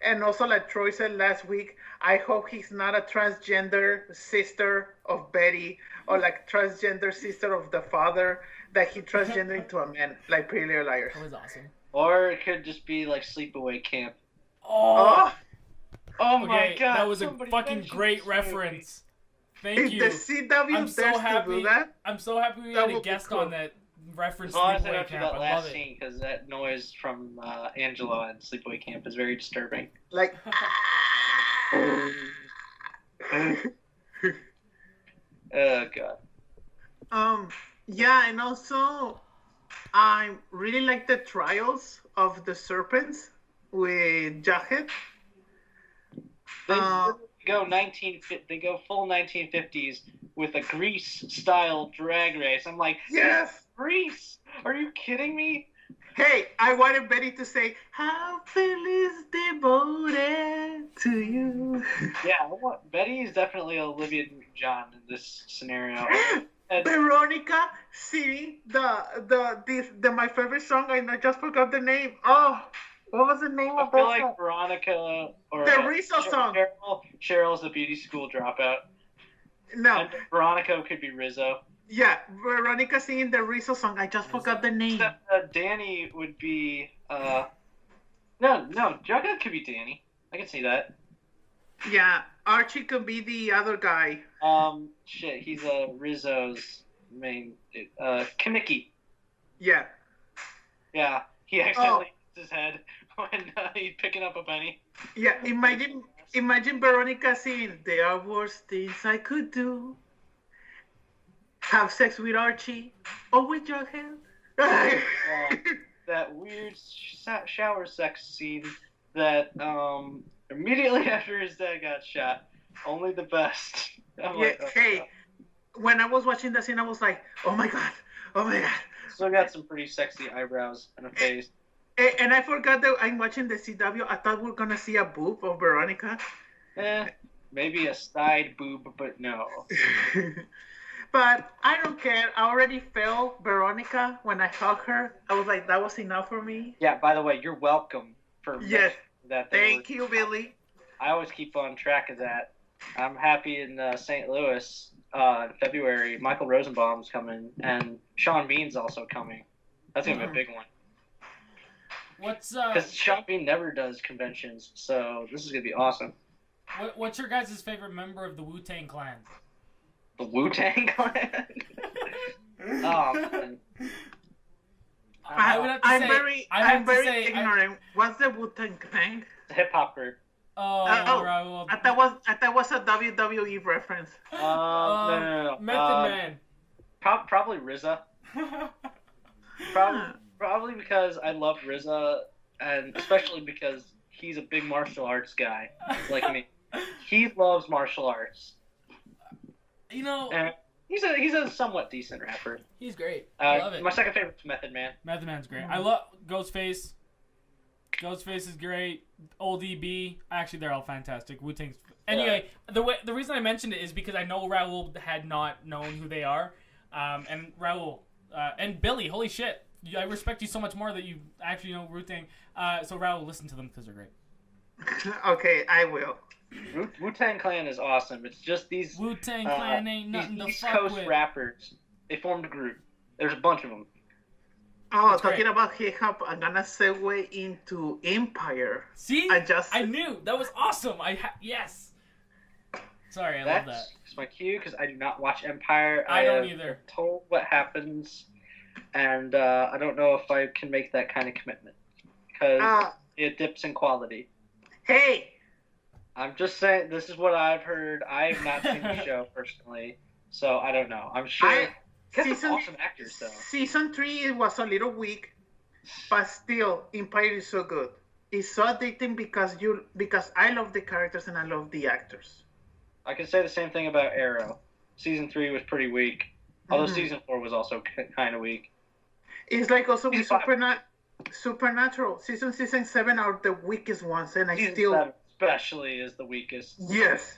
And also, like Troy said last week, I hope he's not a transgender sister of Betty or like transgender sister of the father that he transgender into a man, like Pretty Little Liars. That was awesome. Or it could just be like Sleepaway Camp. Oh my God! That was a fucking great reference. Thank you. The CW I'm so happy. To do that, I'm so happy we had a guest on that reference. As long as I don't do Camp. that last scene, because that noise from Angela and Sleepaway Camp is very disturbing. Like. Oh God. Yeah, and also I really like the trials of the serpents with Jughead. They go full 1950s with a Grease style drag race. I'm like, yes, Grease. Are you kidding me? Hey, I wanted Betty to say, "How Phil is devoted to you." Yeah, Betty is definitely Olivia Newton-John in this scenario. And Veronica singing the my favorite song. I just forgot the name. Oh, what was the name of that? I feel like Veronica or the Rizzo song. Cheryl's the beauty school dropout. No, and Veronica could be Rizzo. Yeah, Veronica singing the Rizzo song. I just forgot the name. Danny would be no, Jughead could be Danny. I can see that. Yeah, Archie could be the other guy. He's Rizzo's main Kaneki. Yeah. Yeah, he accidentally hits his head when he's picking up a penny. Yeah, imagine Veronica saying, "There are worse things I could do. Have sex with Archie or with Jughead." That weird shower sex scene that immediately after his dad got shot. Only the best. When I was watching that scene, I was like, "Oh my god, oh my god." Still got some pretty sexy eyebrows and a face. And I forgot that I'm watching the CW. I thought we were gonna see a boob of Veronica. Maybe a side boob, but no. But I don't care. I already felt Veronica when I hugged her. I was like, that was enough for me. Yeah, by the way, you're welcome for that. Thank you, Billy. I always keep on track of that. I'm happy in St. Louis in February. Michael Rosenbaum's coming, and Sean Bean's also coming. That's going to be a big one. Because Sean Bean never does conventions, so this is going to be awesome. What's your guys' favorite member of the Wu-Tang Clan? The Wu-Tang Clan? Oh, man. I'm very ignorant. What's the Wu-Tang Clan? It's a hip-hop group. Oh, Raul. I thought was a WWE reference. No. Method Man. Probably RZA. Probably because I love RZA, and especially because he's a big martial arts guy, like me. He loves martial arts. You know, and he's a somewhat decent rapper. He's great. I love it. My second favorite is Method Man. Method Man's great. I love Ghostface. Ghostface is great. Old EB. Actually, they're all fantastic. Wu-Tang's... Anyway, the reason I mentioned it is because I know Raul had not known who they are. And Raul... and Billy, holy shit. I respect you so much more that you actually know Wu-Tang. So Raul, listen to them because they're great. Okay, I will. Wu-Tang Clan is awesome. It's just these... Wu-Tang Clan ain't nothing to East fuck Coast with. rappers. They formed a group. There's a bunch of them. Oh, That's talking great. about hip hop, I'm gonna segue into Empire. See? I knew. That was awesome. Yes. Sorry, I love that. That's my cue because I do not watch Empire. I don't have either. Told what happens, and I don't know if I can make that kind of commitment because it dips in quality. Hey! I'm just saying, this is what I've heard. I have not seen the show personally, so I don't know. I'm sure... awesome actors, though. Season 3 it was a little weak, but still, Empire is so good. It's so addicting because I love the characters and I love the actors. I can say the same thing about Arrow. Season 3 was pretty weak, although Season 4 was also kind of weak. It's like also with Supernatural. Season 6 and 7 are the weakest ones, and Season 7 especially is the weakest. Yes.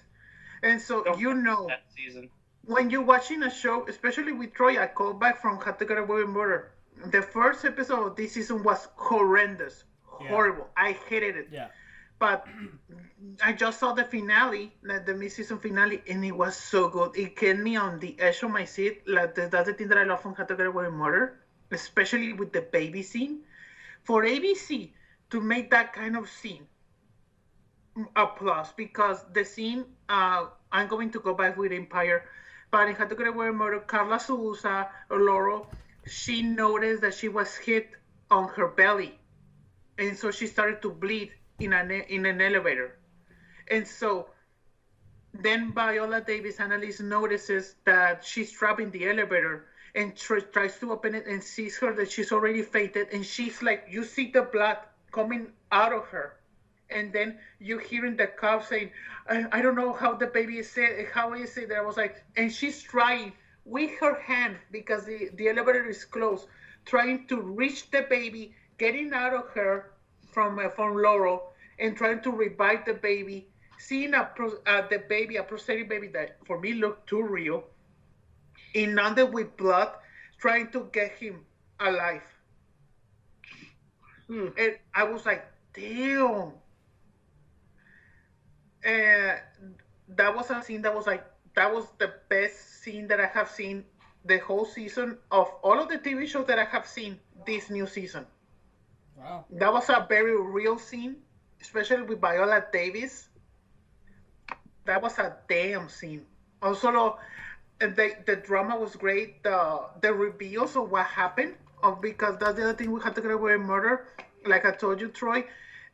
And so, that season. When you're watching a show, especially with Troy, I call back from How to Get Away with Murder. The first episode of this season was horrendous. Horrible. I hated it. Yeah. But I just saw the finale, the mid-season finale, and it was so good. It kept me on the edge of my seat. Like that's the thing that I love from How to Get Away with Murder, especially with the baby scene. For ABC to make that kind of scene, applause, because the scene, I'm going to go back with Empire, but in How to Get Away with Murder, Carla Sousa, or Laurel, she noticed that she was hit on her belly, and so she started to bleed in an elevator. And so then Viola Davis, Annalise, notices that she's trapped in the elevator and tries to open it and sees her that she's already fainted, and she's like, you see the blood coming out of her. And then you hearing the cop saying, I don't know how the baby is said, how is it? I was like, and she's trying with her hand, because the elevator is closed, trying to reach the baby, getting out of her from Laurel, and trying to revive the baby, seeing the baby, a prosthetic baby that for me looked too real, inundated with blood, trying to get him alive. And I was like, damn. That was a scene that was the best scene that I have seen the whole season of all of the TV shows that I have seen this new season. Wow. That was a very real scene, especially with Viola Davis. That was a damn scene. Also, the drama was great. The reveals of what happened, because that's the other thing we had to get away with Murder. Like I told you, Troy,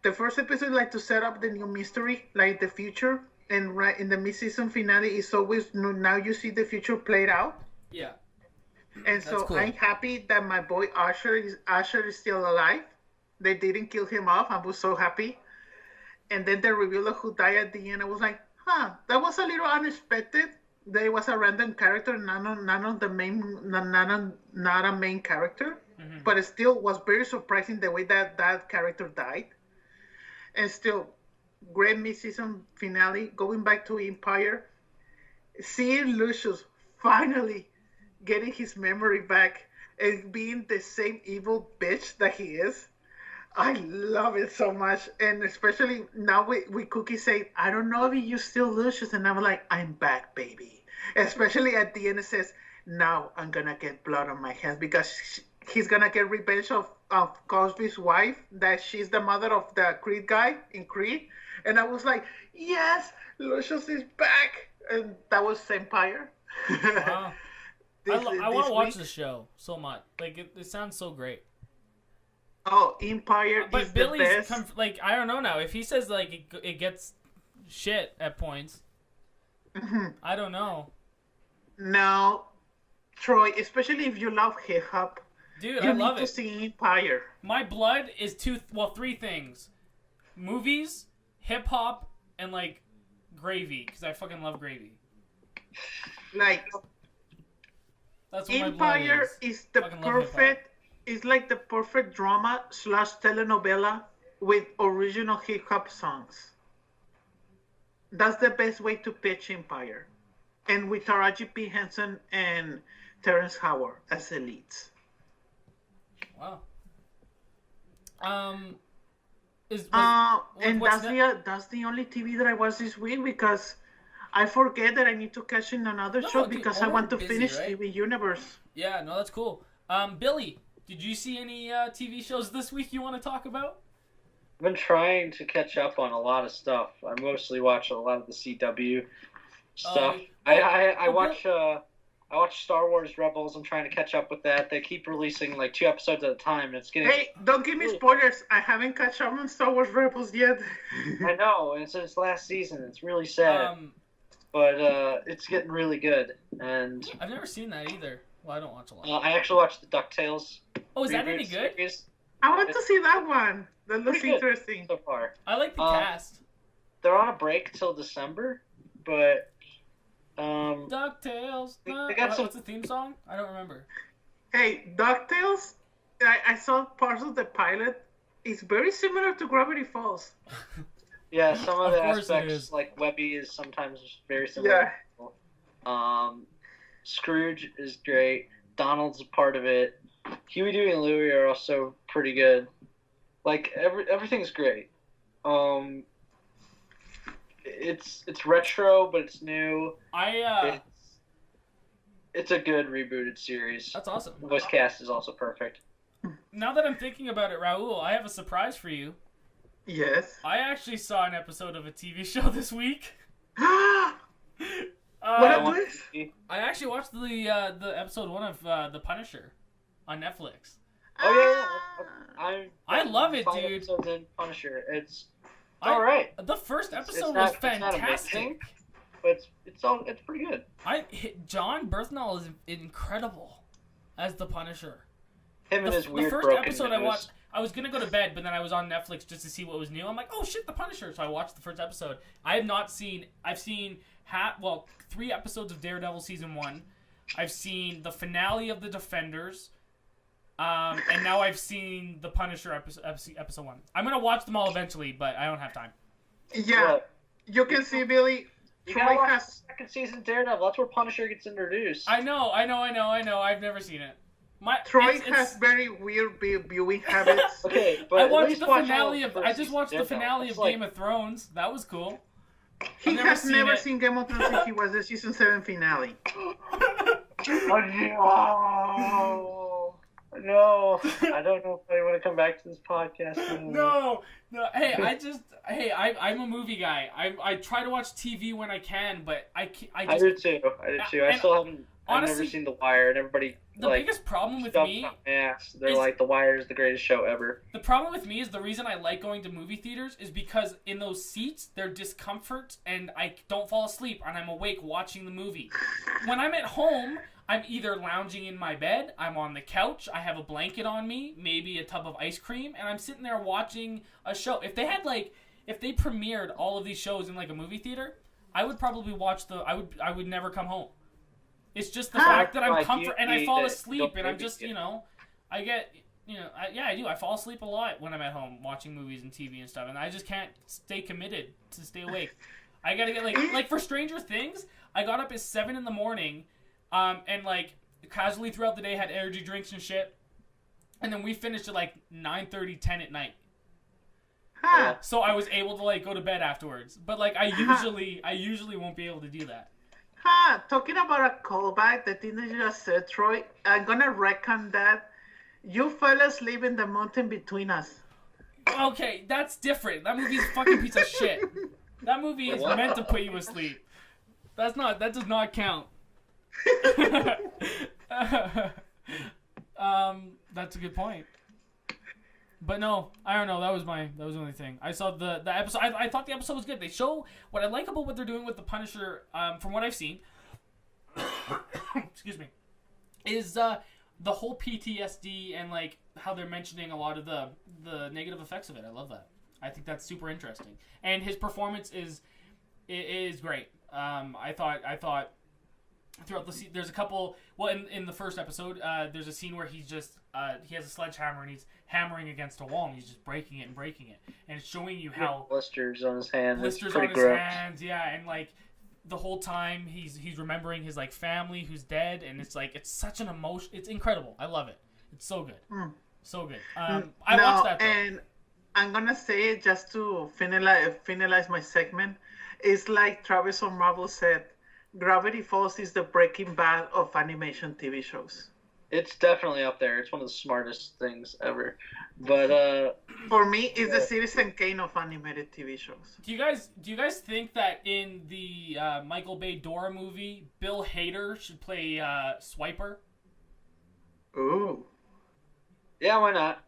the first episode like to set up the new mystery, like the future, and right in the mid-season finale is always now you see the future played out. Yeah. And so cool. I'm happy that my boy Usher is still alive. They didn't kill him off. I was so happy. And then the reveal of who died at the end, I was like, that was a little unexpected. There was a random character, not a main character, but it still was very surprising the way that character died. And still, great mid-season finale. Going back to Empire, seeing Lucius finally getting his memory back and being the same evil bitch that he is. I love it so much. And especially now with Cookie saying, I don't know if you still Lucius. And I'm like, I'm back, baby. Especially at the end it says, now I'm going to get blood on my hands, because he's going to get revenge of Cosby's wife, that she's the mother of the Creed guy in Creed. And I was like, yes, Lucius is back. And that was Empire. Wow. I want to watch the show so much. Like, it sounds so great. Oh, Empire But is Billy's the best. like, I don't know now. If he says like it gets shit at points, I don't know. No, Troy, especially if you love hip hop, Dude, you I need love to it. see Empire. My blood is three things: movies, hip hop, and like gravy, because I fucking love gravy. Like That's what Empire my blood is the Fucking love hip-hop. perfect. It's like the perfect drama / telenovela with original hip hop songs. That's the best way to pitch Empire, and with Taraji P Henson and Terrence Howard as the leads. Wow. And what's that's the only TV that I watched this week because I forget that I need to catch in another No, show dude, because well, I want to we're busy, finish right? TV Universe. Yeah, no, that's cool. Billy, did you see any TV shows this week you want to talk about? I've been trying to catch up on a lot of stuff. I mostly watch a lot of the CW stuff. I watch Star Wars Rebels. I'm trying to catch up with that. They keep releasing like 2 episodes at a time, and it's getting. Hey, don't give me spoilers. I haven't catch up on Star Wars Rebels yet. I know, and it's its last season. It's really sad, but it's getting really good. And I've never seen that either. Well, I don't watch a lot. I actually watched the DuckTales. Oh, is that reboot any good? series I want to see that one. That looks Pretty good. interesting. so far. I like the cast. They're on a break till December, but DuckTales. they got some. What's the theme song? I don't remember. Hey, DuckTales, I saw parts of the pilot. It's very similar to Gravity Falls. Yeah, some of the course it aspects, is. like Webby, is sometimes very similar. Yeah. Scrooge is great. Donald's a part of it. Huey, Dewey, and Louie are also pretty good. Like everything's great. It's retro, but it's new. It's a good rebooted series. That's awesome. The voice cast is also perfect. Now that I'm thinking about it, Raul, I have a surprise for you. Yes. I actually saw an episode of a TV show this week. What I a want twist! to see- I actually watched the episode 1 of The Punisher on Netflix. I love it, 5 dude. episodes in Punisher. It's I- all right, The first episode not- was it's not fantastic. amazing. but it's pretty good. John Berthnall is incredible as the Punisher. Him and his weird The first broken episode I nose. watched, I was gonna go to bed, but then I was on Netflix just to see what was new. I'm like, oh shit, the Punisher! So I watched the first episode. I have not seen. I've seen 3 episodes of Daredevil season 1. I've seen the finale of The Defenders, and now I've seen the Punisher episode 1. I'm gonna watch them all eventually, but I don't have time. Yeah, What? you can see Billy. You Troy gotta watch has. the second season of Daredevil. That's where Punisher gets introduced. I know. I've never seen it. Troy has very weird viewing habits. Okay, but I at watched least the watch finale all of. the I first just season watched the Daredevil. finale It's of like- Game of Thrones. That was cool. He I've never has seen never it. seen Game of Thrones since he was the season 7 finale. Oh, no. I don't know if I want to come back to this podcast anymore. No. Hey, I'm a movie guy. I try to watch TV when I can, but I I do too. I And still haven't. I've honestly, never seen The Wire, and everybody the biggest problem with stuff me. on my ass. They're is- like, The Wire is the greatest show ever. The problem with me is the reason I like going to movie theaters is because in those seats, they're discomfort and I don't fall asleep and I'm awake watching the movie. When I'm at home, I'm either lounging in my bed, I'm on the couch, I have a blanket on me, maybe a tub of ice cream, and I'm sitting there watching a show. If they premiered all of these shows in like a movie theater, I would probably watch I would never come home. It's just the fact that I'm Like, comfort and I you fall need asleep to and I'm movie just, theater. I get, I do. I fall asleep a lot when I'm at home watching movies and TV and stuff, and I just can't stay committed to stay awake. I gotta get like for Stranger Things, I got up at 7 a.m, and like casually throughout the day had energy drinks and shit, and then we finished at like 9:30, 10 at night. Huh. So I was able to like go to bed afterwards, but like I usually won't be able to do that. Huh. Talking about a callback, the thing that you just said, Troy, I'm gonna reckon that you fell asleep in the mountain between us. Okay, that's different. That movie's a fucking piece of shit. That movie is What? meant to put you asleep. That does not count. That's a good point. But no, I don't know. That was the only thing. I saw the episode. I thought the episode was good. They show what I like about what they're doing with the Punisher. From what I've seen, excuse me, is the whole PTSD and like how they're mentioning a lot of the negative effects of it. I love that. I think that's super interesting. And his performance is great. I thought throughout the there's a couple. Well, in the first episode, there's a scene where he's just he has a sledgehammer and he's hammering against a wall and he's just breaking it, and it's showing you how blisters on his hands. Blisters on his hands, yeah, and like the whole time he's remembering his like family who's dead, and it's like it's such an emotion. It's incredible. I love it. It's so good, so good. I watched that. And I'm gonna say it just to finalize my segment. It's like Travis on Marvel said. Gravity Falls is the Breaking Bad of animation TV shows. It's definitely up there. It's one of the smartest things ever. But for me, it's the Citizen Kane of animated TV shows. Do you guys think that in the Michael Bay Dora movie, Bill Hader should play Swiper? Ooh. Yeah, why not?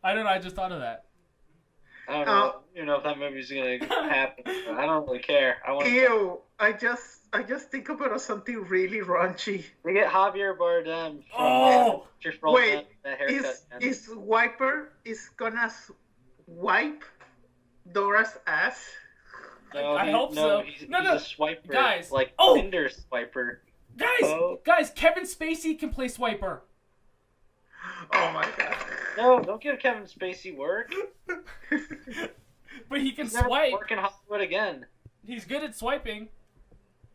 I don't know. I just thought of that. I don't know. You know if that movie's gonna happen. I don't really care. I just think about something really raunchy. We get Javier Bardem. Wait, is Wiper is gonna wipe Dora's ass? No, I hope so. He's a swiper, guys. Like Tinder swiper. Guys, Kevin Spacey can play Swiper. Oh my god. No, don't give Kevin Spacey work. But he can He's never swipe. Work in Hollywood again. He's good at swiping.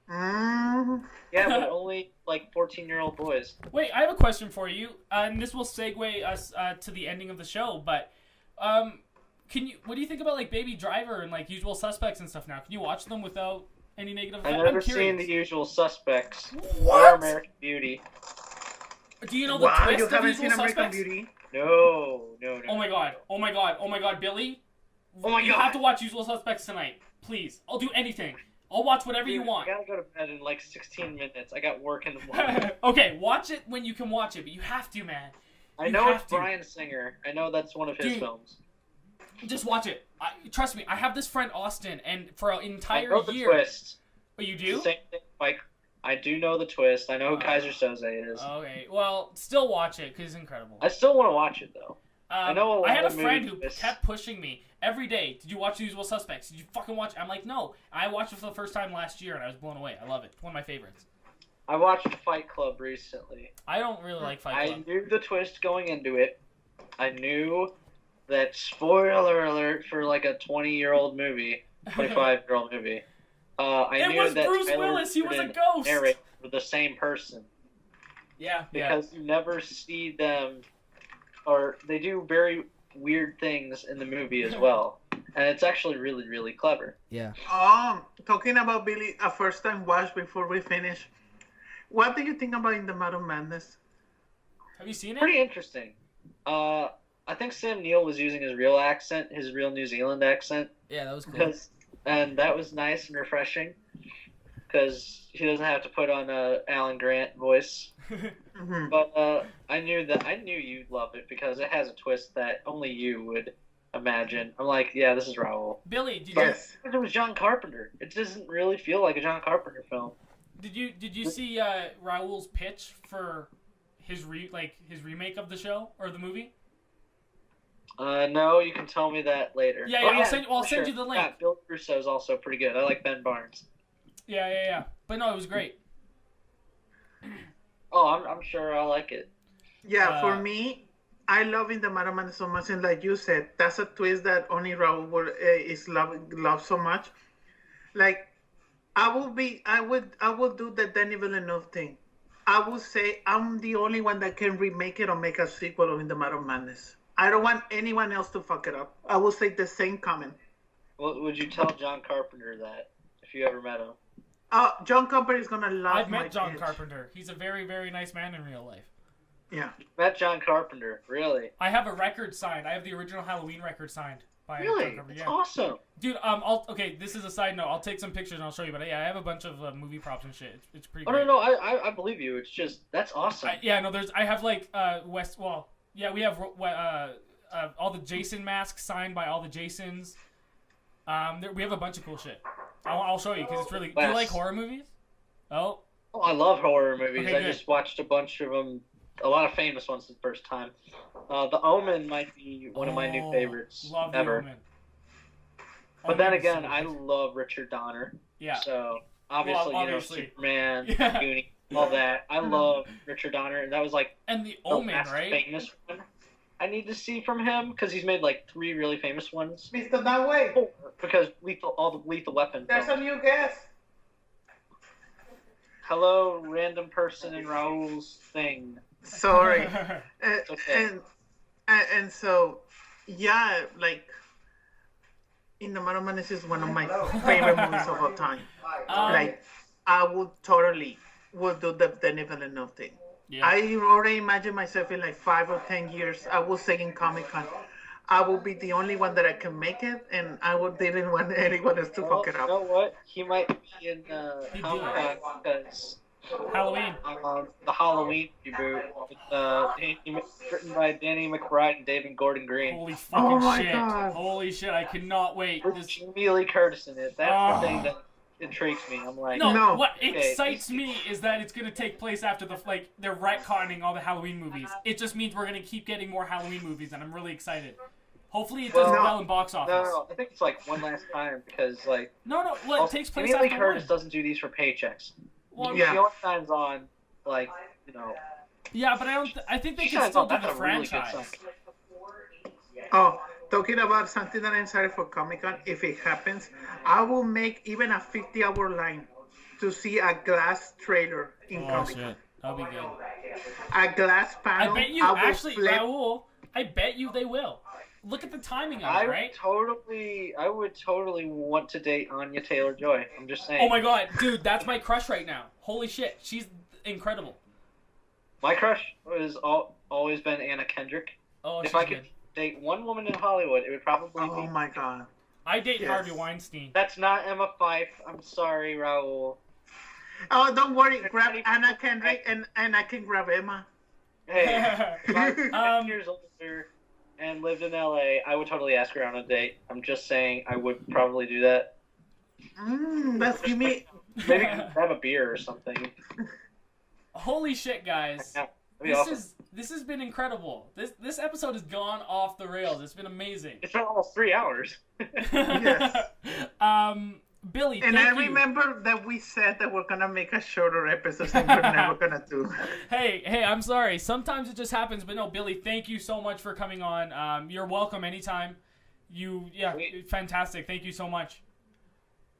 Mm. Yeah, but only like 14-year-old boys. Wait, I have a question for you, and this will segue us to the ending of the show. But what do you think about like Baby Driver and like Usual Suspects and stuff now? Can you watch them without any negative effects? I've never seen The Usual Suspects. What? Or American Beauty. Do you know the twist you of haven't Usual seen American Suspects? Beauty? No. Oh my god, Billy. Oh my you god. have to watch Usual Suspects tonight. Please. I'll do anything. I'll watch whatever you want. I gotta go to bed in like 16 minutes. I got work in the morning. Okay, watch it when you can watch it, but you have to, man. I know it's Bryan Singer. I know that's one of his films. Just watch it. Trust me, I have this friend Austin, and for an entire year. I know the twist. Oh, you do? Same thing, like, I do know the twist. I know who Kaiser Soze is. Okay, well, still watch it because it's incredible. I still want to watch it though. I know. I had a friend who kept pushing me every day. Did you watch The Usual Suspects? Did you fucking watch? I'm like, no. I watched it for the first time last year, and I was blown away. I love it. It's one of my favorites. I watched Fight Club recently. I don't really like Fight Club. I knew the twist going into it. I knew that, spoiler alert, for like a 20-year-old movie, 25-year-old movie. I it knew was that Bruce Tyler Willis. He was a Durden ghost. narrated for the same person. Yeah. Because you never see them, or they do very weird things in the movie as well. And it's actually really, really clever. Yeah. Talking about Billy, a first time watch before we finish. What do you think about In the Mouth of Madness? Have you seen it? Pretty interesting. I think Sam Neill was using his real accent, his real New Zealand accent. Yeah, that was cool. And that was nice and refreshing. Because he doesn't have to put on a Alan Grant voice. Mm-hmm. But I knew you'd love it because it has a twist that only you would imagine. I'm like, yeah, this is Raul. Billy, did Yes. It was John Carpenter. It doesn't really feel like a John Carpenter film. Did you see Raul's pitch for his remake of the show or the movie? No, you can tell me that later. Yeah, I'll send you the link. Yeah, Bill Russo's also pretty good. I like Ben Barnes. Yeah. But no, it was great. Oh, I'm sure I like it. Yeah, for me, I love In the Mouth of Madness so much, and like you said, that's a twist that only Raul is love so much. Like, I would do the Denis Villeneuve thing. I would say I'm the only one that can remake it or make a sequel of In the Mouth of Madness. I don't want anyone else to fuck it up. I will say the same comment. Well, would you tell John Carpenter that if you ever met him? John Carpenter is gonna love. I've met John Carpenter. He's a very, very nice man in real life. Yeah. Met John Carpenter, really? I have a record signed. I have the original Halloween record signed by John Carpenter. That's Yeah. awesome. Dude, okay, this is a side note. I'll take some pictures and I'll show you. But yeah, I have a bunch of movie props and shit. It's pretty. Oh great. no, I believe you. It's just that's awesome. I have like Yeah, we have all the Jason masks signed by all the Jasons. We have a bunch of cool shit. I'll show you because it's really. Do you like horror movies? Oh. Oh, I love horror movies. Okay, I good. just watched a bunch of them, a lot of famous ones the first time. The Omen might be one of my new favorites love ever. The Omen. But then Omen's again, so I good. love Richard Donner. Yeah. So obviously, obviously. Superman, Yeah. Goonies, all that. I love Richard Donner, and that was like And The the Omen, last right? famous one I need to see from him because he's made like 3 really famous ones. Mr. That way. Because all the Lethal Weapon There's a films. new guest. Hello, random person in Raul's thing. Sorry. Okay. And so, yeah, like, In the Man is one of my favorite movies of all time. Like, I would do the Denis Villeneuve thing. Yeah. I already imagine myself in like 5 or 10 years. I will say in Comic-Con, I will be the only one that I can make it, and didn't want anyone else to Well, fuck it you up. know what? He might be in He'd do Comic-Con because Halloween. the Halloween reboot written by Danny McBride and David Gordon Green. Holy fucking Oh my shit. God. Holy shit, I cannot wait. With Jamie Lee Curtis in it. That's the thing that intrigues me. I'm like, No, No. what Okay. excites me is that it's gonna take place after they're retconning all the Halloween movies. It just means we're gonna keep getting more Halloween movies, and I'm really excited. Hopefully it does Well, well in box office. no, I think it's like one last time because like No, well, it takes place Jamie Lee after Curtis one. doesn't do these for paychecks. Well, Yeah. She only signs on like yeah, but I think they she can signs still on. do That's the a really good franchise. sign. Oh, talking about something that I'm excited for Comic-Con, if it happens, I will make even a 50-hour line to see a glass trailer in Oh Comic-Con. shit, that'll be good. A glass panel. I bet you, will actually, flip. Raul, I bet you they will. Look at the timing of it, right? I would totally want to date Anya Taylor-Joy. I'm just saying. Oh my god, dude, that's my crush right now. Holy shit, she's incredible. My crush has always been Anna Kendrick. Oh, If she's I good. could date one woman in Hollywood, it would probably Oh be. my god. I date Yes. Harvey Weinstein. That's not Emma Fife. I'm sorry, Raul. Oh, don't worry. Grab Anna Kendrick and I can grab Emma. Hey, if I was 10 Um, years older and lived in LA, I would totally ask her on a date. I'm just saying I would probably do that. Let's give me. Maybe have a beer or something. Holy shit, guys. Yeah, that'd be awesome. This has been incredible. This episode has gone off the rails. It's been amazing. It's been almost 3 hours. Yes. Billy, And thank I you. remember that we said that we're gonna make a shorter episode and we're never gonna do. Hey, I'm sorry. Sometimes it just happens, but no, Billy, thank you so much for coming on. You're welcome anytime. Fantastic. Thank you so much.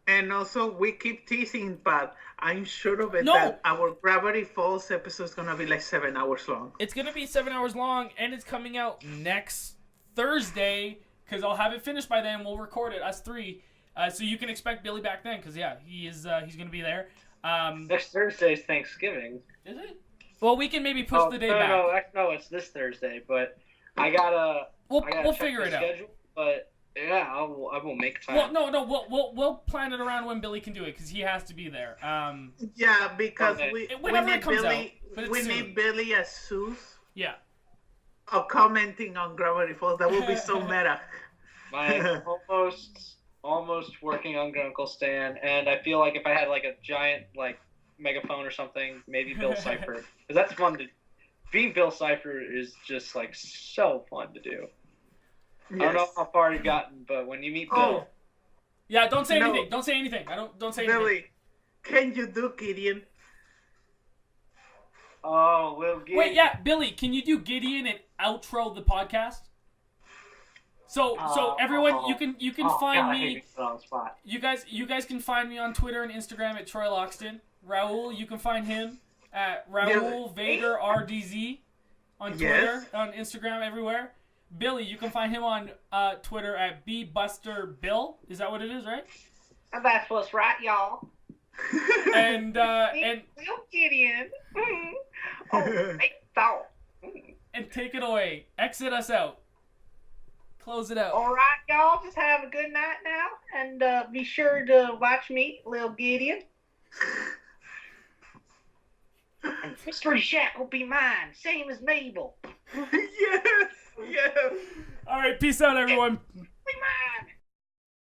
And also, we keep teasing, but I'm sure of it No. that our Gravity Falls episode is gonna be like 7 hours long. It's going to be 7 hours long, and it's coming out next Thursday, because I'll have it finished by then. We'll record it, us three. So you can expect Billy back then, because, yeah, he's going to be there. Next Thursday's Thanksgiving. Is it? Well, we can maybe push the day back. No, it's this Thursday, but I gotta We'll check figure the it out. schedule, but yeah, I will make time. Well, no, we'll plan it around when Billy can do it, because he has to be there. Yeah, because Okay. we Whenever it need comes Billy. out, but it's We soon. need Billy as Zeus Yeah. commenting on Gravity Falls. That would be so meta. My almost working on Uncle Stan, and I feel like if I had like a giant like megaphone or something, maybe Bill Cipher, because that's fun to. Being Bill Cipher is just like so fun to do. I don't know Yes. how far you've gotten, but when you meet Bill, Oh, Yeah, don't say No. anything. Don't say anything. Don't say anything. Billy, can you do Gideon? Lil Giddy. Wait, yeah, Billy, can you do Gideon and outro the podcast? So everyone, you can find God, I hate me. being put on the spot. You guys can find me on Twitter and Instagram at Troy Loxton. Raul, you can find him at Raul Vader RDZ on Twitter, Yes. on Instagram, everywhere. Billy, you can find him on Twitter at BBusterBill. Is that what it is, right? And that's what's right, y'all. And Lil Gideon. Oh, great thought. and take it away. Exit us out. Close it out. All right, y'all. Just have a good night now, and be sure to watch me, Lil Gideon. And Mystery Shack will be mine, same as Mabel. Yes. right, peace out, everyone.